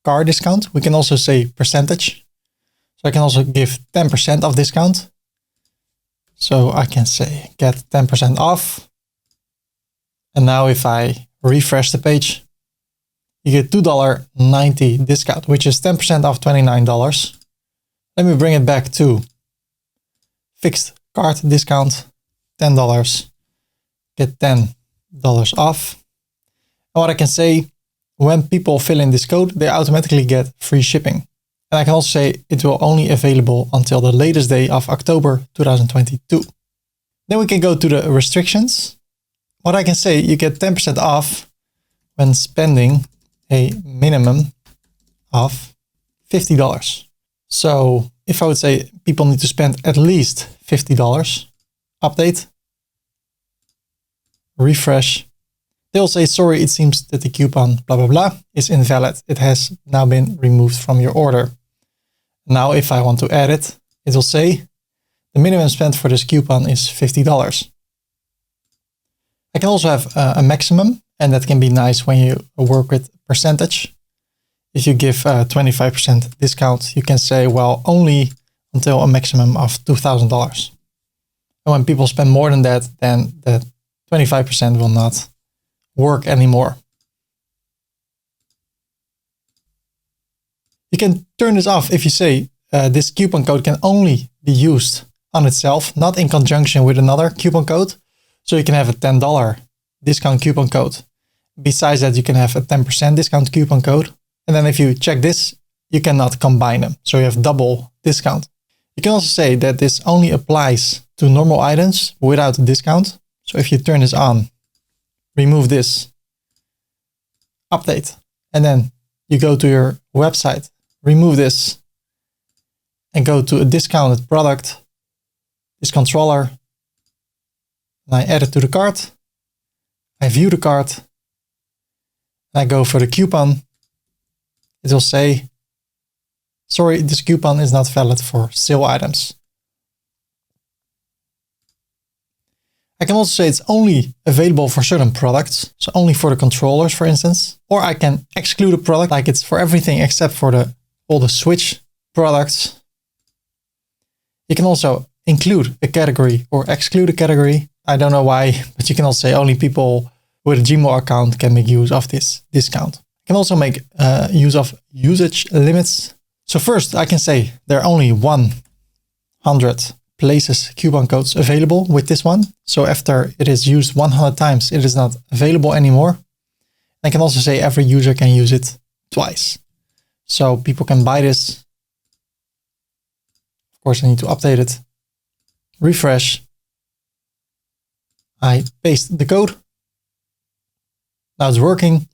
car discount. We can also say percentage. So I can also give 10% of discount. So I can say get 10% off. And now if I refresh the page, you get $2.90 discount, which is 10% off $29. Let me bring it back to fixed cart discount, $10, get $10 off. And what I can say, when people fill in this code, they automatically get free shipping. And I can also say it will only available until the latest day of October 2022. Then we can go to the restrictions. What I can say, you get 10% off when spending a minimum of $50. So if I would say people need to spend at least $50, update, refresh, they'll say, sorry, it seems that the coupon blah, blah, blah is invalid. It has now been removed from your order. Now, if I want to add it, it will say the minimum spend for this coupon is $50. I can also have a maximum, and that can be nice when you work with percentage. If you give 25% discount, you can say, well, only until a maximum of $2,000. And when people spend more than that, then the 25% will not work anymore. You can turn this off if you say this coupon code can only be used on itself, not in conjunction with another coupon code. So you can have a $10 discount coupon code. Besides that, you can have a 10% discount coupon code. And then if you check this, you cannot combine them. So you have double discount. You can also say that this only applies to normal items without a discount. So if you turn this on, remove this, update, and then you go to your website, remove this, and go to a discounted product, this controller, and I add it to the cart. I view the cart, and I go for the coupon. It will say, sorry, this coupon is not valid for sale items. I can also say it's only available for certain products, so only for the controllers, for instance. Or I can exclude a product, like it's for everything except for all the Switch products. You can also include a category or exclude a category. I don't know why, but you can also say only people with a Gmail account can make use of this discount. You can also make use of usage limits. So first I can say there are only 100 places coupon codes available with this one. So after it is used 100 times, it is not available anymore. I can also say every user can use it twice. So people can buy this. Of course, I need to update it. Refresh. I paste the code. Now it's working.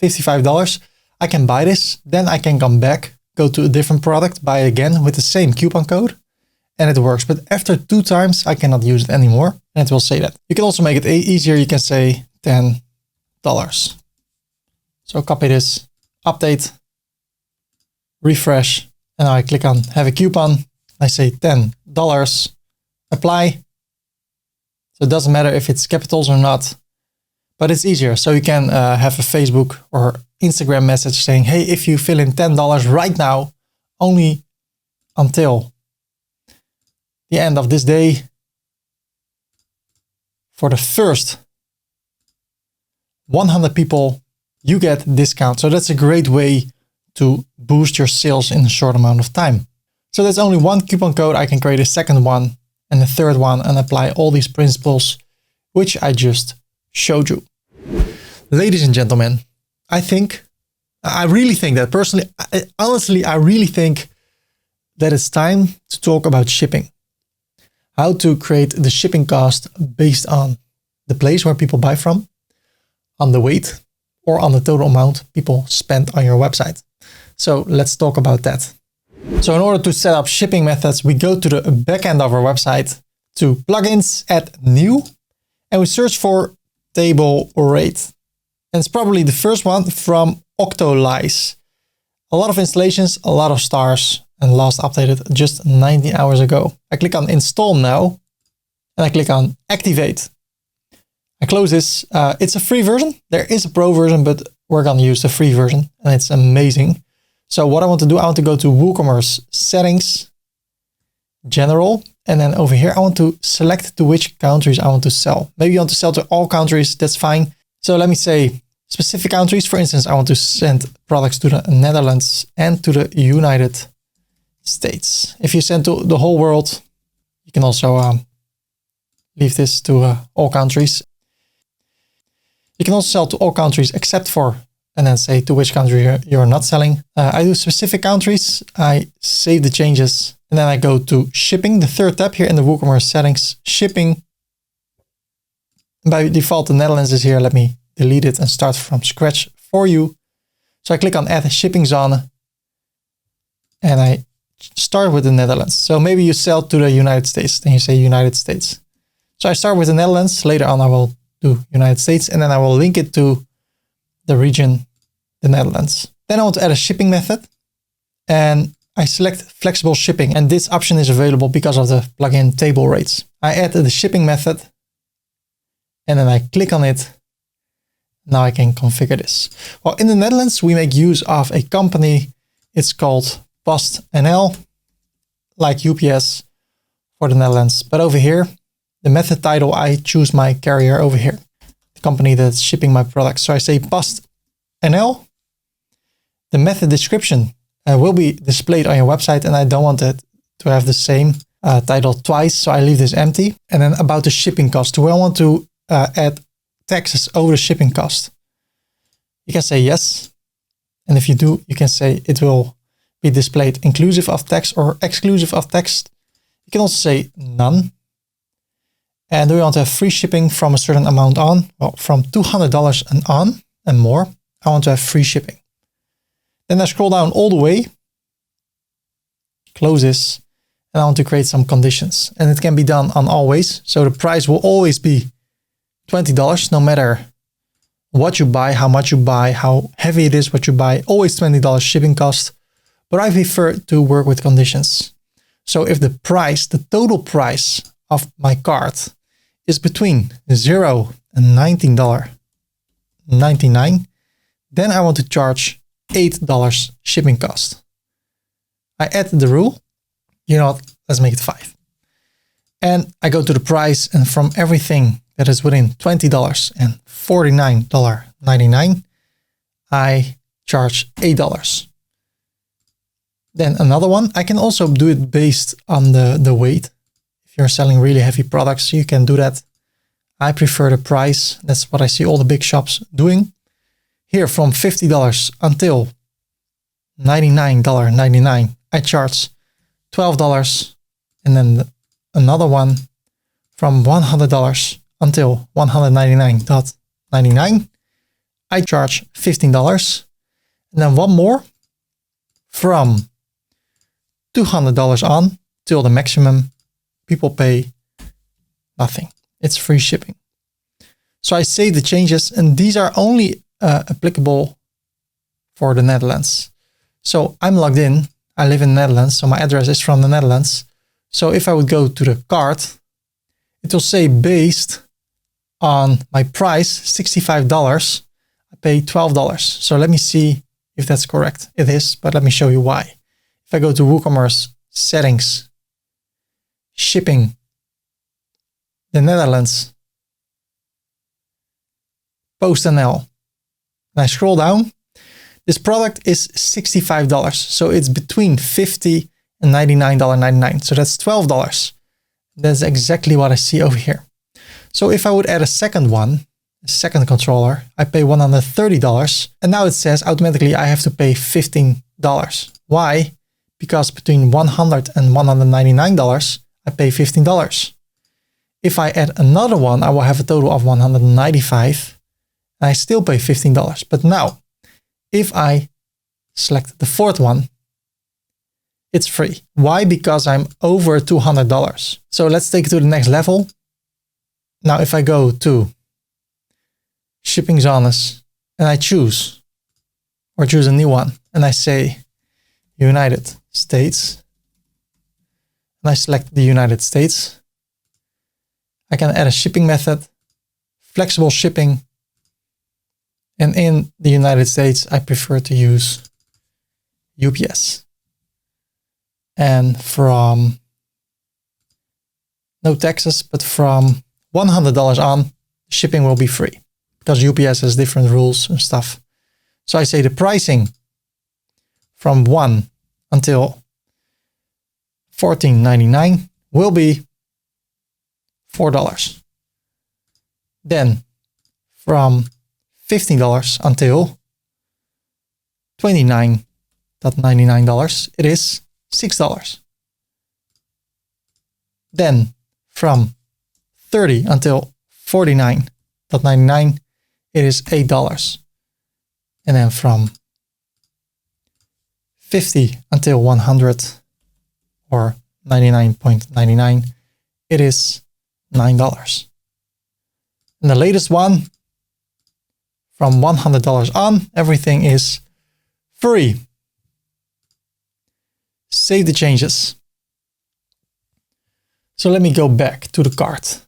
$55. I can buy this. Then I can come back, go to a different product, buy it again with the same coupon code. And it works. But after 2 times, I cannot use it anymore. And it will say that. You can also make it easier. You can say $10. So copy this, update, refresh. And now I click on have a coupon. I say $10, apply. So it doesn't matter if it's capitals or not, but it's easier. So you can have a Facebook or Instagram message saying, hey, if you fill in $10 right now, only until the end of this day, for the first 100 people, you get a discount. So that's a great way to boost your sales in a short amount of time. So that's only one coupon code. I can create a second one and a third one and apply all these principles, which I just showed you. Ladies and gentlemen, I really think that personally, honestly, I really think that it's time to talk about shipping. How to create the shipping cost based on the place where people buy from. on the weight or on the total amount people spent on your website. So let's talk about that. So in order to set up shipping methods, we go to the backend of our website to plugins, add new, and we search for table rate. And it's probably the first one from Optimise. A lot of installations, a lot of stars, and last updated just 19 hours ago. I click on install now, and I click on activate. I close this. It's a free version. There is a pro version, but we're going to use the free version, and it's amazing. So what I want to do, I want to go to WooCommerce Settings, General, and then over here, I want to select to which countries I want to sell. Maybe you want to sell to all countries, that's fine. So let me say specific countries. For instance, I want to send products to the Netherlands and to the United States. If you send to the whole world, you can also leave this to all countries. You can also sell to all countries except for, and then say to which country you're not selling. I do specific countries. I save the changes, and then I go to shipping, the third tab here in the WooCommerce settings, shipping. By default, the Netherlands is here. Let me delete it and start from scratch for you. So I click on add shipping zone, and I start with the Netherlands. So maybe you sell to the United States, then you say United States. So I start with the Netherlands. Later on, I will do United States, and then I will link it to the region, the Netherlands. Then I want to add a shipping method, and I select flexible shipping, and this option is available because of the plugin table rates. I add the shipping method, and then I click on it. Now I can configure this. Well, in the Netherlands, we make use of a company. It's called PostNL, like UPS for the Netherlands. But over here, the method title, I choose my carrier over here, the company that's shipping my products. So I say PostNL. The method description will be displayed on your website, and I don't want it to have the same title twice, so I leave this empty. And then about the shipping cost, do I want to add taxes over the shipping cost? You can say yes. And if you do, you can say it will be displayed inclusive of tax or exclusive of tax. You can also say none. And do we want to have free shipping from a certain amount on? Well, from $200 and on and more, I want to have free shipping. Then I scroll down all the way, close this, and I want to create some conditions. And it can be done on always. So the price will always be $20, no matter what you buy, how much you buy, how heavy it is, what you buy, always $20 shipping cost. But I prefer to work with conditions. So if the price, the total price of my cart is between $0 and $19.99, then I want to charge $8 shipping cost. I add the rule, you know what, let's make it 5. And I go to the price, and from everything that is within $20 and $49.99, I charge $8. Then another one, I can also do it based on the weight. If you're selling really heavy products, you can do that. I prefer the price. That's what I see all the big shops doing. Here from $50 until $99.99, I charge $12. And then another one from $100 until $199.99, I charge $15. And then one more from $200 on till the maximum, people pay nothing. It's free shipping. So I save the changes, and these are only applicable for the Netherlands. So I'm logged in. I live in the Netherlands, so my address is from the Netherlands. So if I would go to the cart, it will say based on my price, $65, I pay $12. So let me see if that's correct. It is, but let me show you why. If I go to WooCommerce Settings, Shipping, the Netherlands, PostNL, and I scroll down, this product is $65. So it's between $50 and $99.99. So that's $12. That's exactly what I see over here. So if I would add a second one, a second controller, I pay $130. And now it says automatically I have to pay $15. Why? Because between $100 and $199, I pay $15. If I add another one, I will have a total of $195. I still pay $15. But now, if I select the fourth one, it's free. Why? Because I'm over $200. So let's take it to the next level. Now, if I go to shipping zones and I choose a new one and I say United States, and I select the United States, I can add a shipping method, flexible shipping. And in the United States, I prefer to use UPS. And from no taxes, but from $100 on, shipping will be free because UPS has different rules and stuff. So I say the pricing from 1 until $14.99 will be $4. Then from $15 until $29.99, it is $6. Then from 30 until $49.99, it is $8. And then from 50 until 100 or 99.99, it is $9. And the latest one, from $100 on, everything is free. Save the changes. So let me go back to the cart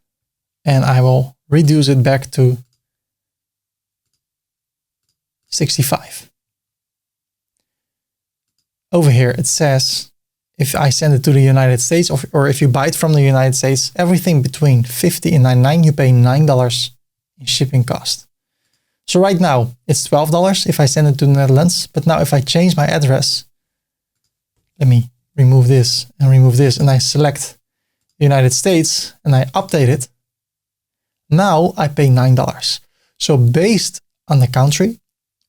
and I will reduce it back to 65. Over here it says if I send it to the United States or if you buy it from the United States, everything between 50 and 99, you pay $9 in shipping cost. So right now it's $12 if I send it to the Netherlands. But now if I change my address, let me remove this and I select the United States and I update it. Now I pay $9. So based on the country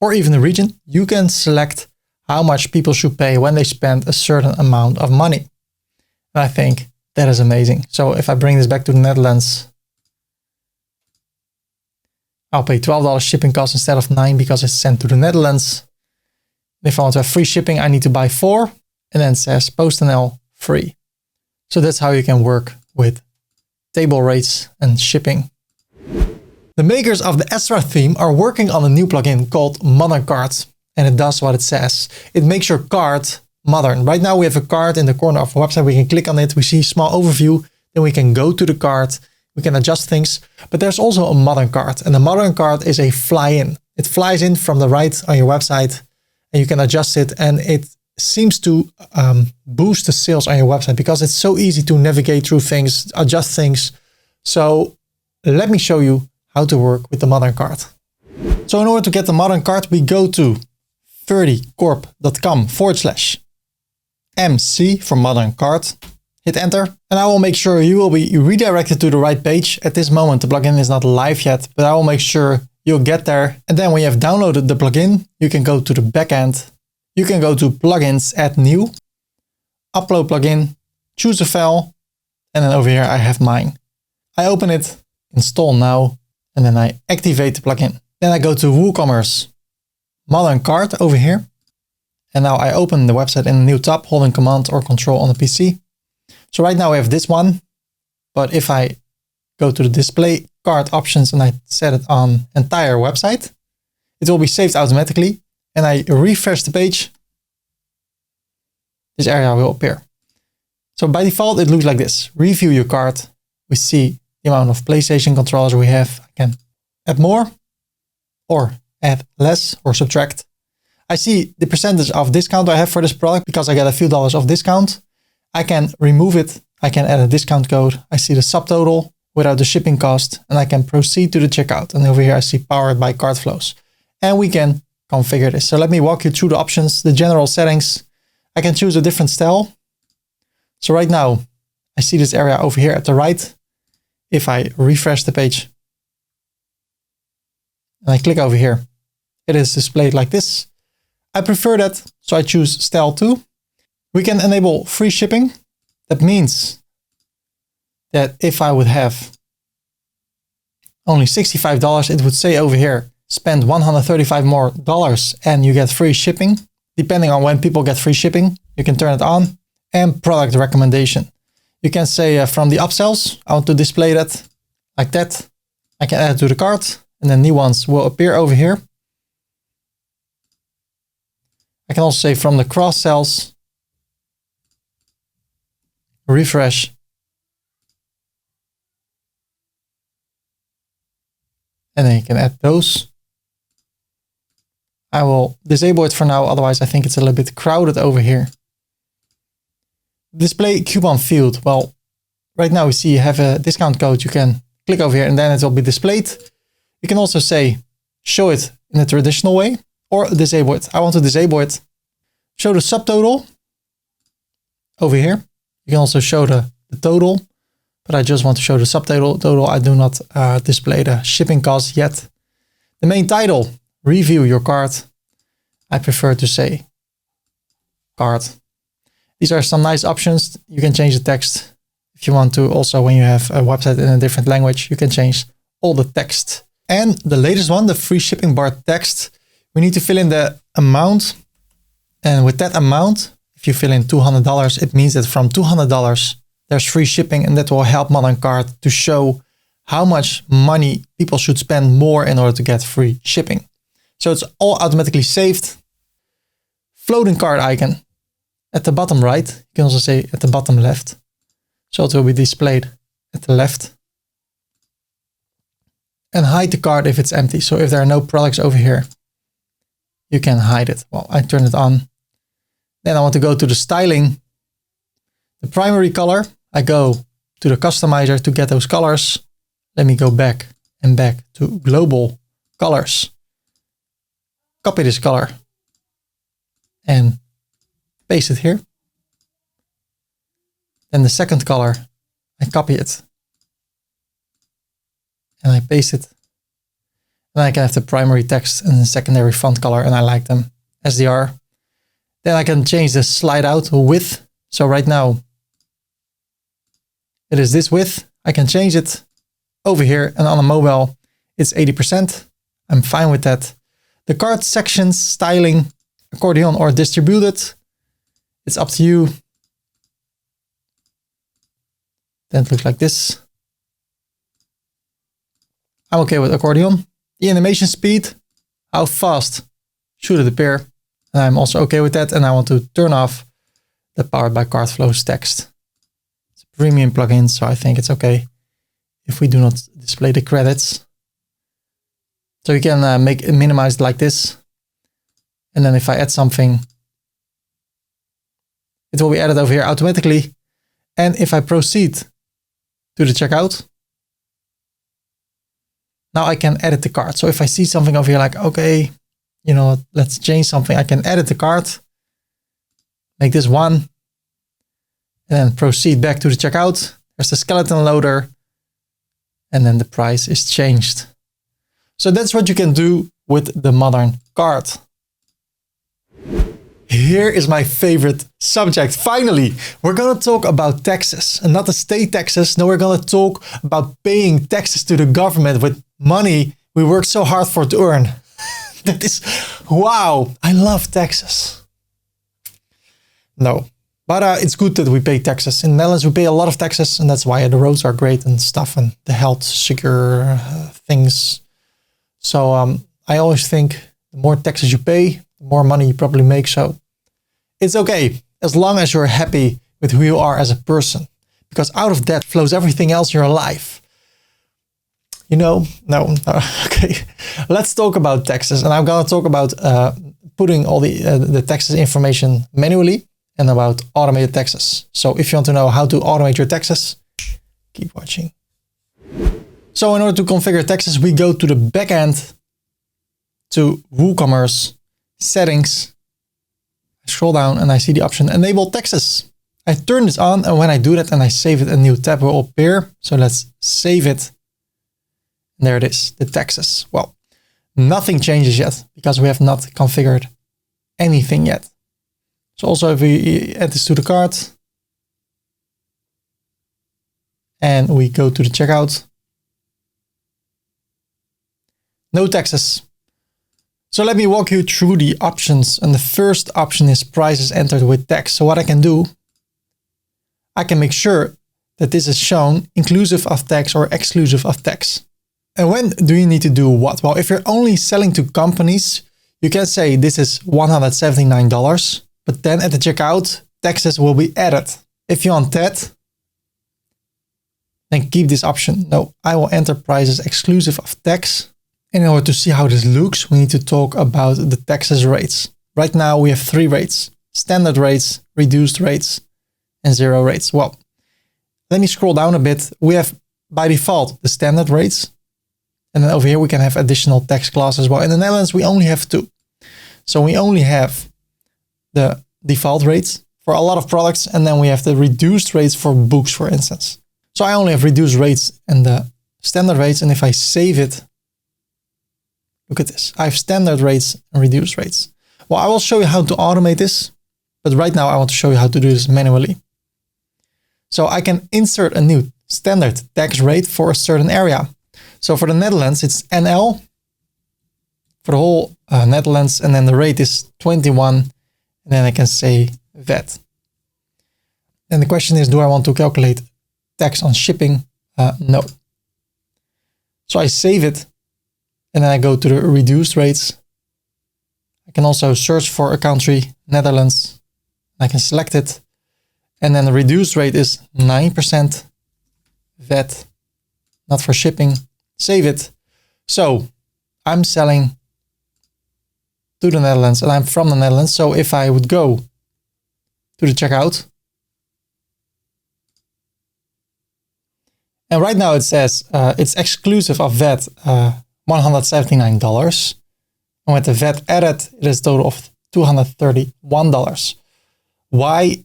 or even the region, you can select how much people should pay when they spend a certain amount of money. And I think that is amazing. So if I bring this back to the Netherlands, I'll pay $12 shipping cost instead of $9 because it's sent to the Netherlands. If I want to have free shipping, I need to buy 4 and then it says PostNL free. So that's how you can work with table rates and shipping. The makers of the Astra theme are working on a new plugin called Modern Cart. And it does what it says. It makes your cart modern. Right now we have a cart in the corner of our website. We can click on it. We see a small overview. Then we can go to the cart. We can adjust things. But there's also a modern cart. And the modern cart is a fly-in. It flies in from the right on your website. And you can adjust it. And it seems to boost the sales on your website because it's so easy to navigate through things, adjust things. So let me show you how to work with the modern cart. So in order to get the modern cart, we go to 30corp.com/MC for modern cart. Hit enter and I will make sure you will be redirected to the right page. At this moment, the plugin is not live yet, but I will make sure you'll get there. And then when you have downloaded the plugin, you can go to the backend. You can go to plugins, add new, upload plugin, choose a file. And then over here, I have mine. I open it, install now, and then I activate the plugin. Then I go to WooCommerce Modern Cart over here. And now I open the website in a new tab, holding Command or Control on the PC. So right now I have this one, but if I go to the display cart options and I set it on entire website, it will be saved automatically. And I refresh the page, this area will appear. So by default, it looks like this. Review your cart. We see the amount of PlayStation controllers we have. I can add more or add less or subtract. I see the percentage of discount I have for this product because I get a few dollars of discount. I can remove it. I can add a discount code. I see the subtotal without the shipping cost and I can proceed to the checkout. And over here I see powered by cart flows and we can configure this. So let me walk you through the options, the general settings. I can choose a different style. So right now I see this area over here at the right. If I refresh the page and I click over here, it is displayed like this. I prefer that, so I choose style 2. We can enable free shipping. That means that if I would have only $65, it would say over here, spend $135 more and you get free shipping. Depending on when people get free shipping, you can turn it on. And product recommendation. You can say from the upsells, I want to display that like that. I can add it to the cart and then new ones will appear over here. I can also say from the cross sells, refresh. And then you can add those. I will disable it for now, otherwise I think it's a little bit crowded over here. Display coupon field. Well, right now we see you have a discount code. You can click over here and then it will be displayed. You can also say, show it in a traditional way or disable it. I want to disable it. Show the subtotal over here. You can also show the total, but I just want to show the subtotal. I do not display the shipping cost yet. The main title, review your cart. I prefer to say cart. These are some nice options. You can change the text if you want to. Also, when you have a website in a different language, you can change all the text. And the latest one, the free shipping bar text, we need to fill in the amount. And with that amount, if you fill in $200, it means that from $200, there's free shipping, and that will help Modern Cart to show how much money people should spend more in order to get free shipping. So it's all automatically saved. Floating cart icon. At the bottom right, you can also say at the bottom left. So it will be displayed at the left. And hide the cart if it's empty. So if there are no products over here, you can hide it. Well, I turn it on. Then I want to go to the styling. The primary color, I go to the customizer to get those colors. Let me go back and back to global colors. Copy this color and paste it here. Then the second color, I copy it and I paste it. And I can have the primary text and the secondary font color, and I like them as they are. Then I can change the slide out width. So right now it is this width. I can change it over here, and on a mobile it's 80%. I'm fine with that. The cart sections, styling, accordion or distributed. It's up to you. Then it looks like this. I'm okay with accordion. The animation speed, how fast should it appear? And I'm also okay with that. And I want to turn off the Powered by Cart Flows text. It's a premium plugin, so I think it's okay if we do not display the credits. So you can make it minimized like this. And then if I add something, it will be added over here automatically. And if I proceed to the checkout, now I can edit the cart. So if I see something over here like, okay, you know, let's change something, I can edit the cart, make this one, and then proceed back to the checkout. There's the skeleton loader, and then the price is changed. So that's what you can do with the Modern Cart. Here is my favorite subject. Finally, we're going to talk about taxes, and not the state taxes. No, we're going to talk about paying taxes to the government with money we work so hard for to earn. That is, wow, I love taxes. No, but it's good that we pay taxes. In the Netherlands, we pay a lot of taxes, and that's why the roads are great and stuff, and the health secure things. So I always think the more taxes you pay, the more money you probably make. So it's okay, as long as you're happy with who you are as a person, because out of that flows everything else in your life. You know, no, okay. Let's talk about taxes, and I'm going to talk about putting all the taxes information manually and about automated taxes. So if you want to know how to automate your taxes, keep watching. So in order to configure taxes, we go to the backend to WooCommerce Settings. I scroll down and I see the option Enable Taxes. I turn this on, and when I do that and I save it, a new tab will appear. So let's save it. And there it is, the taxes. Well, nothing changes yet because we have not configured anything yet. So also if we add this to the cart and we go to the checkout, no taxes. So let me walk you through the options. And the first option is prices entered with tax. So what I can do, I can make sure that this is shown inclusive of tax or exclusive of tax. And when do you need to do what? Well, if you're only selling to companies, you can say this is $179, but then at the checkout, taxes will be added. If you want that, then keep this option. No, I will enter prices exclusive of tax. And in order to see how this looks, we need to talk about the taxes rates. Right now we have 3 rates: standard rates, reduced rates, and 0 rates. Well, let me scroll down a bit. We have by default the standard rates. And then over here we can have additional tax classes. Well, in the Netherlands we only have 2. So we only have the default rates for a lot of products, and then we have the reduced rates for books, for instance. So I only have reduced rates and the standard rates. And if I save it, look at this. I have standard rates and reduced rates. Well, I will show you how to automate this, but right now I want to show you how to do this manually. So I can insert a new standard tax rate for a certain area. So for the Netherlands, it's NL for the whole Netherlands, and then the rate is 21, and then I can say VAT. And the question is, do I want to calculate tax on shipping? No. So I save it, and then I go to the reduced rates. I can also search for a country, Netherlands. I can select it, and then the reduced rate is 9% VAT, not for shipping. Save it. So I'm selling to the Netherlands and I'm from the Netherlands. So if I would go to the checkout, and right now it says it's exclusive of VAT, $179. And with the VAT added, it is a total of $231. Why?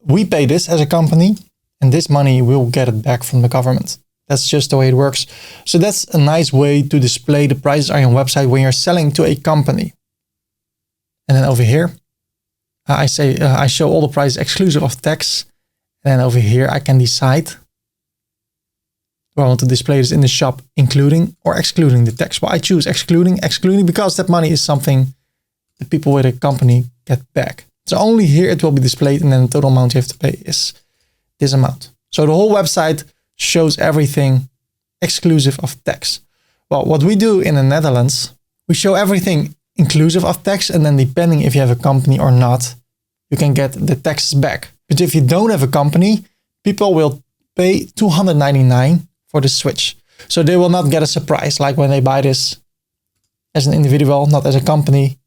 We pay this as a company, and this money we'll get it back from the government. That's just the way it works. So that's a nice way to display the prices on your website when you're selling to a company. And then over here, I show all the prices exclusive of tax. And then over here, I can decide, do I want to display this in the shop, including or excluding the tax? Well, I choose excluding because that money is something the people with a company get back. So only here it will be displayed, and then the total amount you have to pay is this amount. So the whole website shows everything exclusive of tax. Well, what we do in the Netherlands, we show everything inclusive of tax, and then depending if you have a company or not, you can get the taxes back. But if you don't have a company, people will pay $299 for the switch. So they will not get a surprise, like when they buy this as an individual, not as a company.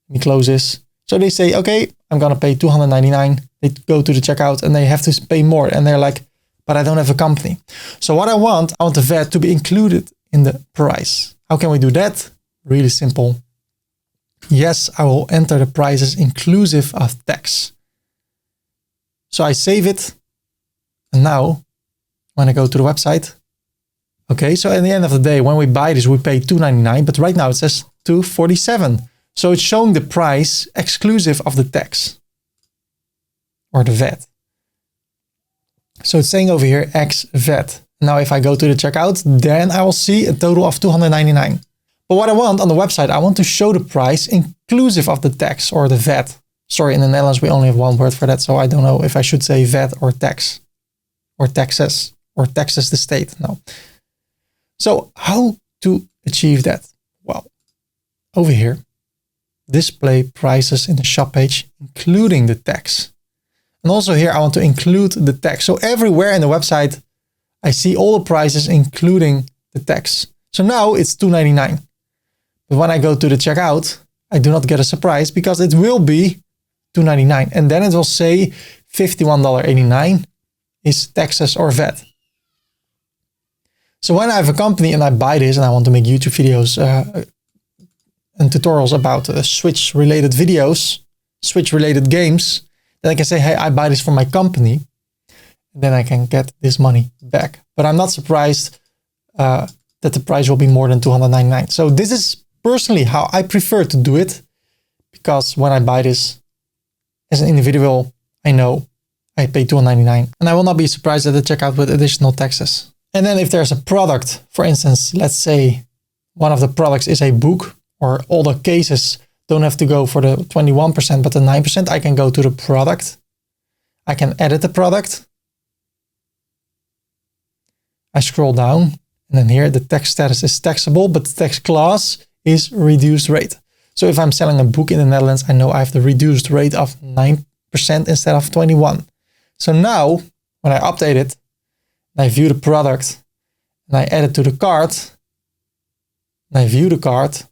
Let me close this. So they say, okay, I'm going to pay $299. They go to the checkout and they have to pay more. And they're like, but I don't have a company. So what I want the VAT to be included in the price. How can we do that? Really simple. Yes, I will enter the prices inclusive of tax. So I save it. And now when I go to the website, okay, so at the end of the day, when we buy this, we pay $299, but right now it says $247. So it's showing the price exclusive of the tax or the VAT. So it's saying over here, X VAT. Now, if I go to the checkout, then I will see a total of $299. But what I want on the website, I want to show the price inclusive of the tax or the VAT. Sorry, in the Netherlands, we only have one word for that. So I don't know if I should say VAT or tax or taxes the state. No. So how to achieve that? Well, over here, display prices in the shop page, including the tax. And also here, I want to include the tax. So everywhere in the website, I see all the prices, including the tax. So now it's $299. But when I go to the checkout, I do not get a surprise because it will be $299. And then it will say $51.89 is taxes or VAT. So when I have a company and I buy this and I want to make YouTube videos and tutorials about Switch-related videos, Switch-related games, then I can say, hey, I buy this from my company. And then I can get this money back. But I'm not surprised that the price will be more than $299. So this is personally how I prefer to do it. Because when I buy this as an individual, I know I pay $299. And I will not be surprised at the checkout with additional taxes. And then if there's a product, for instance, let's say one of the products is a book. or all the cases don't have to go for the 21%, but the 9%, I can go to the product. I can edit the product. I scroll down, and then here the text status is taxable, but the text class is reduced rate. So if I'm selling a book in the Netherlands, I know I have the reduced rate of 9% instead of 21. So now when I update it, and I view the product, and I add it to the cart, and I view the cart,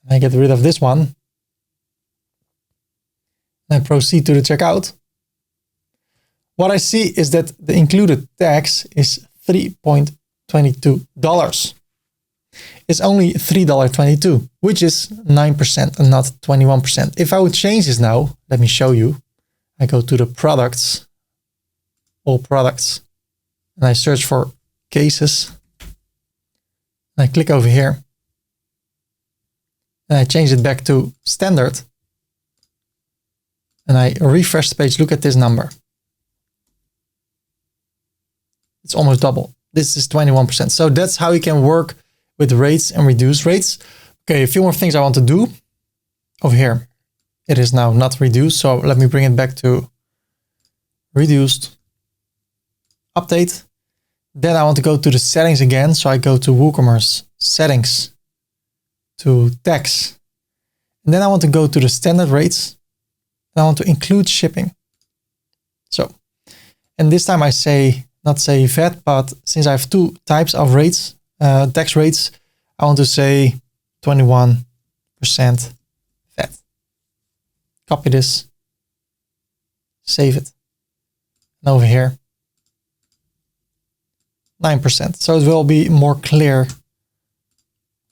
and I get rid of this one, and I proceed to the checkout, what I see is that the included tax is $3.22. It's only $3.22, which is 9% and not 21%. If I would change this now, let me show you. I go to the products, all products, and I search for cases. And I click over here. And I change it back to standard. And I refresh the page. Look at this number. It's almost double. This is 21%. So that's how you can work with rates and reduce rates. Okay, a few more things I want to do. Over here, it is now not reduced. So let me bring it back to reduced, update. Then I want to go to the settings again. So I go to WooCommerce Settings, to tax. And then I want to go to the standard rates. And I want to include shipping. So, and this time I say, not say VAT, but since I have two types of rates, tax rates, I want to say 21% VAT. Copy this, save it. And over here, 9%. So it will be more clear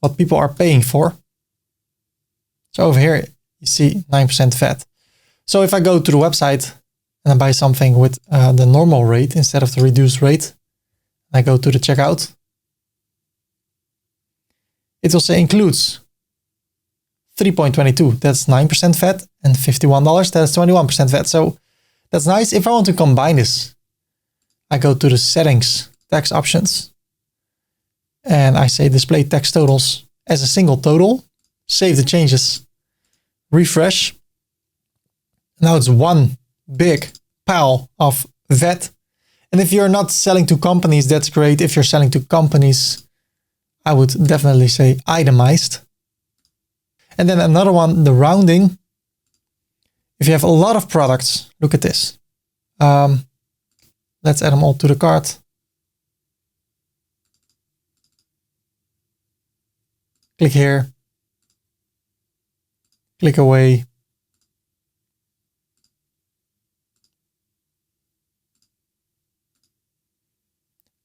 what people are paying for. So over here, you see 9% VAT. So if I go to the website and I buy something with the normal rate instead of the reduced rate, I go to the checkout, it will say includes 3.22, that's 9% VAT, and $51, that's 21% VAT. So that's nice. If I want to combine this, I go to the settings, tax options, and I say display tax totals as a single total, save the changes, refresh. Now it's one big pile of VAT. And if you're not selling to companies, that's great. If you're selling to companies, I would definitely say itemized. And then another one, the rounding. If you have a lot of products, look at this. Let's add them all to the cart. Click here. Click away.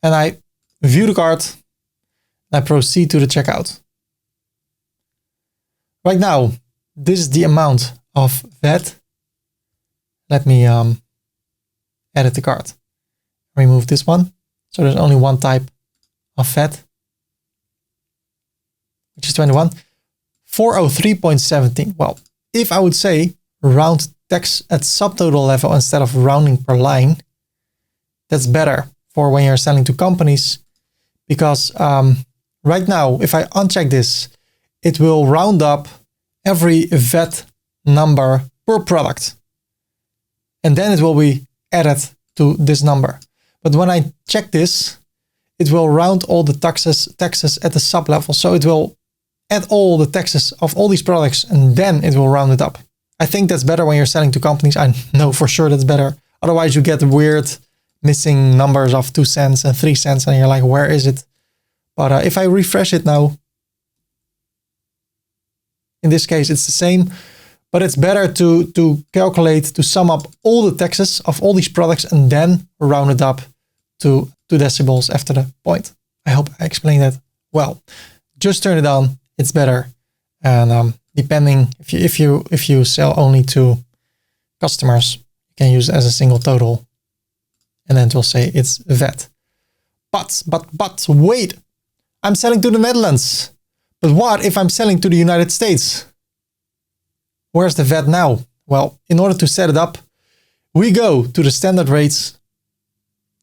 And I view the cart. And I proceed to the checkout. Right now, this is the amount of VAT. Let me edit the cart. Remove this one. So there's only one type of VAT, which is 21. 403.17. Well, if I would say round tax at subtotal level instead of rounding per line, that's better for when you're selling to companies, because right now, if I uncheck this, it will round up every VAT number per product. And then it will be added to this number. But when I check this, it will round all the taxes at the sub level. So it will add all the taxes of all these products and then it will round it up. I think that's better when you're selling to companies. I know for sure that's better. Otherwise you get weird missing numbers of 2 cents and 3 cents and you're like, where is it? But if I refresh it now, in this case, it's the same, but it's better to calculate, to sum up all the taxes of all these products and then round it up to 2 decimals after the point. I hope I explained that well. Just turn it on. It's better. And depending, if you sell only to customers, you can use it as a single total. And then it will say it's VAT. But wait, I'm selling to the Netherlands. But what if I'm selling to the United States? Where's the VAT now? Well, in order to set it up, we go to the standard rates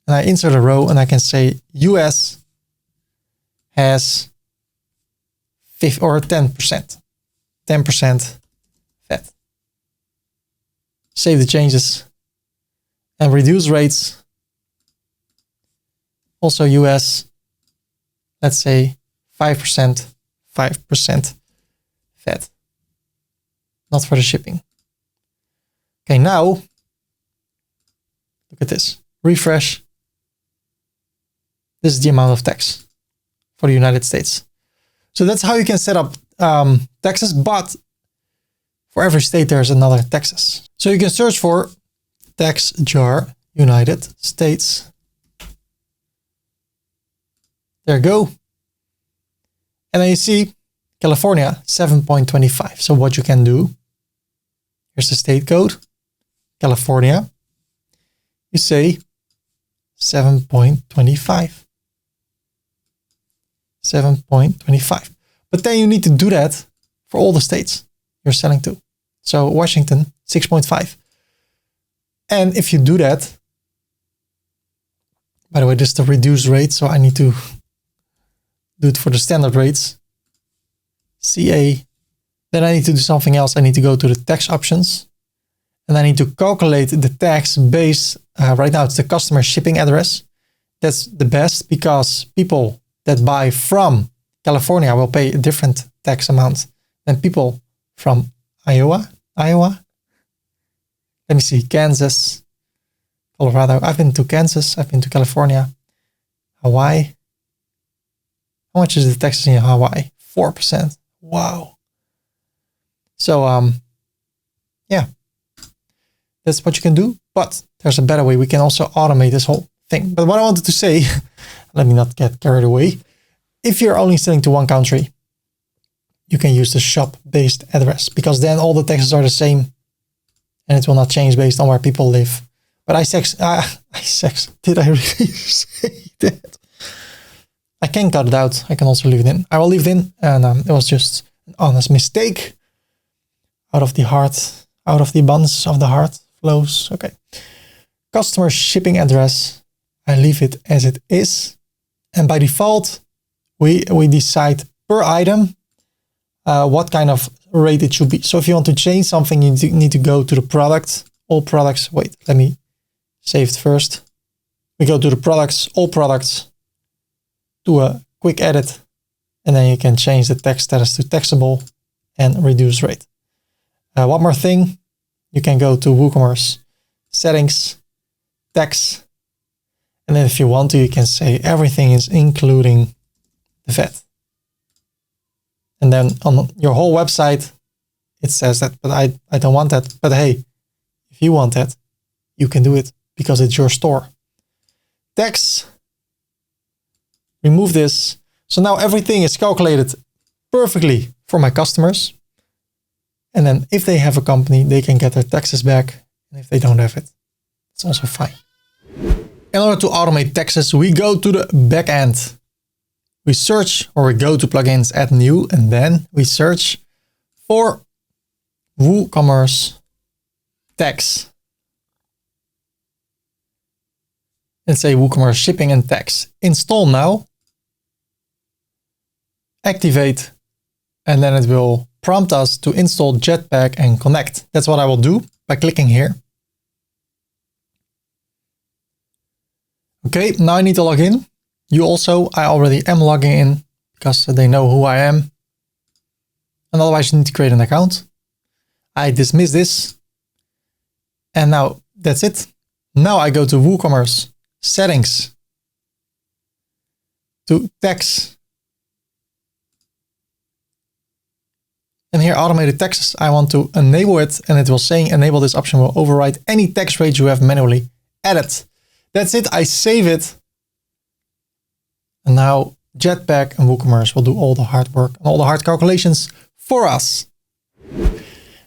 and I insert a row and I can say US has 5 or 10%. 10% VAT. Save the changes and reduce rates. Also US, let's say 5%, 5% VAT. Not for the shipping. Okay, now look at this. Refresh. This is the amount of tax for the United States. So that's how you can set up taxes, but for every state there's another taxes. So you can search for tax jar United States. There you go. And then you see California 7.25. So what you can do, here's the state code, California. You say 7.25. 7.25. But then you need to do that for all the states you're selling to. So Washington, 6.5. And if you do that, by the way, this is the reduced rate, so I need to do it for the standard rates. CA. Then I need to do something else. I need to go to the tax options. And I need to calculate the tax based, right now it's the customer shipping address. That's the best because people that buy from California will pay a different tax amount than people from Iowa. Let me see, Kansas, Colorado. I've been to Kansas, I've been to California, Hawaii. How much is the taxes in Hawaii? 4%. Wow. So, yeah, that's what you can do, but there's a better way. We can also automate this whole thing. But what I wanted to say, let me not get carried away. If you're only selling to one country, you can use the shop-based address because then all the taxes are the same and it will not change based on where people live. But did I really say that? I can cut it out. I can also leave it in. I will leave it in. And it was just an honest mistake. Out of the heart, out of the abundance of the heart flows. Okay. Customer shipping address. I leave it as it is. And by default, we decide per item what kind of rate it should be. So if you want to change something, you need to go to the product, all products. Wait, let me save it first. We go to the products, all products, do a quick edit, and then you can change the tax status to taxable and reduce rate. One more thing, you can go to WooCommerce Settings, tax, and then if you want to, you can say everything is including the VAT. And then on your whole website, it says that, but I don't want that. But hey, if you want that, you can do it because it's your store. Tax, remove this. So now everything is calculated perfectly for my customers. And then if they have a company, they can get their taxes back. And if they don't have it, it's also fine. In order to automate taxes, we go to the back end. We search or we go to plugins, add new, and then we search for WooCommerce tax. And say WooCommerce shipping and tax. Install now. Activate. And then it will prompt us to install Jetpack and connect. That's what I will do by clicking here. Okay, now I need to log in. You also, I already am logging in because they know who I am. And otherwise you need to create an account. I dismiss this. And now that's it. Now I go to WooCommerce Settings, to tax. And here, automated taxes, I want to enable it, and it will say enable this option will override any tax rate you have manually added. That's it. I save it. And now Jetpack and WooCommerce will do all the hard work and all the hard calculations for us.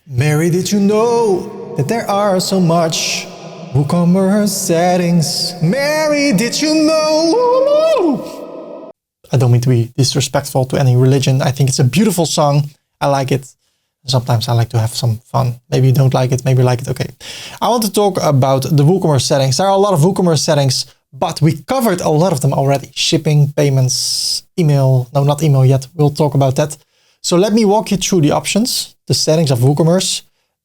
Mary, did you know that there are so much WooCommerce settings? Mary, did you know? I don't mean to be disrespectful to any religion. I think it's a beautiful song. I like it. Sometimes I like to have some fun. Maybe you don't like it, maybe you like it. Okay. I want to talk about the WooCommerce settings. There are a lot of WooCommerce settings, but we covered a lot of them already. Shipping, payments, email. No, not email yet. We'll talk about that. So let me walk you through the options, the settings of WooCommerce.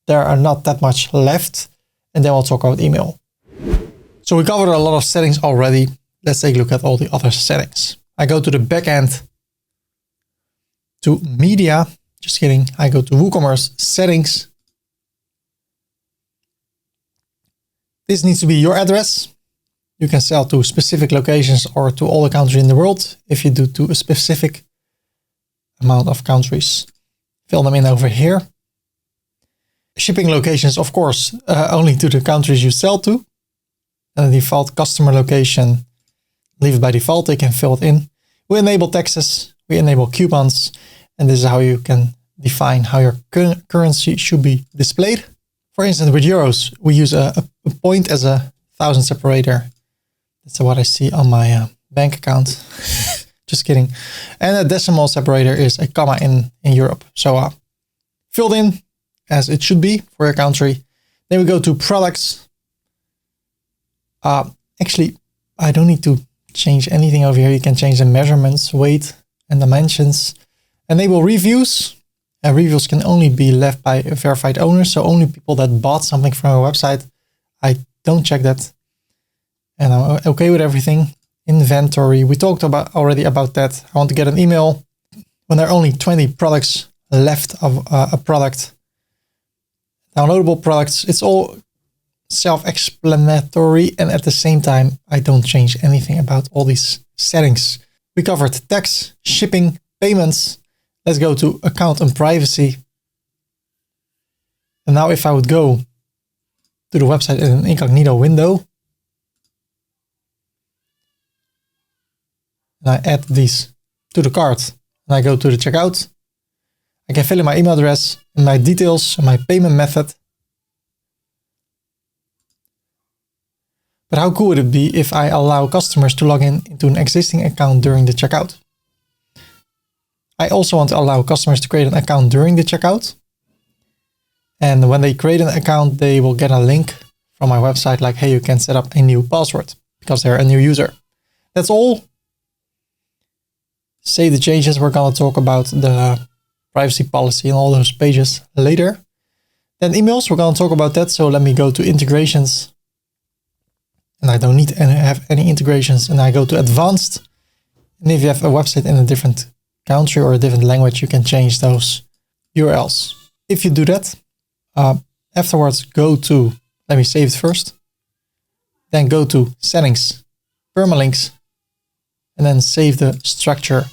There are not that much left, and then we'll talk about email. So we covered a lot of settings already. Let's take a look at all the other settings. I go to the backend, to media, just kidding. I go to WooCommerce Settings. This needs to be your address. You can sell to specific locations or to all the countries in the world. If you do to a specific amount of countries, fill them in over here. Shipping locations, of course, only to the countries you sell to. And the default customer location, leave it by default, they can fill it in. We enable taxes, we enable coupons, and this is how you can define how your currency should be displayed. For instance, with euros, we use a point as a 1,000 separator. That's what I see on my bank account. Just kidding. And a decimal separator is a comma in Europe. So filled in as it should be for your country. Then we go to products. Actually, I don't need to change anything over here. You can change the measurements, weight, and dimensions. Enable reviews. And reviews can only be left by a verified owner. So only people that bought something from our website. I don't check that. And I'm okay with everything. Inventory. We talked already about that. I want to get an email when there are only 20 products left of a product. Downloadable products. It's all self-explanatory. And at the same time, I don't change anything about all these settings. We covered tax, shipping, payments. Let's go to account and privacy. And now if I would go to the website in an incognito window, and I add these to the cart, and I go to the checkout, I can fill in my email address and my details and my payment method. But how cool would it be if I allow customers to log in into an existing account during the checkout? I also want to allow customers to create an account during the checkout. And when they create an account, they will get a link from my website like, hey, you can set up a new password because they're a new user. That's all. Save the changes. We're going to talk about the privacy policy and all those pages later. Then emails, we're going to talk about that. So let me go to integrations. And I don't need to have any integrations. And I go to advanced. And if you have a website in a different country or a different language, you can change those URLs. If you do that, afterwards go to, let me save it first. Then go to settings, permalinks, and then save the structure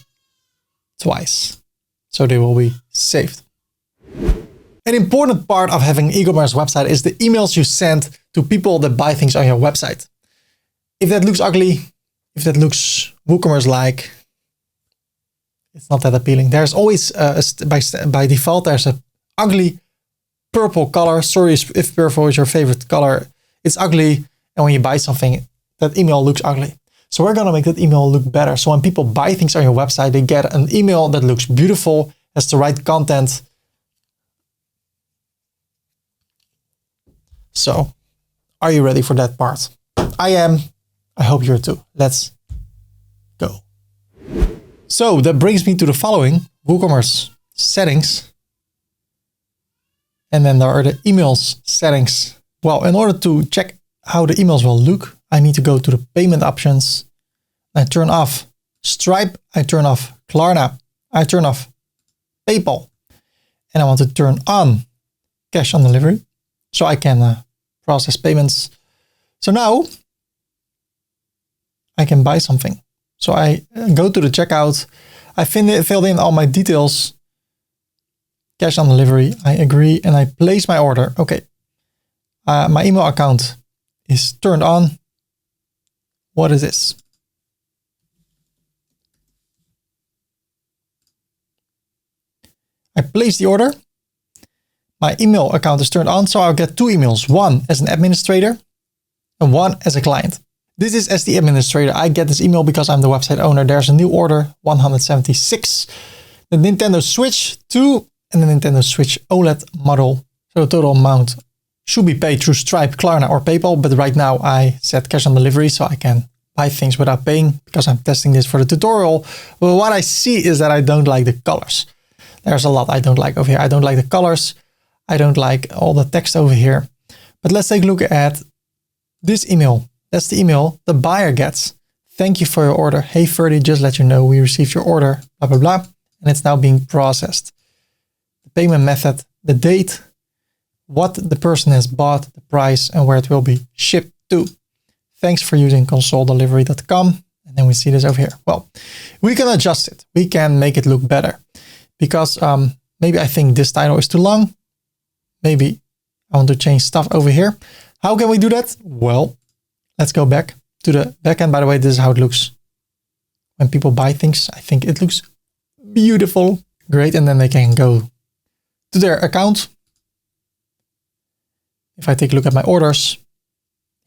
twice. So they will be saved. An important part of having an e-commerce website is the emails you send to people that buy things on your website. If that looks ugly, if that looks WooCommerce-like, it's not that appealing. There's always, by default, there's a ugly purple color. Sorry if purple is your favorite color. It's ugly. And when you buy something, that email looks ugly. So we're going to make that email look better. So when people buy things on your website, they get an email that looks beautiful, has the right content. So are you ready for that part? I am. I hope you're too. Let's go. So that brings me to the following: WooCommerce settings. And then there are the emails settings. Well, in order to check how the emails will look, I need to go to the payment options. I turn off Stripe. I turn off Klarna. I turn off PayPal. And I want to turn on cash on delivery so I can process payments. So now I can buy something. So I go to the checkout. I filled in all my details. Cash on delivery. I agree and I place my order. Okay. My email account is turned on. What is this? I place the order. My email account is turned on, so I'll get two emails. One as an administrator and one as a client. This is as the administrator. I get this email because I'm the website owner. There's a new order, 176. The Nintendo Switch 2 and the Nintendo Switch OLED model. So the total amount should be paid through Stripe, Klarna or PayPal. But right now I set cash on delivery so I can buy things without paying because I'm testing this for the tutorial. Well, what I see is that I don't like the colors. There's a lot I don't like over here. I don't like the colors. I don't like all the text over here. But let's take a look at this email. That's the email the buyer gets. Thank you for your order. Hey Ferdy, just let you know we received your order, blah, blah, blah. And it's now being processed. The payment method, the date, what the person has bought, the price, and where it will be shipped to. Thanks for using consoledelivery.com. And then we see this over here. Well, we can adjust it. We can make it look better because maybe I think this title is too long. Maybe I want to change stuff over here. How can we do that? Well, let's go back to the backend. By the way, this is how it looks when people buy things. I think it looks beautiful. Great. And then they can go to their account. If I take a look at my orders,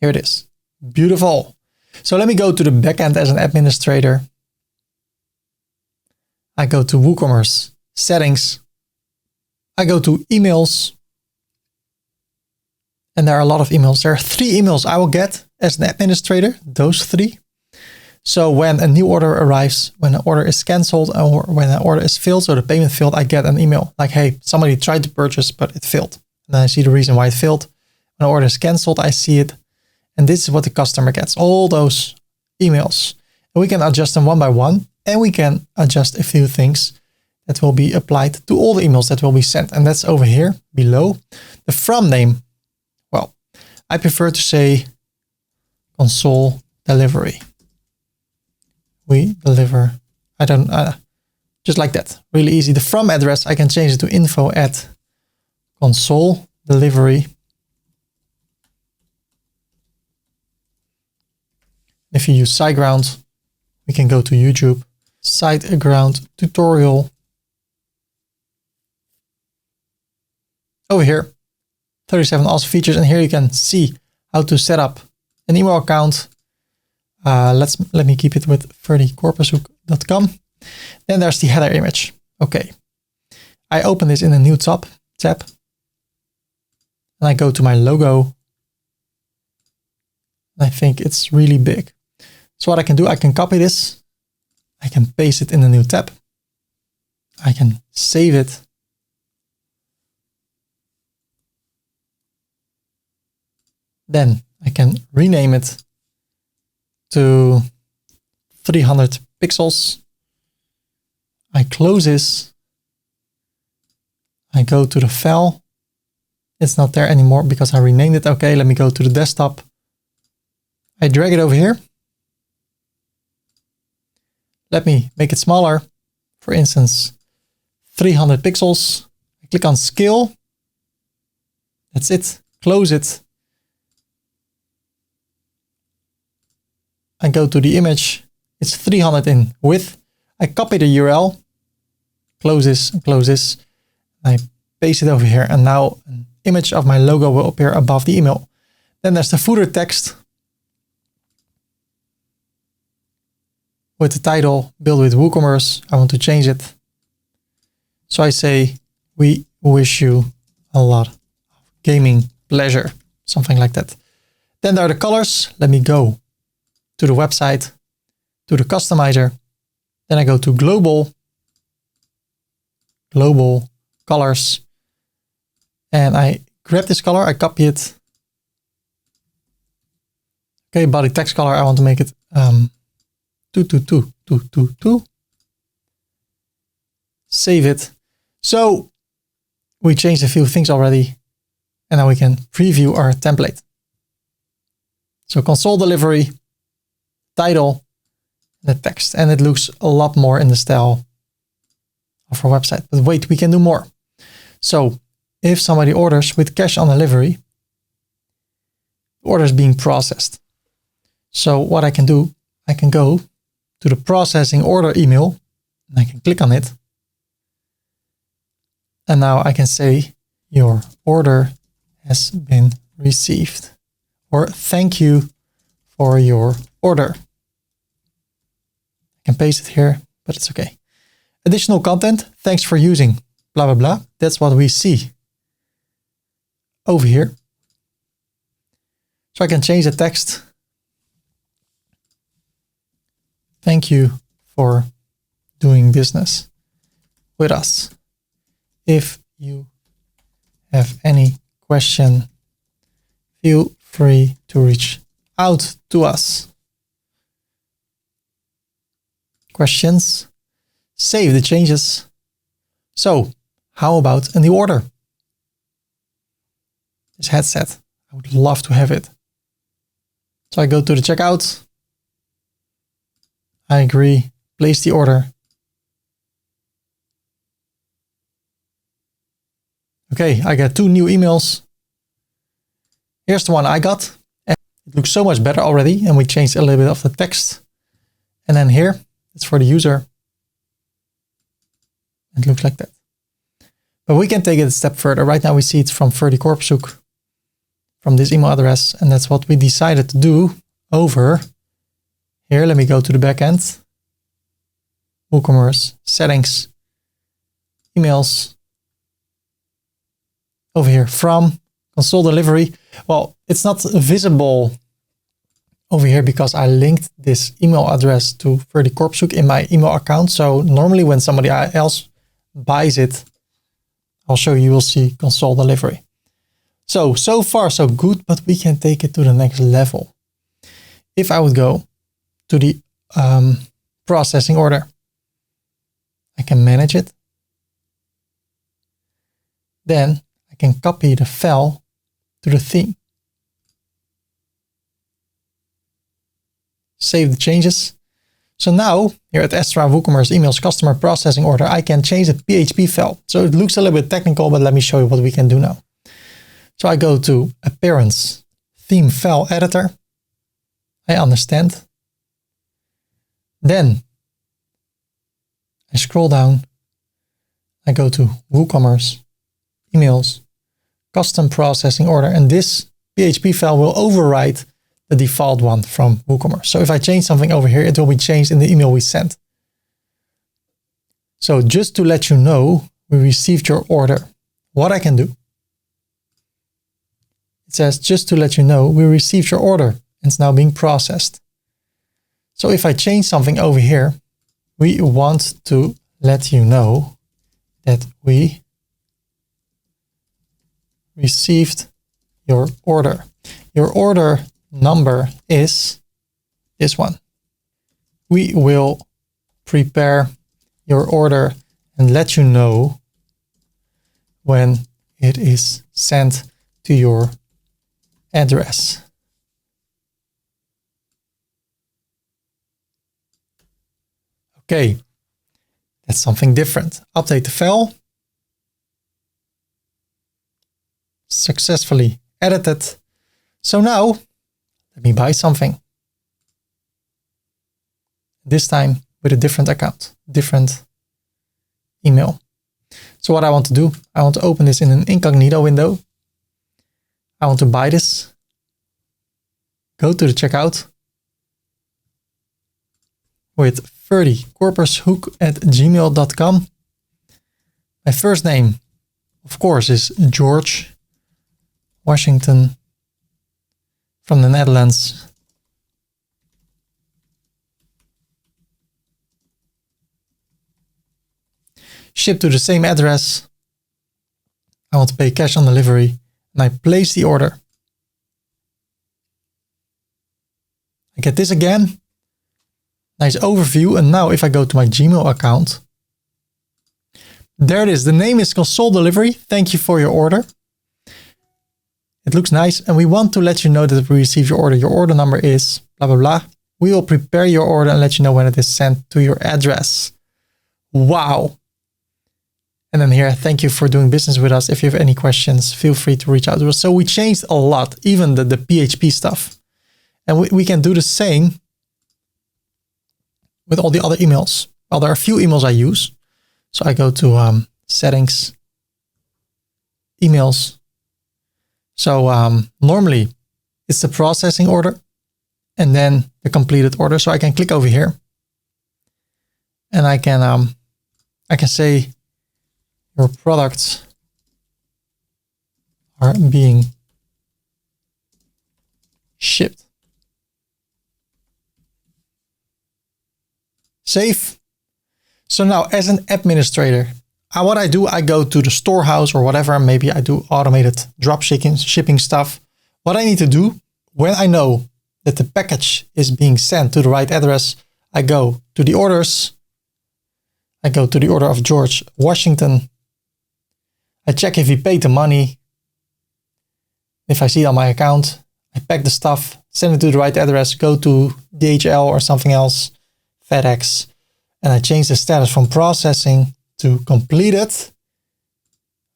here it is. Beautiful. So let me go to the backend as an administrator. I go to WooCommerce Settings. I go to emails. And there are a lot of emails. There are 3 emails I will get as an administrator, those 3. So when a new order arrives, when an order is canceled, or when an order is filled, so the payment failed, I get an email like, hey, somebody tried to purchase, but it failed. And then I see the reason why it failed. When an order is canceled, I see it. And this is what the customer gets, all those emails. And we can adjust them one by one, and we can adjust a few things that will be applied to all the emails that will be sent. And that's over here below. The from name. Well, I prefer to say console delivery. We deliver, I don't, just like that, really easy. The from address, I can change it to info@console delivery. If you use SiteGround, we can go to YouTube, SiteGround tutorial. Over here, 37 awesome features. And here you can see how to set up an email account. Let me keep it with ferdykorpershoek.com. Then there's the header image. Okay. I open this in a new tab. And I go to my logo. I think it's really big. So what I can do, I can copy this. I can paste it in a new tab. I can save it. Then I can rename it to 300 pixels. I close this. I go to the file. It's not there anymore because I renamed it. Okay, let me go to the desktop. I drag it over here. Let me make it smaller. For instance, 300 pixels. I click on scale. That's it. Close it. I go to the image. It's 300 in width. I copy the URL. Close this and close this. I paste it over here. And now an image of my logo will appear above the email. Then there's the footer text with the title, Build with WooCommerce. I want to change it. So I say, we wish you a lot of gaming pleasure, something like that. Then there are the colors. Let me go to the website, to the customizer. Then I go to global colors. And I grab this color, I copy it. Okay, body text color, I want to make it 222. Save it. So we changed a few things already. And now we can preview our template. So console delivery, title, the text, and it looks a lot more in the style of our website. But wait, we can do more. So if somebody orders with cash on delivery, the order is being processed. So what I can do, I can go to the processing order email and I can click on it. And now I can say your order has been received, or thank you for your order. I can paste it here, but it's okay. Additional content. Thanks for using blah, blah, blah. That's what we see over here. So I can change the text. Thank you for doing business with us. If you have any question, feel free to reach out to us. Questions? Save the changes. So how about a new order? This headset, I would love to have it. So I go to the checkout. I agree, place the order. Okay, I get 2 new emails. Here's the one I got. And it looks so much better already. And we changed a little bit of the text. And then here, it's for the user. It looks like that. But we can take it a step further. Right now we see it's from Ferdy Korpshoek, from this email address. And that's what we decided to do over here. Let me go to the backend. WooCommerce Settings, emails. Over here from console delivery. Well, it's not visible over here because I linked this email address to Ferdy Korpshoek in my email account. So normally when somebody else buys it, I'll show you, you'll see console delivery. So far so good, but we can take it to the next level. If I would go to the processing order, I can manage it. Then I can copy the file to the theme. Save the changes. So now here at Astra WooCommerce emails customer processing order, I can change the PHP file. So it looks a little bit technical, but let me show you what we can do now. So I go to Appearance, Theme File Editor. I understand. Then I scroll down. I go to WooCommerce emails, custom processing order, and this PHP file will override the default one from WooCommerce. So if I change something over here, it will be changed in the email we sent. So just to let you know, we received your order. What I can do, it says, just to let you know, we received your order and it's now being processed. So if I change something over here, we want to let you know that we received your order. Your order number is this one. We will prepare your order and let you know when it is sent to your address. Okay, that's something different. Update the file. Successfully edited. So now let me buy something. This time with a different account, different email. So what I want to do, I want to open this in an incognito window. I want to buy this. Go to the checkout with ferdykorpershoek@gmail.com. My first name, of course, is George Washington from the Netherlands. Ship to the same address. I want to pay cash on delivery and I place the order. I get this again. Nice overview. And now if I go to my Gmail account, there it is. The name is Console Delivery. Thank you for your order. It looks nice. And we want to let you know that we received your order. Your order number is blah, blah, blah. We will prepare your order and let you know when it is sent to your address. Wow. And then here, thank you for doing business with us. If you have any questions, feel free to reach out to us. So we changed a lot, even the PHP stuff. And we can do the same with all the other emails. Well, there are a few emails I use. So I go to settings, emails. So normally it's the processing order and then the completed order. So I can click over here and I can say your products are being shipped. Save. So now as an administrator, what I do, I go to the storehouse or whatever. Maybe I do automated drop shipping stuff. What I need to do when I know that the package is being sent to the right address, I go to the orders. I go to the order of George Washington. I check if he paid the money. If I see it on my account, I pack the stuff, send it to the right address, go to DHL or something else, FedEx, and I change the status from processing to completed.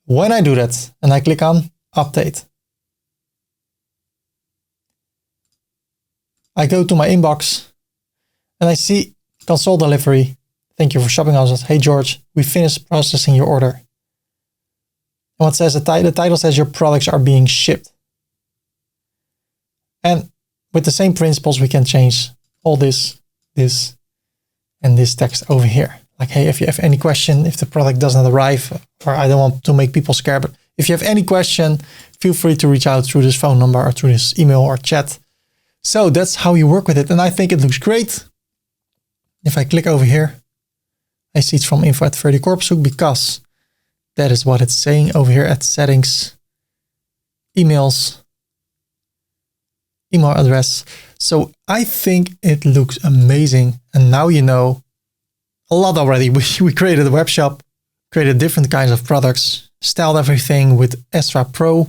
When I do that and I click on update, I go to my inbox and I see console delivery. Thank you for shopping us. Hey George, we finished processing your order. And what says the title says your products are being shipped. And with the same principles, we can change all this, and this text over here. Like, hey, if you have any question, if the product doesn't arrive, or I don't want to make people scared, but if you have any question, feel free to reach out through this phone number or through this email or chat. So that's how you work with it. And I think it looks great. If I click over here, I see it's from info@verdikorpshoek because that is what it's saying over here at settings, emails, email address. So I think it looks amazing. And now you know a lot already. We created a web shop, created different kinds of products, styled everything with Astra Pro.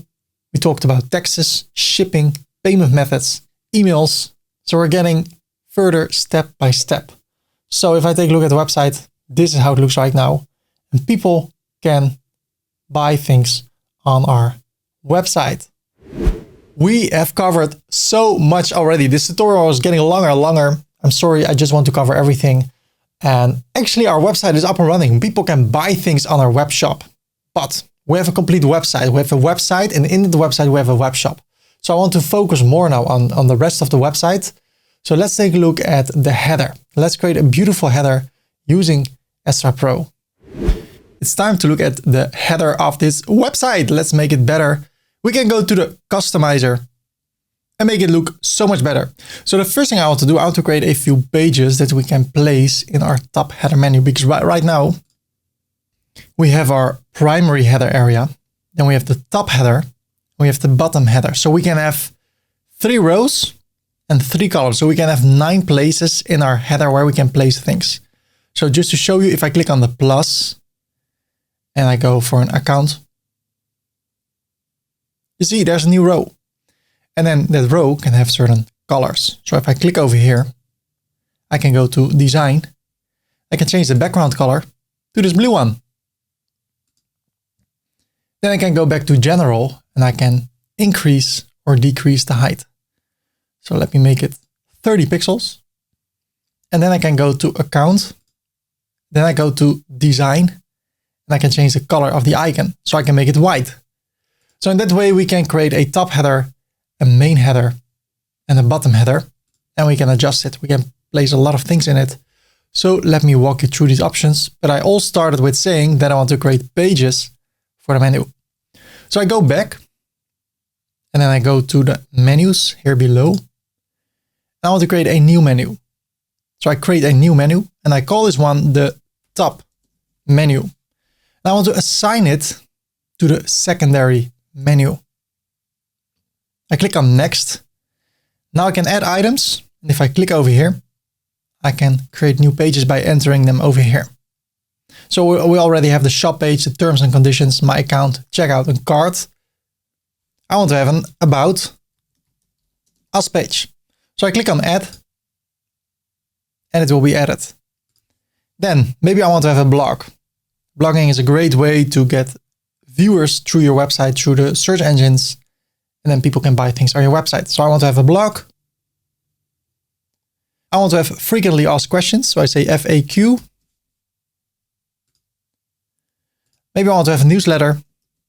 We talked about taxes, shipping, payment methods, emails. So we're getting further step by step. So if I take a look at the website, this is how it looks right now. And people can buy things on our website. We have covered so much already. This tutorial is getting longer and longer. I'm sorry, I just want to cover everything. And actually our website is up and running. People can buy things on our web shop, but we have a complete website. We have a website, and in the website, we have a web shop. So I want to focus more now on the rest of the website. So let's take a look at the header. Let's create a beautiful header using Astra Pro. It's time to look at the header of this website. Let's make it better. We can go to the customizer and make it look so much better. So the first thing I want to do, I want to create a few pages that we can place in our top header menu, because right now we have our primary header area, then we have the top header, we have the bottom header. So we can have 3 rows and 3 columns. So we can have 9 places in our header where we can place things. So just to show you, if I click on the plus and I go for an account, you see there's a new row. And then that row can have certain colors. So if I click over here, I can go to design. I can change the background color to this blue one. Then I can go back to general and I can increase or decrease the height. So let me make it 30 pixels. And then I can go to account. Then I go to design and I can change the color of the icon. So I can make it white. So in that way, we can create a top header, a main header, and a bottom header, and we can adjust it. We can place a lot of things in it. So let me walk you through these options. But I all started with saying that I want to create pages for the menu. So I go back and then I go to the menus here below. I want to create a new menu. So I create a new menu and I call this one the top menu. And I want to assign it to the secondary menu. I click on next. Now I can add items. And if I click over here, I can create new pages by entering them over here. So we already have the shop page, the terms and conditions, my account, checkout, and cart. I want to have an about us page. So I click on add and it will be added. Then maybe I want to have a blog. Blogging is a great way to get viewers through your website, through the search engines, and then people can buy things on your website. So I want to have a blog. I want to have frequently asked questions. So I say FAQ. Maybe I want to have a newsletter.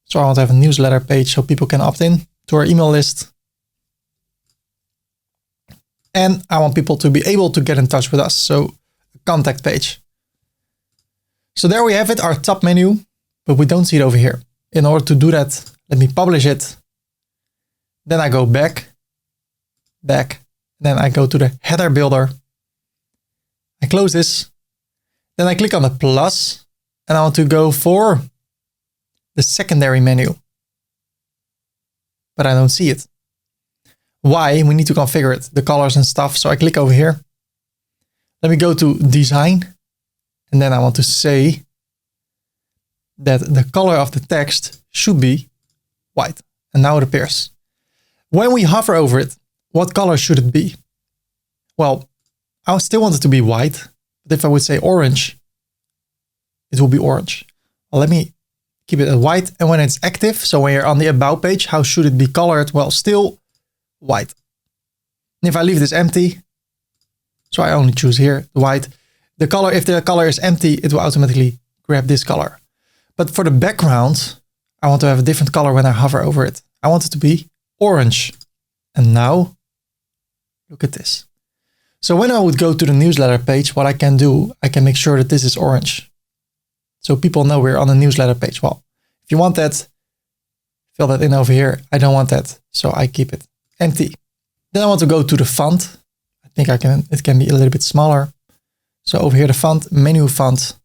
So I want to have a newsletter page so people can opt in to our email list. And I want people to be able to get in touch with us. So a contact page. So there we have it, our top menu, but we don't see it over here. In order to do that, let me publish it. Then I go back. Then I go to the header builder. I close this. Then I click on the plus and I want to go for the secondary menu, but I don't see it. Why? We need to configure it, the colors and stuff. So I click over here. Let me go to design. And then I want to say that the color of the text should be white. And now it appears. When we hover over it, what color should it be? Well, I still want it to be white, but if I would say orange, it will be orange. Well, let me keep it at white. And when it's active, so when you're on the about page, how should it be colored? Well, still white. And if I leave this empty, so I only choose here the white, the color, if the color is empty, it will automatically grab this color. But for the background, I want to have a different color when I hover over it. I want it to be orange. And now, look at this. So when I would go to the newsletter page, what I can do, I can make sure that this is orange. So people know we're on a newsletter page. Well, if you want that, fill that in over here. I don't want that, so I keep it empty. Then I want to go to the font. I think it can be a little bit smaller. So over here, the font, menu font,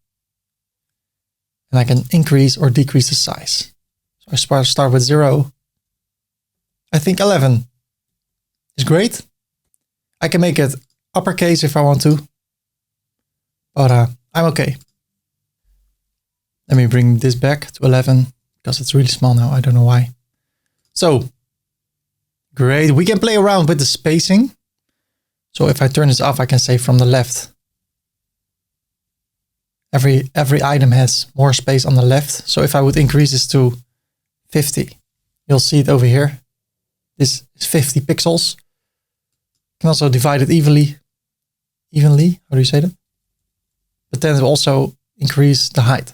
and I can increase or decrease the size. So I start with 0. I think 11 is great. I can make it uppercase if I want to, but I'm okay. Let me bring this back to 11 because it's really small now. I don't know why. So great. We can play around with the spacing. So if I turn this off, I can say from the left. Every item has more space on the left. So if I would increase this to 50, you'll see it over here. This is 50 pixels. You can also divide it evenly. How do you say that? But then it will also increase the height.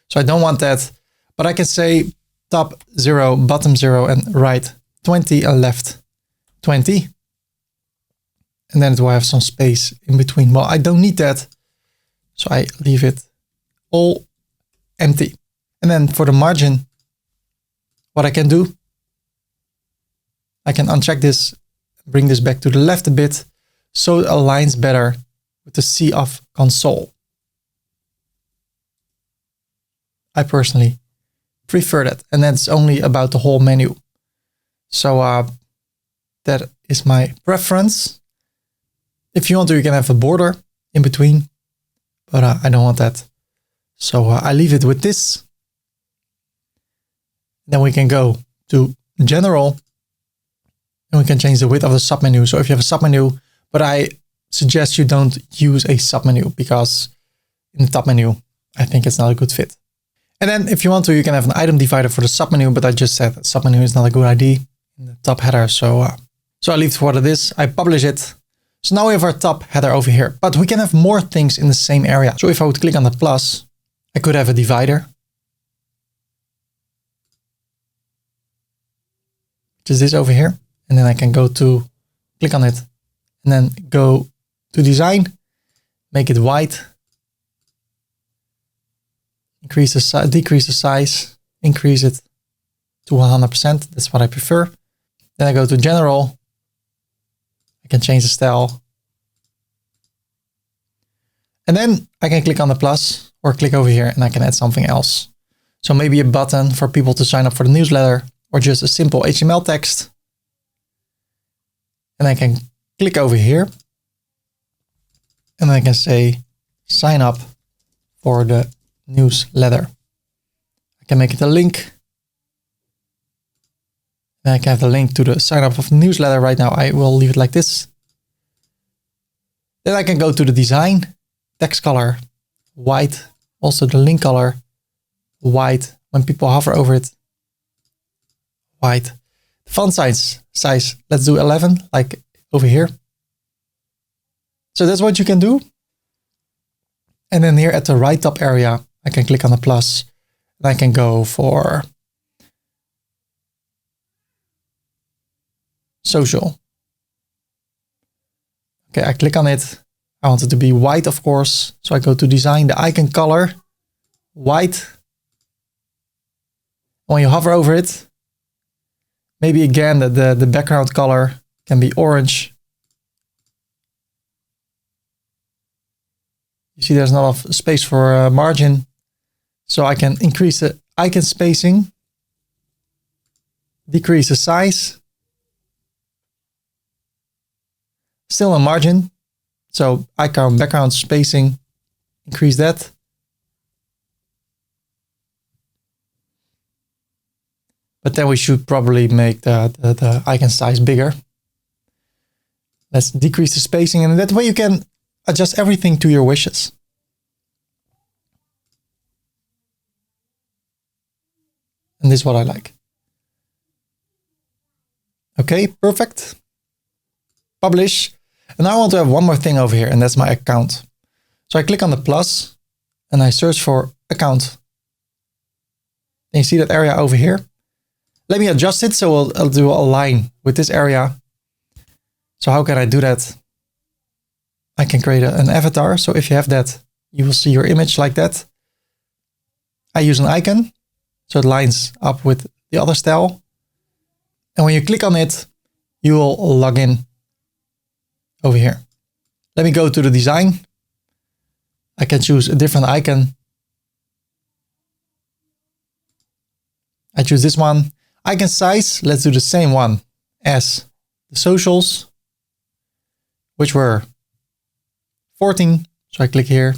So I don't want that, but I can say top 0, bottom 0, and right 20 and left 20. And then it will have some space in between. Well, I don't need that. So I leave it all empty. And then for the margin, what I can do, I can uncheck this, bring this back to the left a bit, so it aligns better with the C of console. I personally prefer that. And that's only about the whole menu. So that is my preference. If you want to, you can have a border in between, but I don't want that. So I leave it with this. Then we can go to general and we can change the width of the submenu. So if you have a submenu, but I suggest you don't use a submenu because in the top menu, I think it's not a good fit. And then if you want to, you can have an item divider for the submenu, but I just said that submenu is not a good idea in the top header. So I leave it for what it is. I publish it. So now we have our top header over here, but we can have more things in the same area. So if I would click on the plus, I could have a divider, which is this over here. And then I can go to click on it and then go to design, make it white, decrease the size, increase it to 100%. That's what I prefer. Then I go to general. I can change the style. And then I can click on the plus or click over here and I can add something else. So maybe a button for people to sign up for the newsletter or just a simple HTML text. And I can click over here and I can say sign up for the newsletter. I can make it a link. And I can have the link to the sign up of the newsletter. Right now, I will leave it like this. Then I can go to the design, text color, white. Also the link color, white. When people hover over it, white. Font size, let's do 11, like over here. So that's what you can do. And then here at the right top area, I can click on the plus and I can go for social. Okay, I click on it. I want it to be white, of course. So I go to design, the icon color, white. When you hover over it, maybe again the background color can be orange. You see there's not enough space for margin. So I can increase the icon spacing, decrease the size, still a margin. So icon background spacing, increase that. But then we should probably make the icon size bigger. Let's decrease the spacing, and that way you can adjust everything to your wishes. And this is what I like. Okay, perfect. Publish. And now I want to have one more thing over here, and that's my account. So I click on the plus and I search for account. And you see that area over here? Let me adjust it so I'll do a line with this area. So how can I do that? I can create an avatar. So if you have that, you will see your image like that. I use an icon, so it lines up with the other style. And when you click on it, you will log in over here. Let me go to the design. I can choose a different icon. I choose this one. Icon size, let's do the same one as the socials, which were 14. So I click here.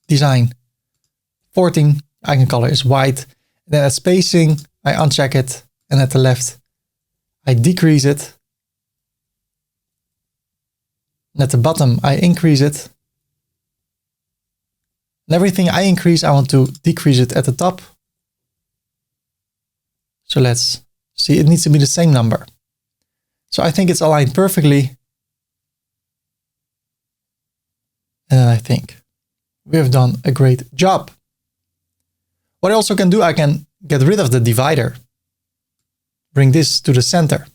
Design 14. Icon color is white. Then at spacing, I uncheck it. And at the left, I decrease it. And at the bottom, I increase it. And everything I increase, I want to decrease it at the top. So let's see, it needs to be the same number. So I think it's aligned perfectly. And I think we have done a great job. What I also can do, I can get rid of the divider. Bring this to the center.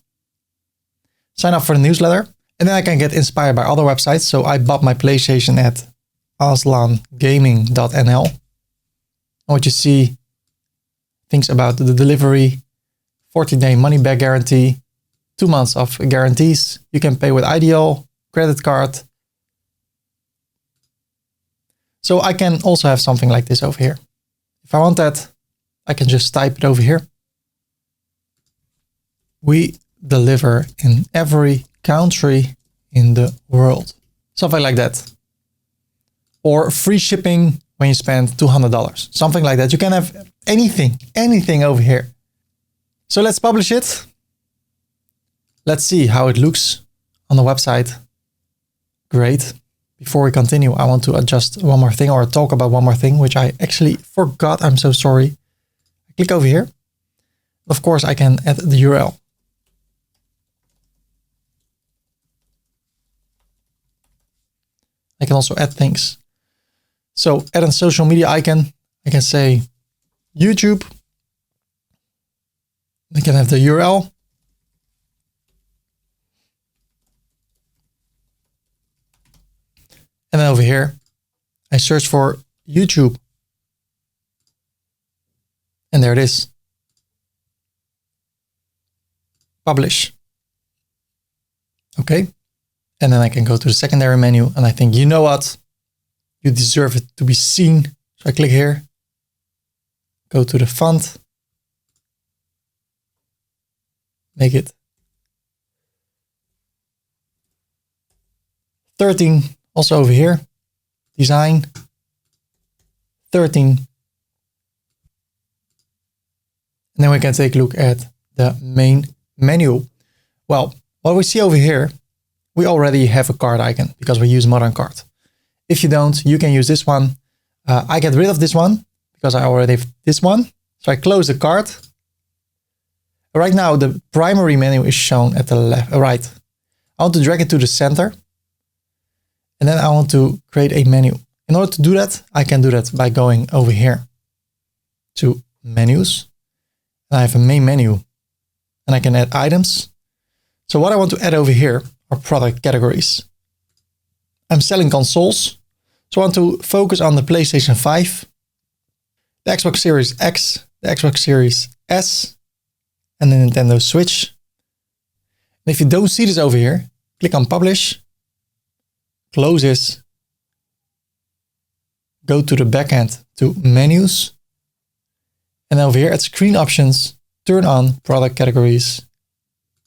Sign up for the newsletter. And then I can get inspired by other websites. So I bought my PlayStation at aslangaming.nl. And what you see, things about the delivery, 14-day money-back guarantee, 2 months of guarantees. You can pay with Ideal, credit card. So I can also have something like this over here. If I want that, I can just type it over here. We deliver in every country in the world. Something like that. Or free shipping when you spend $200. Something like that. You can have anything over here. So let's publish it. Let's see how it looks on the website. Great. Before we continue, I want to adjust one more thing or talk about one more thing, which I actually forgot. I'm so sorry. I click over here. Of course, I can add the URL. I can also add things. So add a social media icon. I can say YouTube. I can have the URL. And then over here, I search for YouTube. And there it is. Publish. Okay. And then I can go to the secondary menu and I think, you know what? You deserve it to be seen. So I click here, go to the font, make it 13, also over here, design, 13. And then we can take a look at the main menu. Well, what we see over here, we already have a cart icon because we use modern cart. If you don't, you can use this one. I get rid of this one because I already have this one. So I close the cart. Right now, the primary menu is shown at the left, right. I want to drag it to the center. And then I want to create a menu. In order to do that, I can do that by going over here to menus. And I have a main menu and I can add items. So what I want to add over here are product categories. I'm selling consoles. So I want to focus on the PlayStation 5, the Xbox Series X, the Xbox Series S, and the Nintendo Switch. And if you don't see this over here, click on Publish, close this, go to the backend to menus. And over here at screen options, turn on product categories,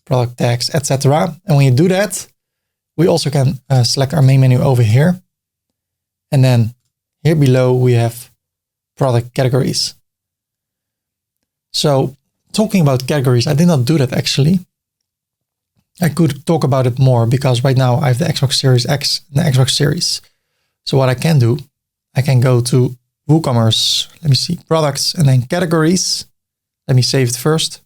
product tags, etc. And when you do that, we also can select our main menu over here. And then here below, we have product categories. So talking about categories, I did not do that actually. I could talk about it more because right now I have the Xbox Series X and the Xbox Series. So what I can do, I can go to WooCommerce, let me see, products and then categories. Let me save it first.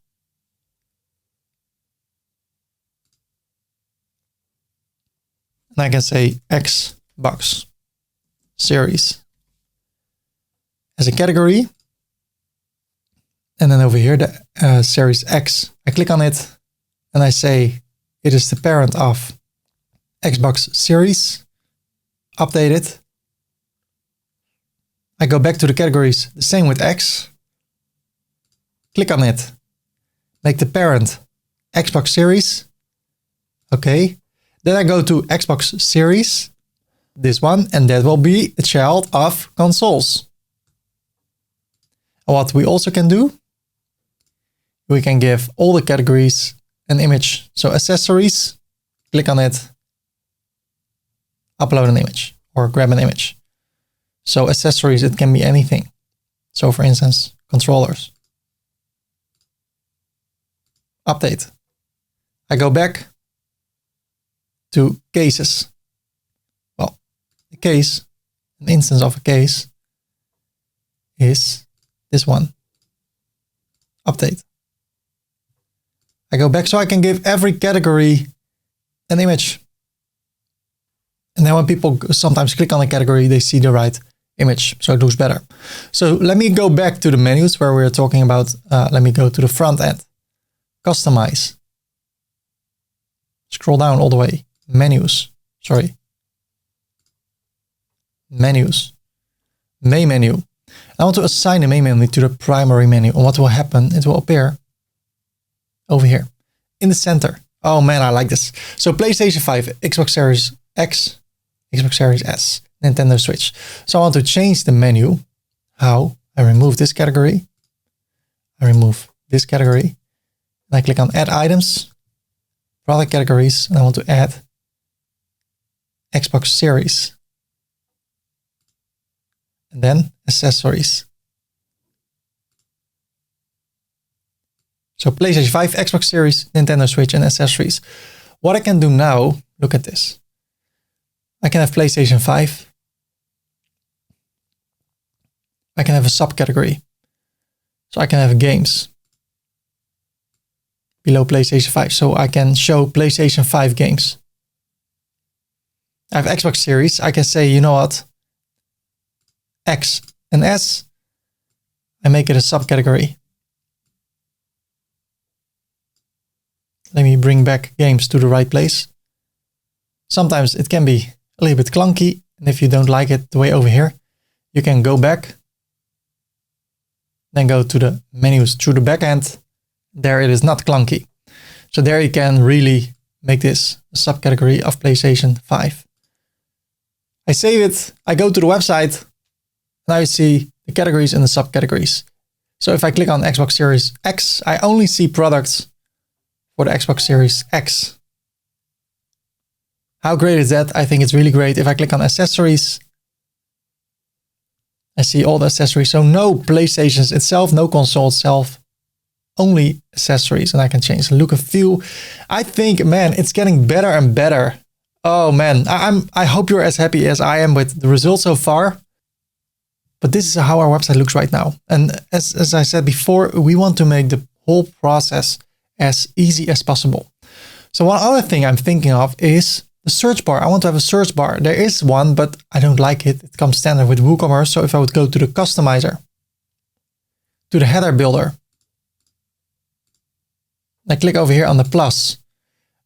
And I can say Xbox Series as a category. And then over here, the Series X, I click on it and I say it is the parent of Xbox Series, update it. I go back to the categories, the same with X, click on it, make the parent Xbox Series. Okay. Then I go to Xbox Series, this one, and that will be a child of consoles. And what we also can do, we can give all the categories an image. So accessories, click on it, upload an image or grab an image. So accessories, it can be anything. So for instance, controllers. Update. I go back to cases. Well, a case, an instance of a case is this one. Update. I go back so I can give every category an image. And then when people sometimes click on a category, they see the right image. So it looks better. So let me go back to the menus where we're talking about. Let me go to the front end. Customize. Scroll down all the way. Menus. Sorry. Menus. Main menu. I want to assign the main menu to the primary menu. And what will happen? It will appear over here in the center. Oh man, I like this. So PlayStation 5, Xbox Series X, Xbox Series S, Nintendo Switch. So I want to change the menu. How? I remove this category. I remove this category. And I click on add items, product categories, and I want to add Xbox Series. And then accessories. So PlayStation 5, Xbox Series, Nintendo Switch, and accessories. What I can do now, look at this. I can have PlayStation 5. I can have a subcategory. So I can have games below PlayStation 5. So I can show PlayStation 5 games. I have Xbox Series. I can say, you know what? X and S. I make it a subcategory. Let me bring back games to the right place. Sometimes it can be a little bit clunky. And if you don't like it the way over here, you can go back. Then go to the menus through the back end. There it is not clunky. So there you can really make this a subcategory of PlayStation 5. I save it. I go to the website. Now you see the categories and the subcategories. So if I click on Xbox Series X, I only see products for the Xbox Series X. How great is that? I think it's really great. If I click on accessories, I see all the accessories. So no PlayStations itself, no console itself, only accessories. And I can change the look and feel. I think, man, it's getting better and better. Oh man, I hope you're as happy as I am with the results so far. But this is how our website looks right now. And as I said before, we want to make the whole process as easy as possible. So one other thing I'm thinking of is the search bar. I want to have a search bar. There is one, but I don't like it. It comes standard with WooCommerce. So if I would go to the customizer, to the header builder, I click over here on the plus,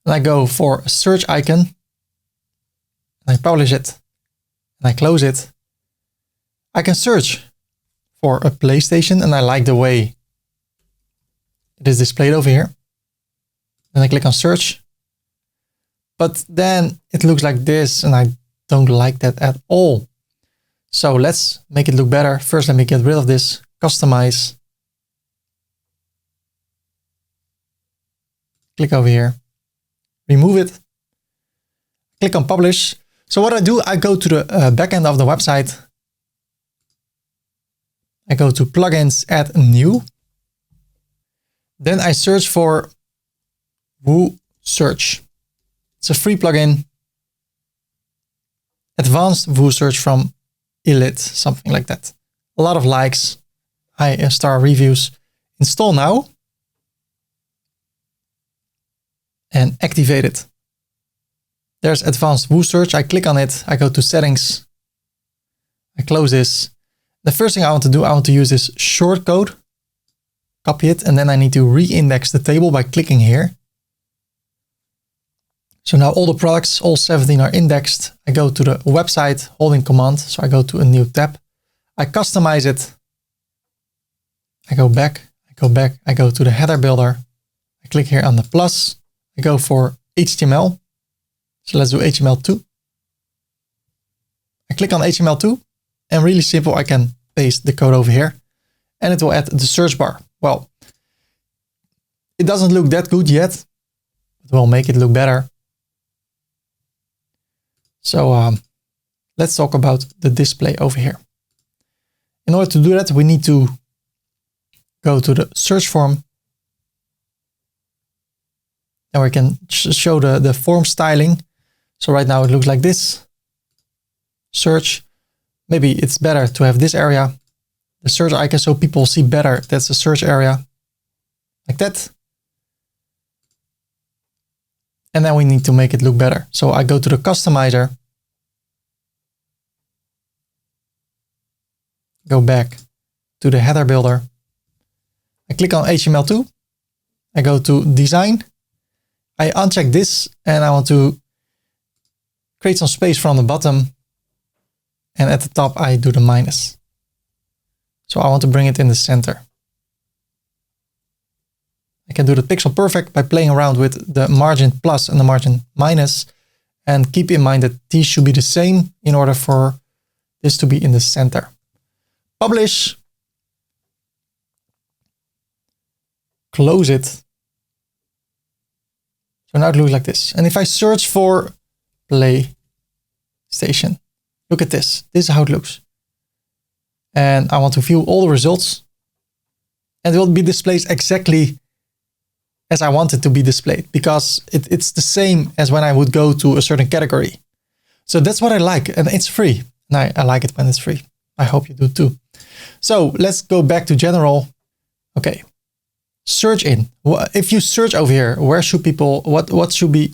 and I go for a search icon, and I publish it, and I close it. I can search for a PlayStation, and I like the way it is displayed over here. Then I click on search. But then it looks like this, and I don't like that at all. So let's make it look better. First, let me get rid of this. Customize. Click over here. Remove it. Click on publish. So what I do, I go to the backend of the website. I go to plugins, add new. Then I search for WooSearch. It's a free plugin. Advanced WooSearch from Elite, something like that. A lot of likes, high star reviews. Install now. And activate it. There's advanced WooSearch. I click on it. I go to settings. I close this. The first thing I want to do, I want to use this shortcode. Copy it, and then I need to re-index the table by clicking here. So now all the products, all 17 are indexed. I go to the website, holding command. So I go to a new tab. I customize it. I go back, I go to the header builder. I click here on the plus. I go for HTML. So let's do HTML2. I click on HTML2 and really simple, I can paste the code over here and it will add the search bar. Well, it doesn't look that good yet, but we'll make it look better. So let's talk about the display over here. In order to do that, we need to go to the search form. And we can show the form styling. So right now it looks like this. Search. Maybe it's better to have this area. The search icon so people see better. That's the search area. Like that. And then we need to make it look better. So I go to the customizer. Go back to the header builder. I click on HTML2. I go to design. I uncheck this and I want to create some space from the bottom. And at the top, I do the minus. So I want to bring it in the center. I can do the pixel perfect by playing around with the margin plus and the margin minus. And keep in mind that these should be the same in order for this to be in the center. Publish. Close it. So now it looks like this. And if I search for PlayStation, look at this. This is how it looks. And I want to view all the results. And it will be displayed exactly as I want it to be displayed, because it's the same as when I would go to a certain category. So that's what I like, and it's free. And I like it when it's free. I hope you do too. So let's go back to general. Okay. Search in. If you search over here, where should people, what should be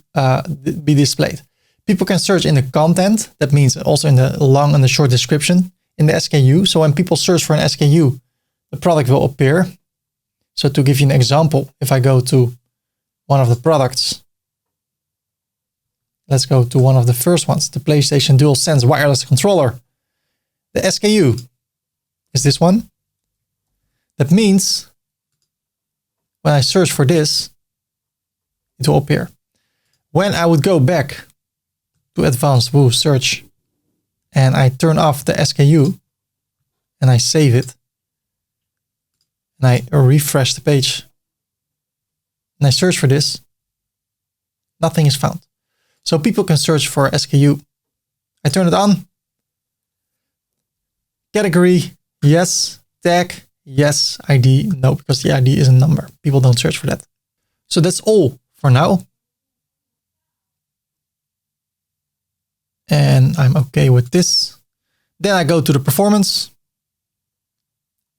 displayed? People can search in the content. That means also in the long and the short description in the SKU. So when people search for an SKU, the product will appear. So to give you an example, if I go to one of the products, let's go to one of the first ones, the PlayStation DualSense wireless controller. The SKU is this one. That means when I search for this, it will appear. When I would go back to advanced Woo search and I turn off the SKU and I save it and I refresh the page and I search for this, nothing is found. So people can search for SKU. I turn it on. Category, yes. Tag, yes. ID, no, because the ID is a number. People don't search for that. So that's all for now. And I'm okay with this. Then I go to the performance.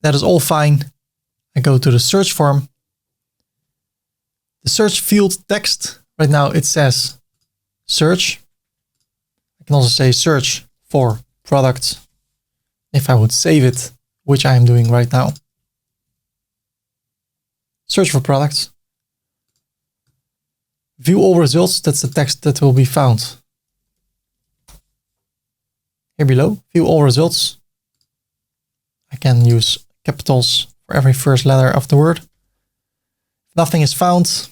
That is all fine. I go to the search form. The search field text, right now it says search. I can also say search for products. If I would save it, which I am doing right now. Search for products. View all results. That's the text that will be found here below. View all results. I can use capitals for every first letter of the word. If nothing is found,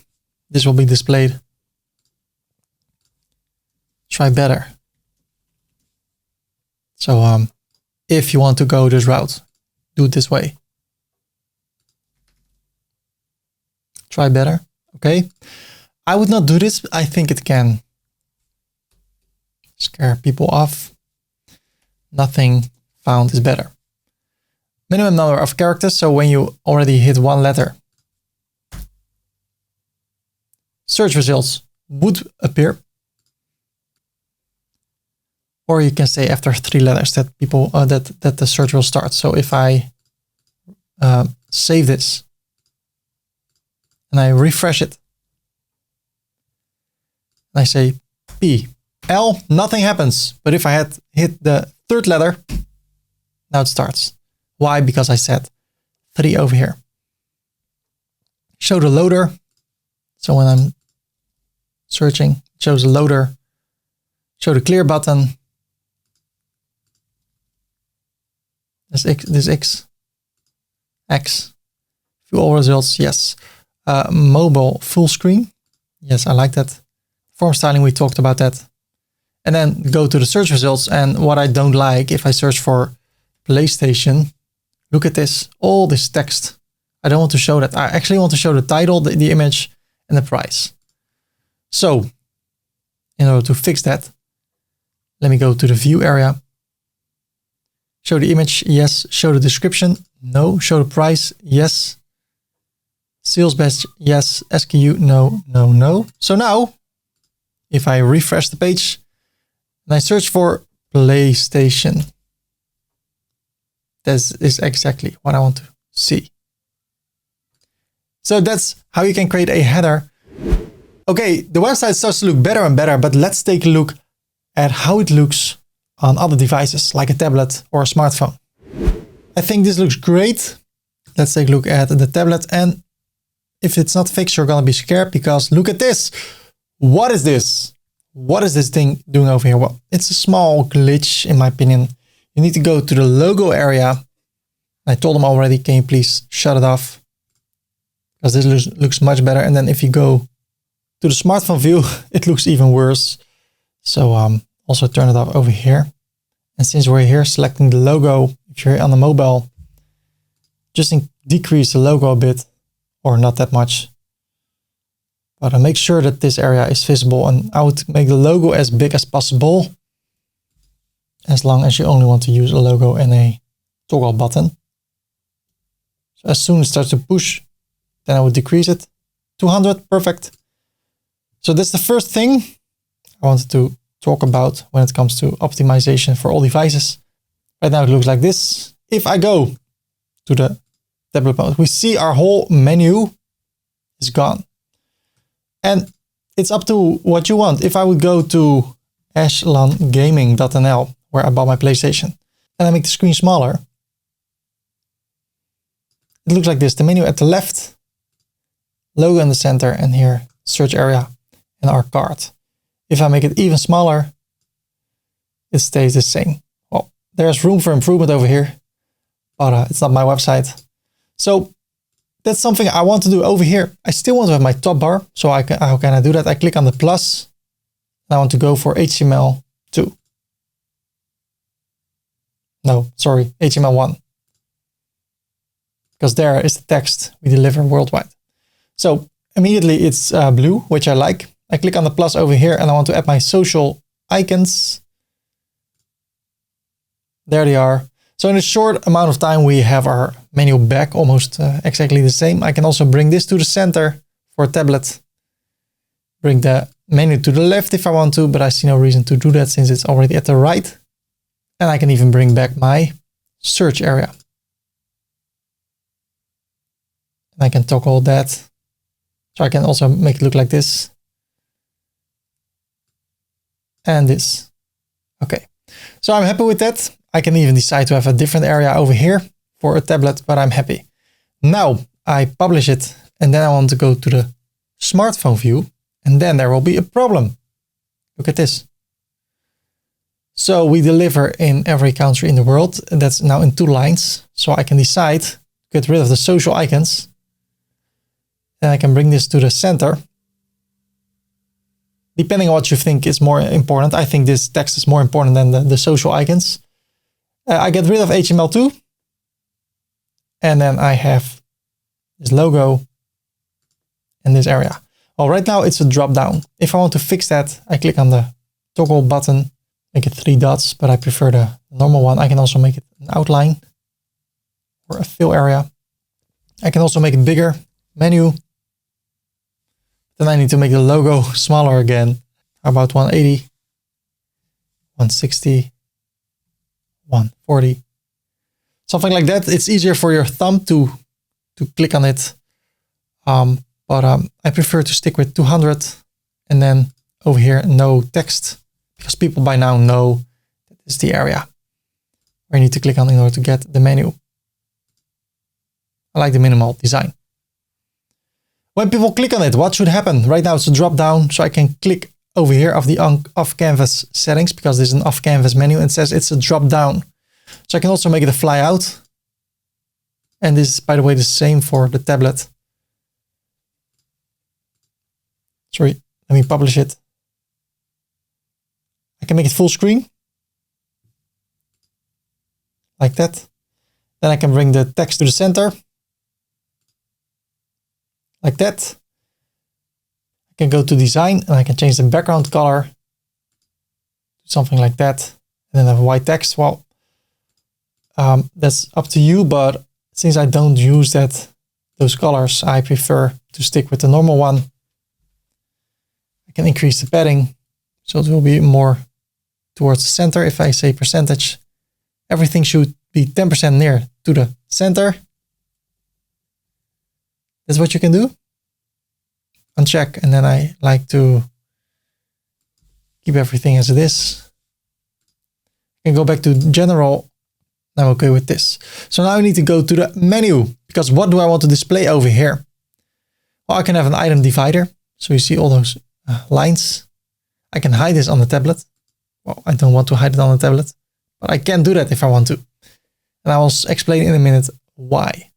this will be displayed. Try better. So if you want to go this route. Do it this way. Try better. Okay. I would not do this. I think it can scare people off. Nothing found is better. Minimum number of characters. So when you already hit one letter, search results would appear. Or you can say after 3 letters that people that the search will start. So if I save this and I refresh it, and I say P, L, nothing happens. But if I had hit the 3rd letter, now it starts. Why? Because I set 3 over here. Show the loader. So when I'm searching, it shows the loader. Show the clear button. This X. View all results, yes. Mobile full screen. Yes, I like that. Form styling, we talked about that. And then go to the search results. And what I don't like, if I search for PlayStation, look at this, all this text. I don't want to show that. I actually want to show the title, the image, and the price. So in order to fix that, let me go to the view area. Show the image, yes. Show the description, no. Show the price, yes. Sales batch, yes. SKU, no, no, no. So now, if I refresh the page and I search for PlayStation, this is exactly what I want to see. So that's how you can create a header. Okay, the website starts to look better and better, but let's take a look at how it looks on other devices like a tablet or a smartphone. I think this looks great. Let's take a look at the tablet, and if it's not fixed, you're gonna be scared because look at this. What is this? What is this thing doing over here? Well, it's a small glitch in my opinion. You need to go to the logo area. I told them already, can you please shut it off? Because this looks much better. And then if you go to the smartphone view, it looks even worse. So also turn it off over here. And since we're here selecting the logo, if you're on the mobile, just decrease the logo a bit or not that much. But make sure that this area is visible, and I would make the logo as big as possible as long as you only want to use a logo and a toggle button. So as soon as it starts to push, then I would decrease it. 200, perfect. So that's the first thing I wanted to talk about when it comes to optimization for all devices. Right now it looks like this. If I go to the tablet mode, we see our whole menu is gone. And it's up to what you want. If I would go to echelongaming.nl, where I bought my PlayStation, and I make the screen smaller, it looks like this. The menu at the left, logo in the center, and here, search area and our cart. If I make it even smaller, it stays the same. Well, there's room for improvement over here, but it's not my website. So that's something I want to do over here. I still want to have my top bar. So how can I do that? I click on the plus. And I want to go for HTML2. No, sorry, HTML1. Because there is the text we deliver worldwide. So immediately it's blue, which I like. I click on the plus over here and I want to add my social icons. There they are. So in a short amount of time, we have our menu back almost exactly the same. I can also bring this to the center for a tablet. Bring the menu to the left if I want to, but I see no reason to do that since it's already at the right. And I can even bring back my search area. And I can toggle that. So I can also make it look like this. And this. Okay. So I'm happy with that. I can even decide to have a different area over here for a tablet, but I'm happy. Now I publish it and then I want to go to the smartphone view and then there will be a problem. Look at this. So we deliver in every country in the world, and that's now in 2 lines. So I can decide to get rid of the social icons. Then I can bring this to the center. Depending on what you think is more important. I think this text is more important than the social icons. I get rid of HTML2. And then I have this logo in this area. Well, right now it's a drop down. If I want to fix that, I click on the toggle button, make it 3 dots, but I prefer the normal one. I can also make it an outline or a fill area. I can also make it bigger, menu. Then I need to make the logo smaller again. How about 180, 160, 140, something like that. It's easier for your thumb to click on it. But I prefer to stick with 200 and then over here, no text, because people by now know that this is the area where you need to click on in order to get the menu. I like the minimal design. When people click on it, what should happen? Right now it's a drop down, so I can click over here of the off canvas settings, because there's an off canvas menu and it says it's a drop down. So I can also make it a fly out. And this is, by the way, the same for the tablet. Sorry, let me publish it. I can make it full screen. Like that. Then I can bring the text to the center. Like that. I can go to design and I can change the background color. Something like that. And then have white text. Well, that's up to you, but since I don't use those colors, I prefer to stick with the normal one. I can increase the padding, so it will be more towards the center. If I say percentage, everything should be 10% near to the center. That's what you can do. Uncheck, and then I like to keep everything as it is. I can go back to general. I'm okay with this. So now I need to go to the menu, because what do I want to display over here? Well, I can have an item divider. So you see all those lines. I can hide this on the tablet. Well, I don't want to hide it on the tablet, but I can do that if I want to. And I will explain in a minute why.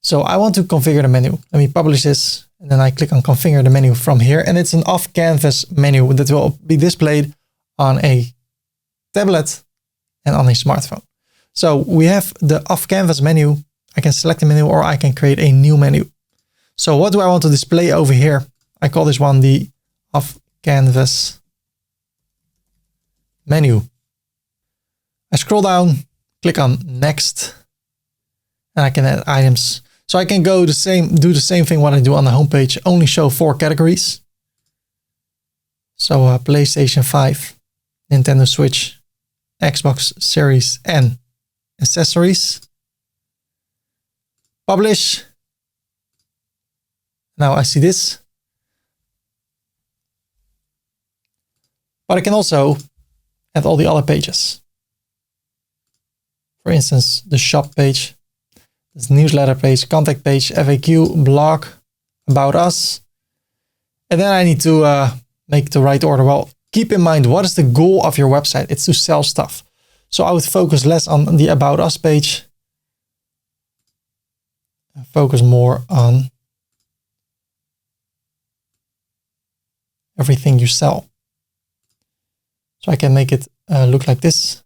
So I want to configure the menu. Let me publish this, and then I click on configure the menu from here. And it's an off-canvas menu that will be displayed on a tablet and on a smartphone. So we have the off-canvas menu. I can select the menu or I can create a new menu. So what do I want to display over here? I call this one the off-canvas menu. I scroll down, click on next, and I can add items. So I can do the same thing what I do on the homepage, only show 4 categories. So PlayStation 5, Nintendo Switch, Xbox Series, and accessories. Publish. Now I see this. But I can also add all the other pages. For instance, the shop page, this newsletter page, contact page, FAQ, blog, about us. And then I need to make the right order. Well, keep in mind, what is the goal of your website? It's to sell stuff. So I would focus less on the about us page and focus more on everything you sell. So I can make it look like this.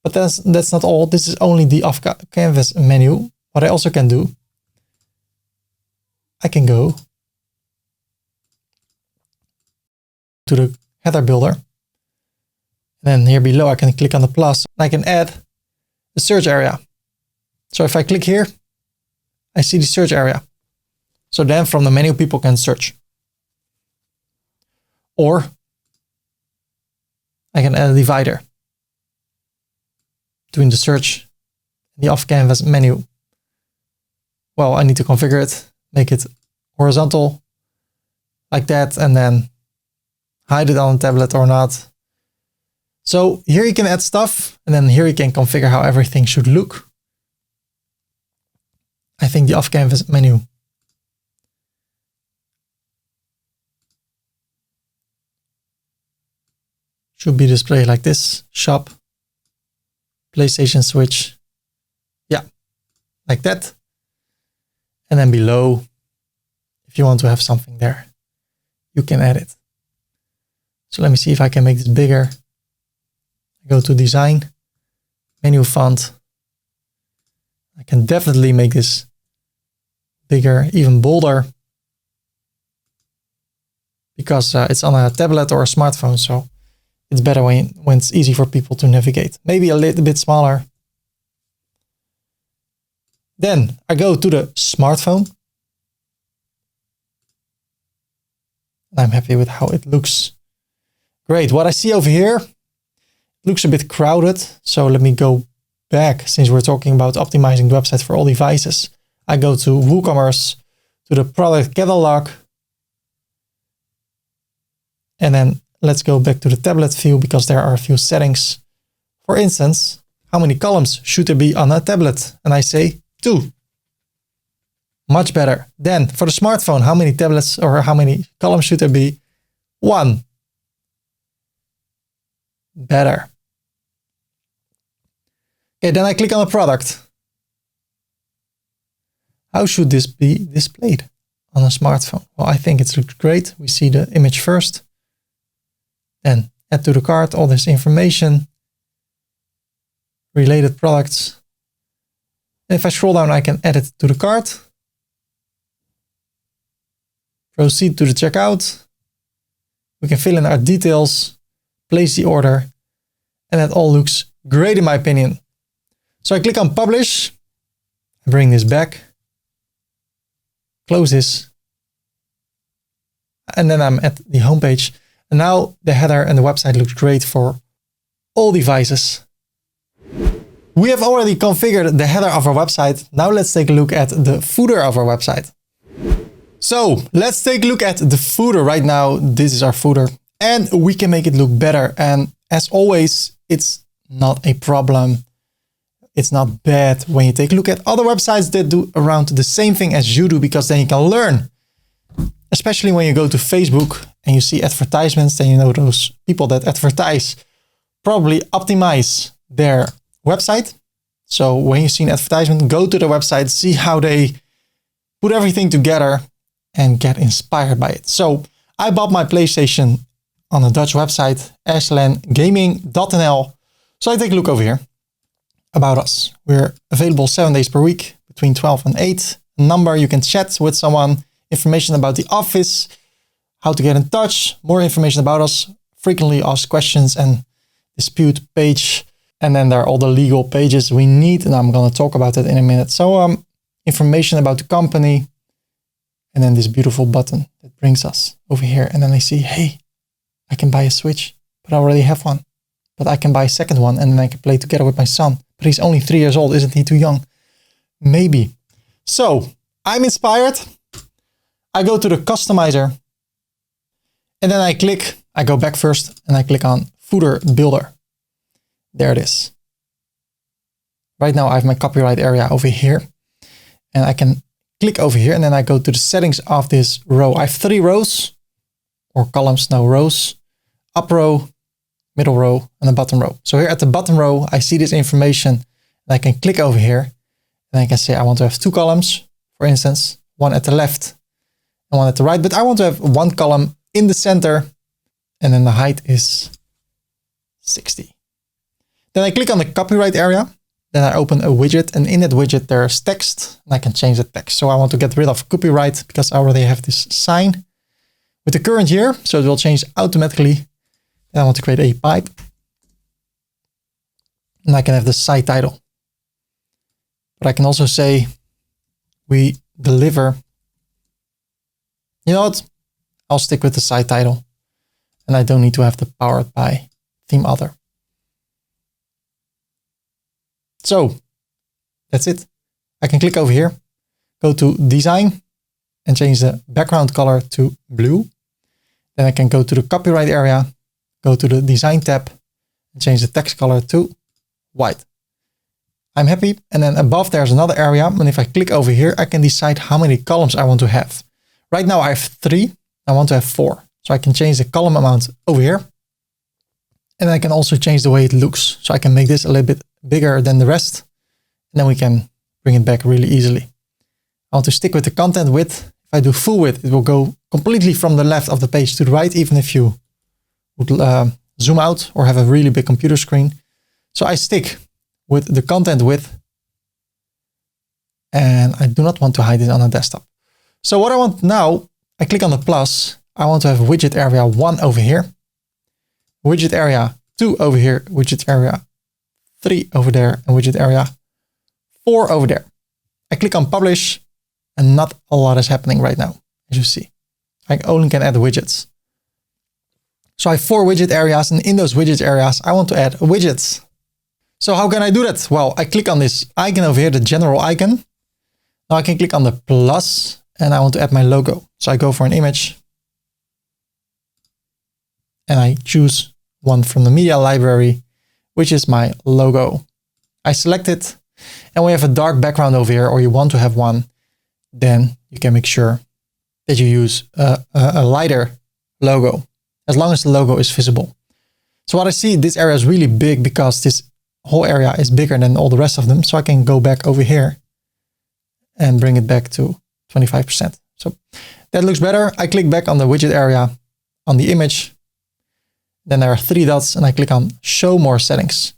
But that's not all. This is only the off-canvas menu. What I also can do, I can go to the header builder. And then here below, I can click on the plus. And I can add the search area. So if I click here, I see the search area. So then from the menu, people can search. Or I can add a divider between the search and the off-canvas menu. Well, I need to configure it, make it horizontal like that, and then hide it on the tablet or not. So here you can add stuff, and then here you can configure how everything should look. I think the off-canvas menu should be displayed like this. Shop, PlayStation Switch. Yeah, like that. And then below, if you want to have something there, you can add it. So let me see if I can make this bigger. I go to design, Menu font. I can definitely make this bigger, even bolder, because it's on a tablet or a smartphone. So it's better when it's easy for people to navigate. Maybe a little bit smaller. Then I go to the smartphone. I'm happy with how it looks. Great. What I see over here looks a bit crowded. So let me go back, since we're talking about optimizing the website for all devices. I go to WooCommerce, to the product catalog. And then let's go back to the tablet view, because there are a few settings. For instance, how many columns should there be on a tablet? And I say 2. Much better. Then for the smartphone, how many tablets or how many columns should there be? 1. Better. Okay, then I click on a product. How should this be displayed on a smartphone? Well, I think it looks great. We see the image first. Then add to the cart all this information, related products. And if I scroll down, I can add it to the cart. Proceed to the checkout. We can fill in our details, place the order, and that all looks great in my opinion. So I click on publish, I bring this back, close this, and then I'm at the homepage. And now the header and the website looks great for all devices. We have already configured the header of our website. Now let's take a look at the footer of our website. So let's take a look at the footer right now. This is our footer and we can make it look better. And as always, it's not a problem. It's not bad when you take a look at other websites that do around the same thing as you do, because then you can learn. Especially when you go to Facebook and you see advertisements, then you know those people that advertise probably optimize their website. So when you see an advertisement, go to the website, see how they put everything together and get inspired by it. So I bought my PlayStation on a Dutch website, ashlandgaming.nl. So I take a look over here. About us. We're available 7 days per week between 12 and 8. Number, you can chat with someone. Information about the office, how to get in touch, more information about us, frequently asked questions and dispute page. And then there are all the legal pages we need. And I'm going to talk about that in a minute. So information about the company. And then this beautiful button that brings us over here. And then I see, hey, I can buy a Switch, but I already have one. But I can buy a second one and then I can play together with my son. But he's only 3 years old. Isn't he too young? Maybe. So I'm inspired. I go to the customizer and then I go back first and I click on footer builder. There it is. Right now I have my copyright area over here and I can click over here and then I go to the settings of this row. I have 3 rows or columns, no rows, up row, middle row and the bottom row. So here at the bottom row, I see this information and I can click over here and I can say I want to have 2 columns, for instance, one at the left and one at the right, but I want to have 1 column in the center and then the height is 60. Then I click on the copyright area. Then I open a widget and in that widget there's text and I can change the text. So I want to get rid of copyright because I already have this sign with the current year. So it will change automatically. Then I want to create a pipe and I can have the site title. But I can also say we deliver. You know what? I'll stick with the site title and I don't need to have the powered by theme author. So that's it. I can click over here, go to design and change the background color to blue. Then I can go to the copyright area, go to the design tab and change the text color to white. I'm happy. And then above there's another area. And if I click over here, I can decide how many columns I want to have. Right now I have 3. I want to have 4. So I can change the column amount over here. And I can also change the way it looks. So I can make this a little bit bigger than the rest. And then we can bring it back really easily. I want to stick with the content width. If I do full width, it will go completely from the left of the page to the right, even if you would zoom out or have a really big computer screen. So I stick with the content width. And I do not want to hide it on the desktop. So what I want now, I click on the plus. I want to have widget area 1 over here, widget area 2 over here, widget area 3 over there, and widget area 4 over there. I click on publish and not a lot is happening right now, as you see. I only can add widgets. So I have 4 widget areas, and in those widget areas, I want to add widgets. So how can I do that? Well, I click on this icon over here, the general icon. Now I can click on the plus and I want to add my logo. So I go for an image and I choose one from the media library, which is my logo. I select it, and we have a dark background over here, or you want to have one, then you can make sure that you use a lighter logo, as long as the logo is visible. So what I see, this area is really big because this whole area is bigger than all the rest of them. So I can go back over here and bring it back to 25%. So that looks better. I click back on the widget area on the image. Then there are 3 dots and I click on show more settings.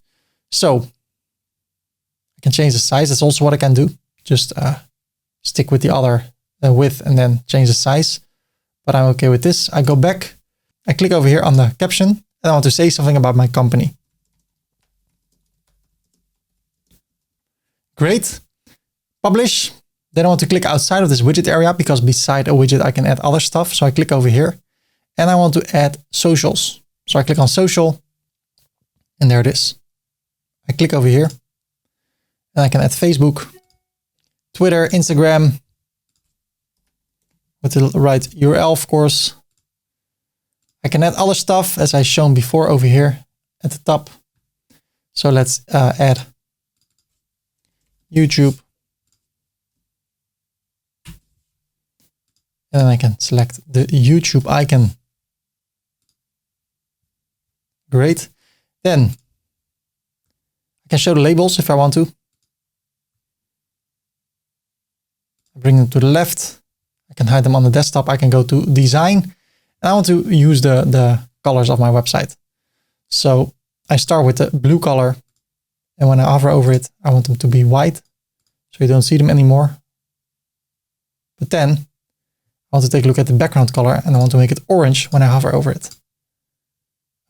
So I can change the size. That's also what I can do. Just stick with the other width and then change the size. But I'm okay with this. I go back. I click over here on the caption and I want to say something about my company. Great. Publish. Then I want to click outside of this widget area because beside a widget I can add other stuff. So I click over here and I want to add socials. So I click on social and there it is. I click over here and I can add Facebook, Twitter, Instagram with the right URL, of course. I can add other stuff as I shown before over here at the top. So let's add YouTube. And then I can select the YouTube icon. Great. Then I can show the labels if I want to. I bring them to the left. I can hide them on the desktop. I can go to design. And I want to use the colors of my website. So I start with the blue color. And when I hover over it, I want them to be white. So you don't see them anymore. But then I want to take a look at the background color and I want to make it orange when I hover over it.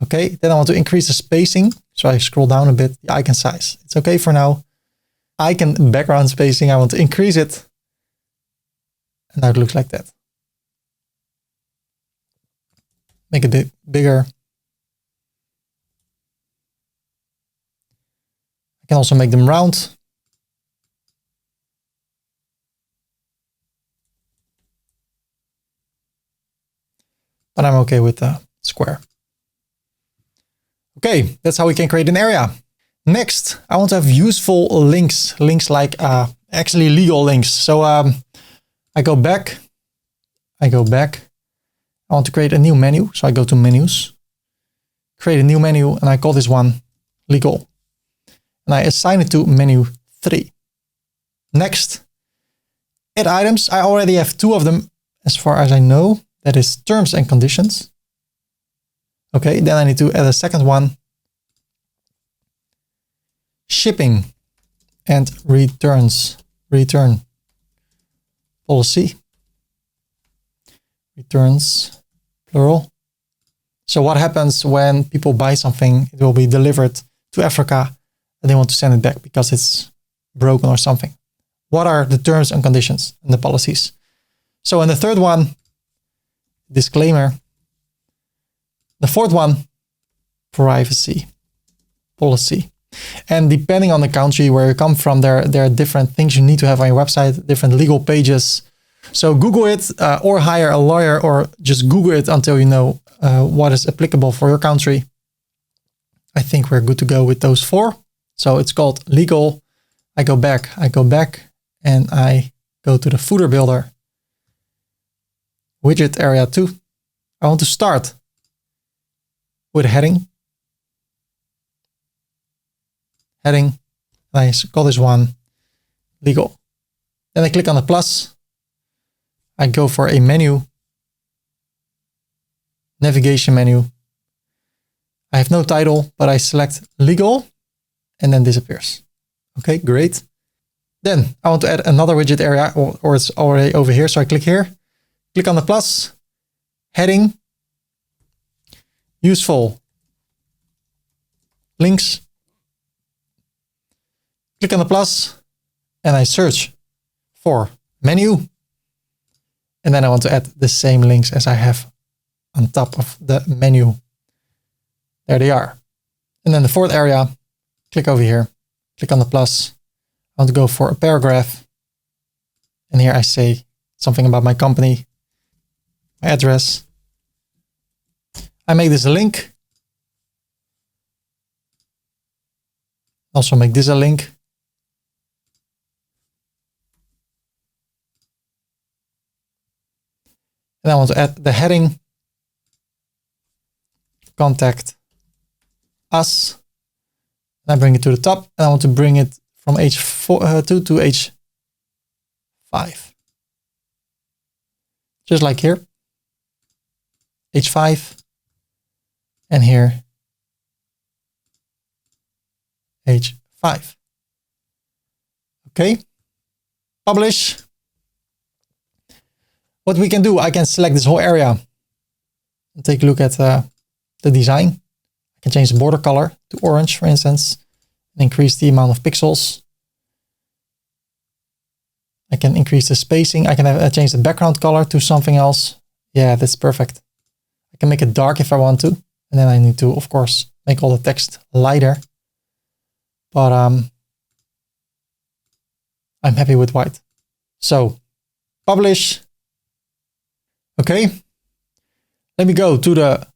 Okay, then I want to increase the spacing. So I scroll down a bit, the icon size. It's okay for now. Icon background spacing, I want to increase it. And now it looks like that. Make it a bit bigger. I can also make them round. But I'm okay with the square. Okay, that's how we can create an area. Next, I want to have useful links. Links like actually legal links. So I go back. I want to create a new menu. So I go to menus, create a new menu, and I call this one legal. And I assign it to menu 3. Next, add items. I already have 2 of them as far as I know. That is terms and conditions. Okay, then I need to add a second one. Shipping and returns. Return policy. Returns, plural. So what happens when people buy something? It will be delivered to Africa and they want to send it back because it's broken or something. What are the terms and conditions and the policies? So in the third one, disclaimer. The fourth one, privacy policy. And depending on the country where you come from, there are different things you need to have on your website, different legal pages. So Google it or hire a lawyer or just Google it until you know what is applicable for your country. I think we're good to go with those 4. So it's called legal. I go back and I go to the footer builder. Widget area 2. I want to start with a heading. Heading. I call this one legal. Then I click on the plus. I go for a menu. Navigation menu. I have no title, but I select legal and then disappears. Okay, great. Then I want to add another widget area, or it's already over here. So I click here, click on the plus, heading, useful links, click on the plus, and I search for menu. And then I want to add the same links as I have on top of the menu. There they are. And then the fourth area, click over here, click on the plus. I want to go for a paragraph. And here I say something about my company, my address. I make this a link. Also make this a link. And I want to add the heading, contact us. And I bring it to the top, and I want to bring it from H2 to H5. Just like here. H5. And here. H5. Okay. Publish. What we can do, I can select this whole area and take a look at the design. I can change the border color to orange, for instance, and increase the amount of pixels. I can increase the spacing. I can change the background color to something else. Yeah, that's perfect. I can make it dark if I want to. And then I need to, of course, make all the text lighter. But I'm happy with white. So, publish. Okay, let me go to the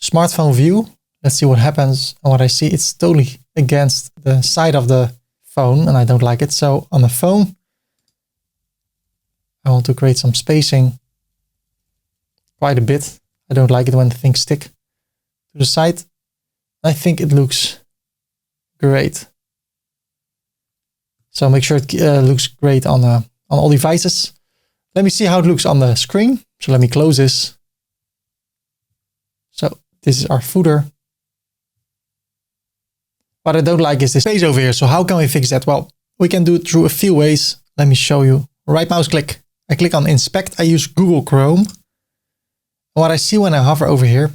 smartphone view. Let's see what happens. And what I see, it's totally against the side of the phone and I don't like it. So on the phone, I want to create some spacing quite a bit. I don't like it when things stick to the side. I think it looks great. So make sure it looks great on all devices. Let me see how it looks on the screen. So let me close this. So this is our footer. What I don't like is this space over here. So how can we fix that? Well, we can do it through a few ways. Let me show you. Right mouse click. I click on inspect. I use Google Chrome. And what I see when I hover over here,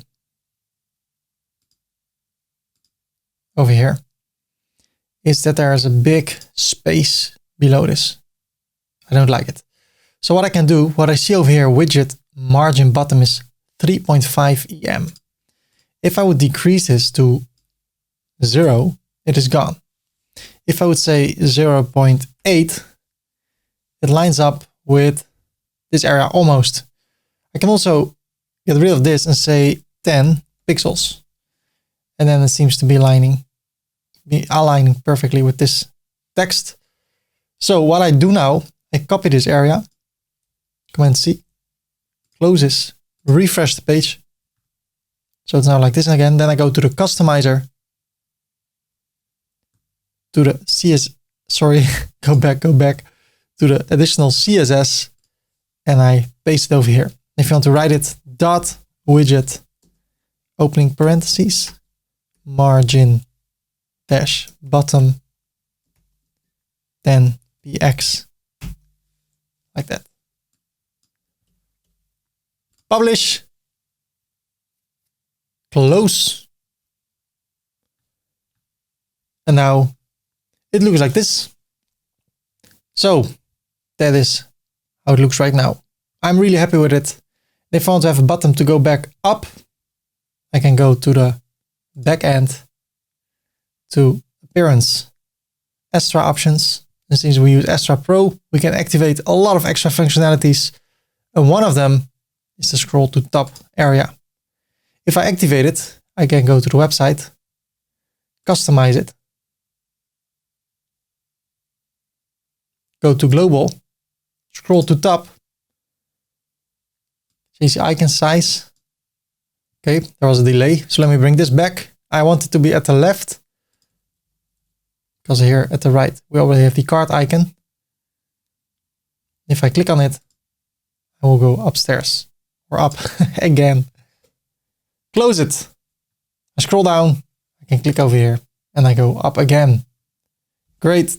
is that there is a big space below this. I don't like it. So what I can do, what I see over here, widget margin bottom is 3.5 EM. If I would decrease this to 0, it is gone. If I would say 0.8, it lines up with this area almost. I can also get rid of this and say 10 pixels. And then it seems to be aligning perfectly with this text. So what I do now, I copy this area, Command C, close this, refresh the page. So it's now like this again. Then I go to the customizer, to the go back to the additional CSS, and I paste it over here. If you want to write it, dot widget, opening parentheses, margin dash bottom, then px, like that. Publish, close, and now it looks like this. So that is how it looks right now. I'm really happy with it. If I want to have a button to go back up, I can go to the back end, to appearance, Astra options. And since we use Astra Pro, we can activate a lot of extra functionalities. And one of them is the scroll to top area. If I activate it, I can go to the website, customize it, go to global, scroll to top, change the icon size. Okay, there was a delay. So let me bring this back. I want it to be at the left, because here at the right, we already have the card icon. If I click on it, I will go upstairs or up again. Close it. I scroll down, I can click over here and I go up again. Great.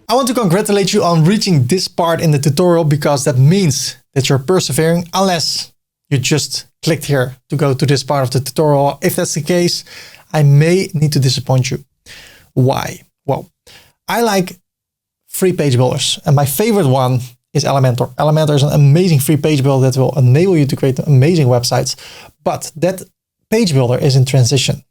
I want to congratulate you on reaching this part in the tutorial because that means that you're persevering, unless you just clicked here to go to this part of the tutorial. If that's the case, I may need to disappoint you. Why? Well, I like free page builders, and my favorite one is Elementor. Elementor is an amazing free page builder that will enable you to create amazing websites, but that page builder is in transition.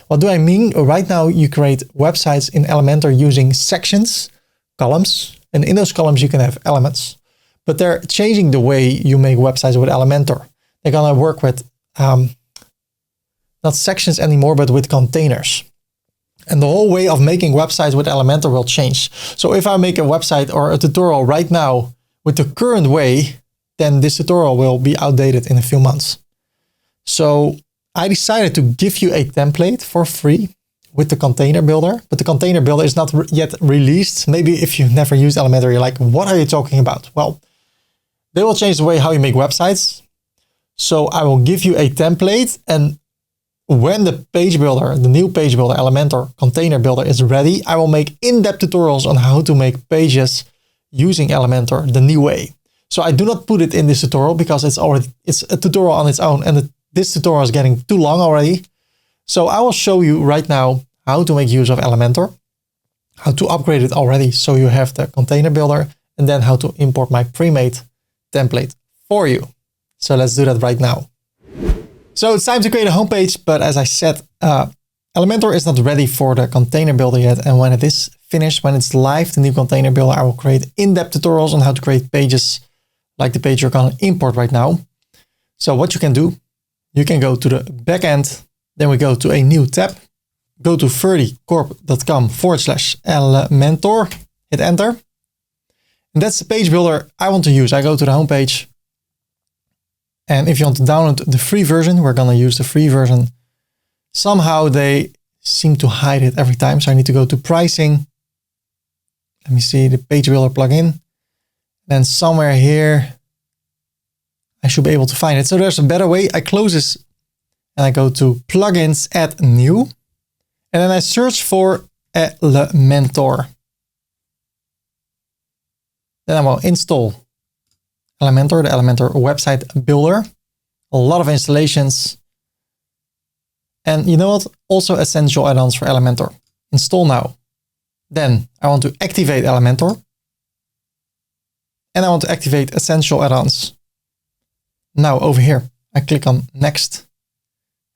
What do I mean? Right now you create websites in Elementor using sections, columns, and in those columns you can have elements. But they're changing the way you make websites with Elementor. They're gonna work with not sections anymore, but with containers. And the whole way of making websites with Elementor will change. So if I make a website or a tutorial right now with the current way, then this tutorial will be outdated in a few months. So I decided to give you a template for free with the container builder, but the container builder is not yet released. Maybe if you've never used Elementor, you're like, what are you talking about? Well, they will change the way how you make websites. So I will give you a template, and when the page builder, the new page builder, Elementor container builder is ready, I will make in-depth tutorials on how to make pages using Elementor the new way. So I do not put it in this tutorial because it's a tutorial on its own, and this tutorial is getting too long already. So I will show you right now how to make use of Elementor, how to upgrade it already so you have the container builder, and then how to import my pre-made template for you. So let's do that right now. So it's time to create a homepage, but as I said, Elementor is not ready for the container builder yet. And when it is finished, when it's live, the new container builder, I will create in-depth tutorials on how to create pages like the page you're going to import right now. So what you can do, you can go to the backend, then we go to a new tab, go to verdicorp.com/Elementor, hit enter. And that's the page builder I want to use. I go to the homepage. And if you want to download the free version, we're going to use the free version. Somehow they seem to hide it every time. So I need to go to pricing. Let me see the page builder plugin. Then somewhere here, I should be able to find it. So there's a better way. I close this and I go to plugins, add new. And then I search for Elementor. Then I will install Elementor, the Elementor website builder. A lot of installations. And you know what? Also essential add-ons for Elementor. Install now. Then I want to activate Elementor. And I want to activate essential add-ons. Now over here, I click on next.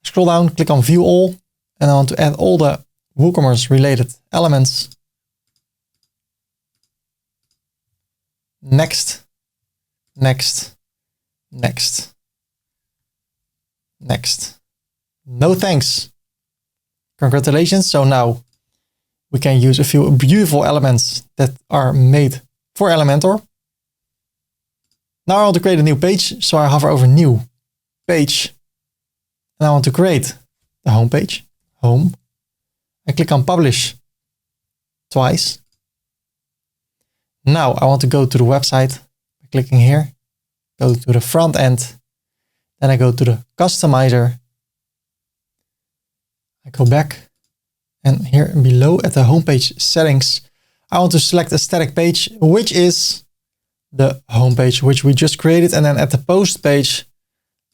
Scroll down, click on view all. And I want to add all the WooCommerce related elements. Next. Next, next, next. No thanks. Congratulations. So now we can use a few beautiful elements that are made for Elementor. Now I want to create a new page. So I hover over new page and I want to create the home page, home. I click on publish twice. Now I want to go to the website. Clicking here, go to the front end, then I go to the customizer. I go back, and here below at the homepage settings, I want to select a static page, which is the homepage which we just created. And then at the post page,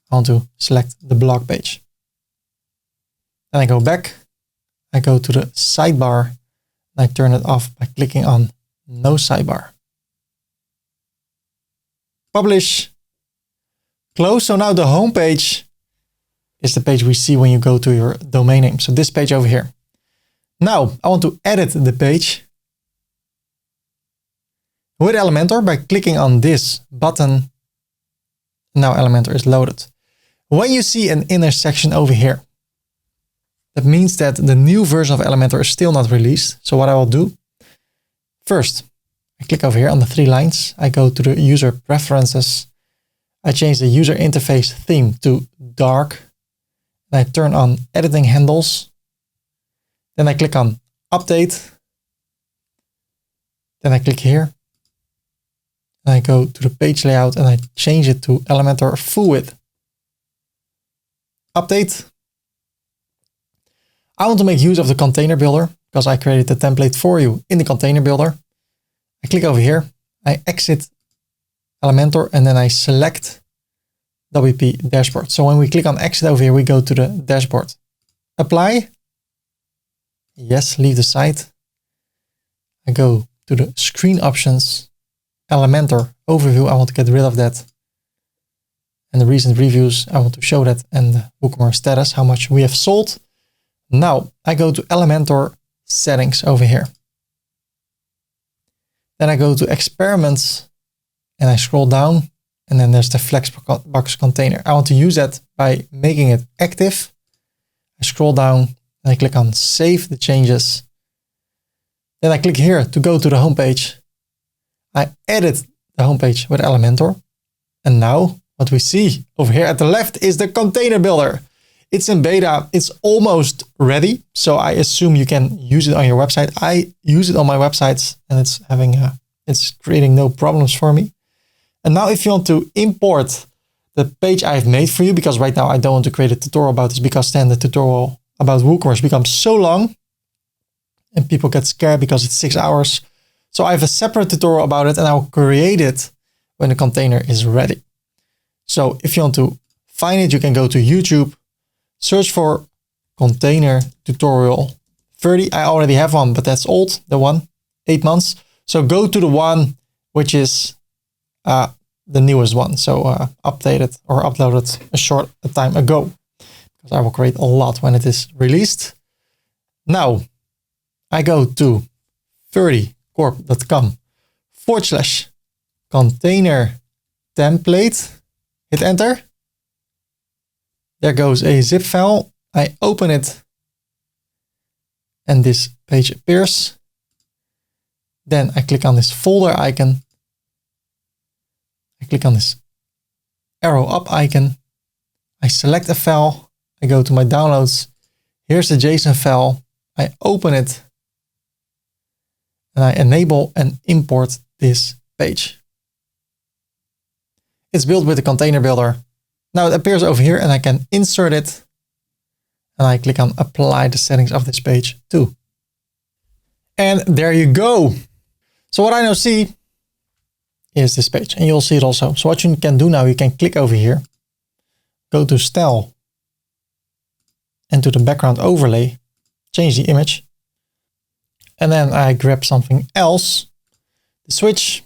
I want to select the blog page. Then I go back, I go to the sidebar, and I turn it off by clicking on no sidebar. Publish, close. So now the home page is the page we see when you go to your domain name. So this page over here. Now I want to edit the page with Elementor by clicking on this button. Now Elementor is loaded. When you see an intersection over here, that means that the new version of Elementor is still not released. So what I will do, first, I click over here on the 3 lines. I go to the user preferences. I change the user interface theme to dark. And I turn on editing handles. Then I click on update. Then I click here. And I go to the page layout and I change it to Elementor full width. Update. I want to make use of the container builder. because I created the template for you in the container builder. I click over here, I exit Elementor, and then I select WP dashboard. So when we click on exit over here, we go to the dashboard. Apply. Yes, leave the site. I go to the screen options, Elementor overview. I want to get rid of that. And the recent reviews, I want to show that, and the WooCommerce status, how much we have sold. Now I go to Elementor settings over here. Then I go to experiments and I scroll down, and then there's the Flexbox container. I want to use that by making it active. I scroll down and I click on save the changes. Then I click here to go to the homepage. I edit the homepage with Elementor. And now what we see over here at the left is the container builder. It's in beta. It's almost ready. So I assume you can use it on your website. I use it on my websites and it's having it's creating no problems for me. And now if you want to import the page I've made for you, because right now I don't want to create a tutorial about this, because then the tutorial about WooCommerce becomes so long and people get scared because it's 6 hours. So I have a separate tutorial about it and I'll create it when the container is ready. So if you want to find it, you can go to YouTube, search for container tutorial 30. I already have one, but that's old, the one, 8 months. So go to the one which is the newest one. So updated or uploaded a short time ago, because I will create a lot when it is released. Now I go to 30corp.com/container template. Hit enter. There goes a zip file. I open it and this page appears. Then I click on this folder icon. I click on this arrow up icon. I select a file. I go to my downloads. Here's the JSON file. I open it and I enable and import this page. It's built with the container builder. Now it appears over here and I can insert it. And I click on apply the settings of this page too. And there you go. So what I now see is this page, and you'll see it also. So what you can do now, you can click over here, go to style and to the background overlay, change the image. And then I grab something else, the switch,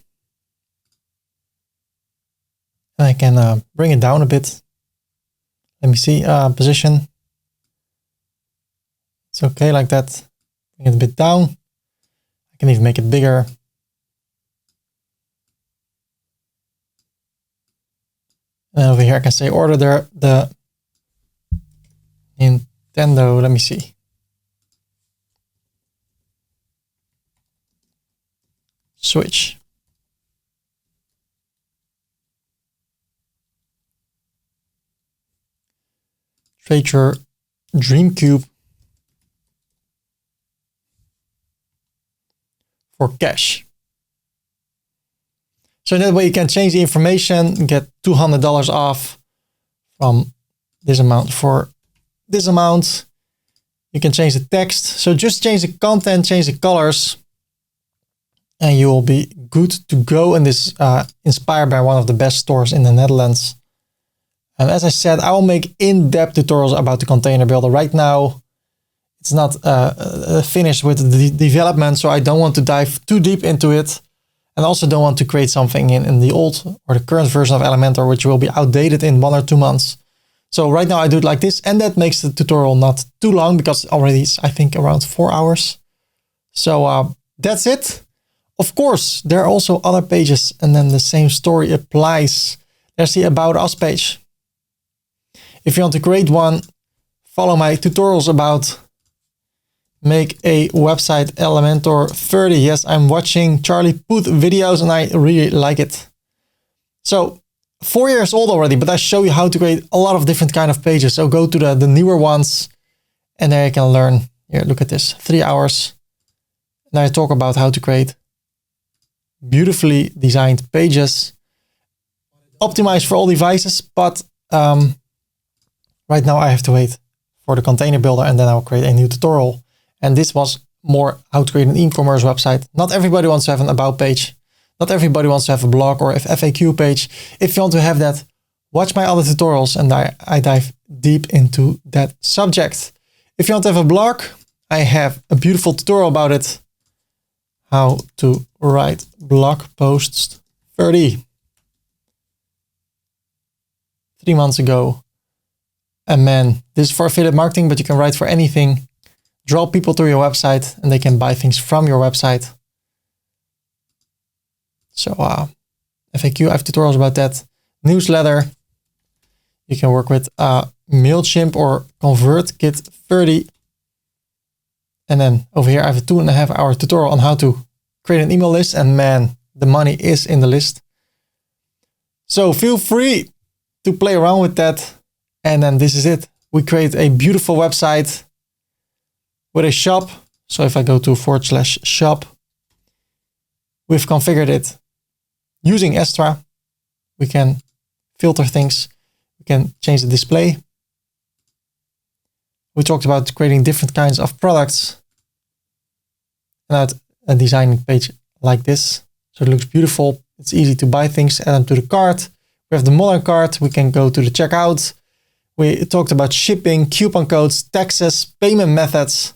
and I can bring it down a bit. Let me see, position. It's okay like that. Bring it a bit down. I can even make it bigger. And over here I can say order the Nintendo, let me see. Switch. Trade your Dream Cube for cash. So in that way you can change the information, get $200 off from this amount for this amount. You can change the text. So just change the content, change the colors, and you will be good to go. And this is inspired by one of the best stores in the Netherlands. And as I said, I will make in-depth tutorials about the container builder. Right now, it's not finished with the development, so I don't want to dive too deep into it. And also don't want to create something in the old or the current version of Elementor, which will be outdated in 1 or 2 months. So right now I do it like this, and that makes the tutorial not too long, because already it's, I think, around 4 hours. So that's it. Of course, there are also other pages, and then the same story applies. There's the About Us page. If you want to create one, follow my tutorials about make a website Elementor 30. Yes, I'm watching Charlie Puth videos and I really like it. So 4 years old already, but I show you how to create a lot of different kind of pages. So go to the newer ones and there you can learn. Here, look at this, 3 hours. And I talk about how to create beautifully designed pages, optimized for all devices. But right now I have to wait for the container builder and then I'll create a new tutorial. And this was more how to create an e-commerce website. Not everybody wants to have an about page. Not everybody wants to have a blog or a FAQ page. If you want to have that, watch my other tutorials and I dive deep into that subject. If you want to have a blog, I have a beautiful tutorial about it. How to write blog posts 30. 3 months ago. And man, this is for affiliate marketing, but you can write for anything. Draw people to your website and they can buy things from your website. So FAQ, I have tutorials about that. Newsletter. You can work with MailChimp or ConvertKit 30. And then over here, I have a 2.5 hour tutorial on how to create an email list. And man, the money is in the list. So feel free to play around with that. And then this is it. We create a beautiful website with a shop. So if I go to /shop, we've configured it using Astra. We can filter things. We can change the display. We talked about creating different kinds of products. And a designing page like this. So it looks beautiful. It's easy to buy things, add them to the cart. We have the modern cart. We can go to the checkout. We talked about shipping, coupon codes, taxes, payment methods.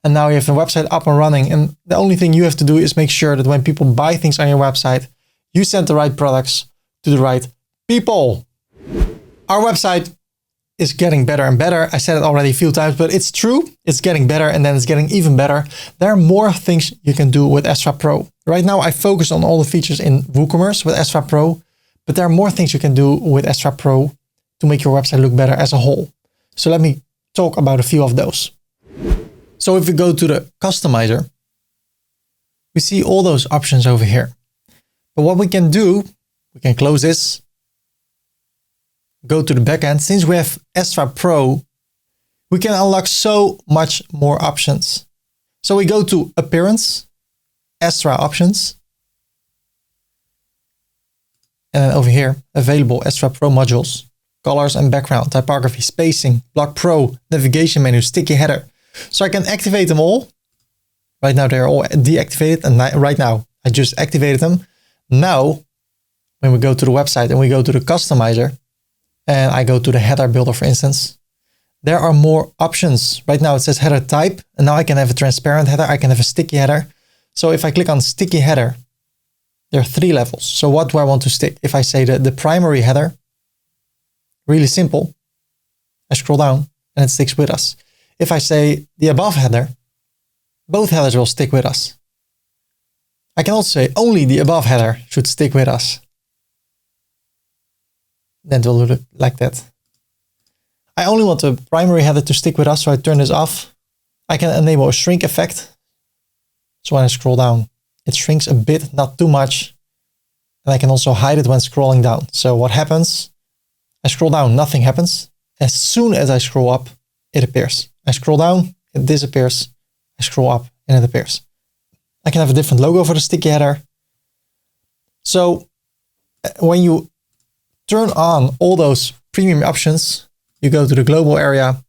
And now you have a website up and running. And the only thing you have to do is make sure that when people buy things on your website, you send the right products to the right people. Our website is getting better and better. I said it already a few times, but it's true. It's getting better and then it's getting even better. There are more things you can do with Astra Pro. Right now, I focus on all the features in WooCommerce with Astra Pro, but there are more things you can do with Astra Pro to make your website look better as a whole. So let me talk about a few of those. So if we go to the customizer, we see all those options over here. But what we can do, we can close this, go to the backend. Since we have Astra Pro, we can unlock so much more options. So we go to Appearance, Astra Options. And then over here, available Astra Pro modules, colors and background, typography, spacing, Block Pro, navigation menu, sticky header. So I can activate them all. Right now they're all deactivated and right now I just activated them. Now, when we go to the website and we go to the customizer and I go to the header builder, for instance, there are more options. Right now it says header type and now I can have a transparent header. I can have a sticky header. So if I click on sticky header, there are 3 levels. So what do I want to stick? If I say the primary header, really simple, I scroll down and it sticks with us. If I say the above header, both headers will stick with us. I can also say only the above header should stick with us. Then it will look like that. I only want the primary header to stick with us, so I turn this off. I can enable a shrink effect. So when I scroll down, it shrinks a bit, not too much. And I can also hide it when scrolling down. So what happens? I scroll down, nothing happens. As soon as I scroll up, it appears. I scroll down, it disappears. I scroll up and it appears. I can have a different logo for the sticky header. So when you turn on all those premium options, you go to the global area,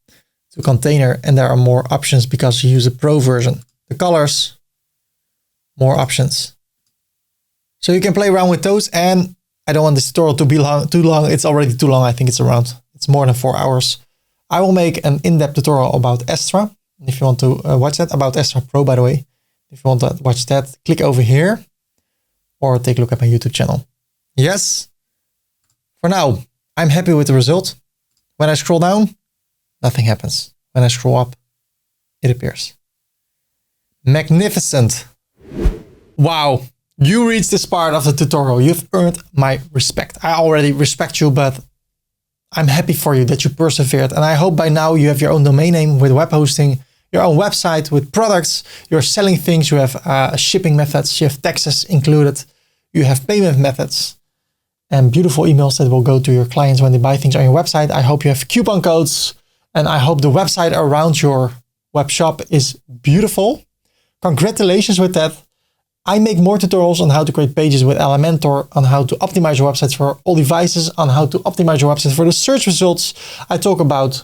to container, and there are more options because you use a pro version. The colors, more options. So you can play around with those, and I don't want this tutorial to be too long. It's already too long. I think it's more than 4 hours. I will make an in-depth tutorial about Astra. And if you want to watch that, about Astra Pro, by the way, if you want to watch that, click over here or take a look at my YouTube channel. Yes. For now, I'm happy with the result. When I scroll down, nothing happens. When I scroll up, it appears. Magnificent. Wow. You reached this part of the tutorial. You've earned my respect. I already respect you, but I'm happy for you that you persevered. And I hope by now you have your own domain name with web hosting, your own website with products, you're selling things, you have shipping methods, you have taxes included, you have payment methods, and beautiful emails that will go to your clients when they buy things on your website. I hope you have coupon codes, and I hope the website around your web shop is beautiful. Congratulations with that. I make more tutorials on how to create pages with Elementor, on how to optimize your websites for all devices, on how to optimize your website for the search results. I talk about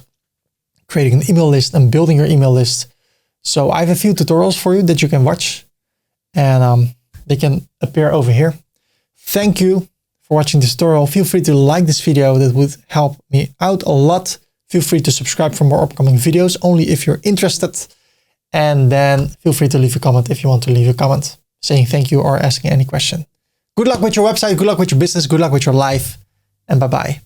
creating an email list and building your email list So I have a few tutorials for you that you can watch, and they can appear over here. Thank you for watching this tutorial. Feel free to like this video. That would help me out a lot. Feel free to subscribe for more upcoming videos, only if you're interested. And then feel free to leave a comment if you want to leave a comment saying thank you or asking any question. Good luck with your website. Good luck with your business. Good luck with your life. And bye-bye.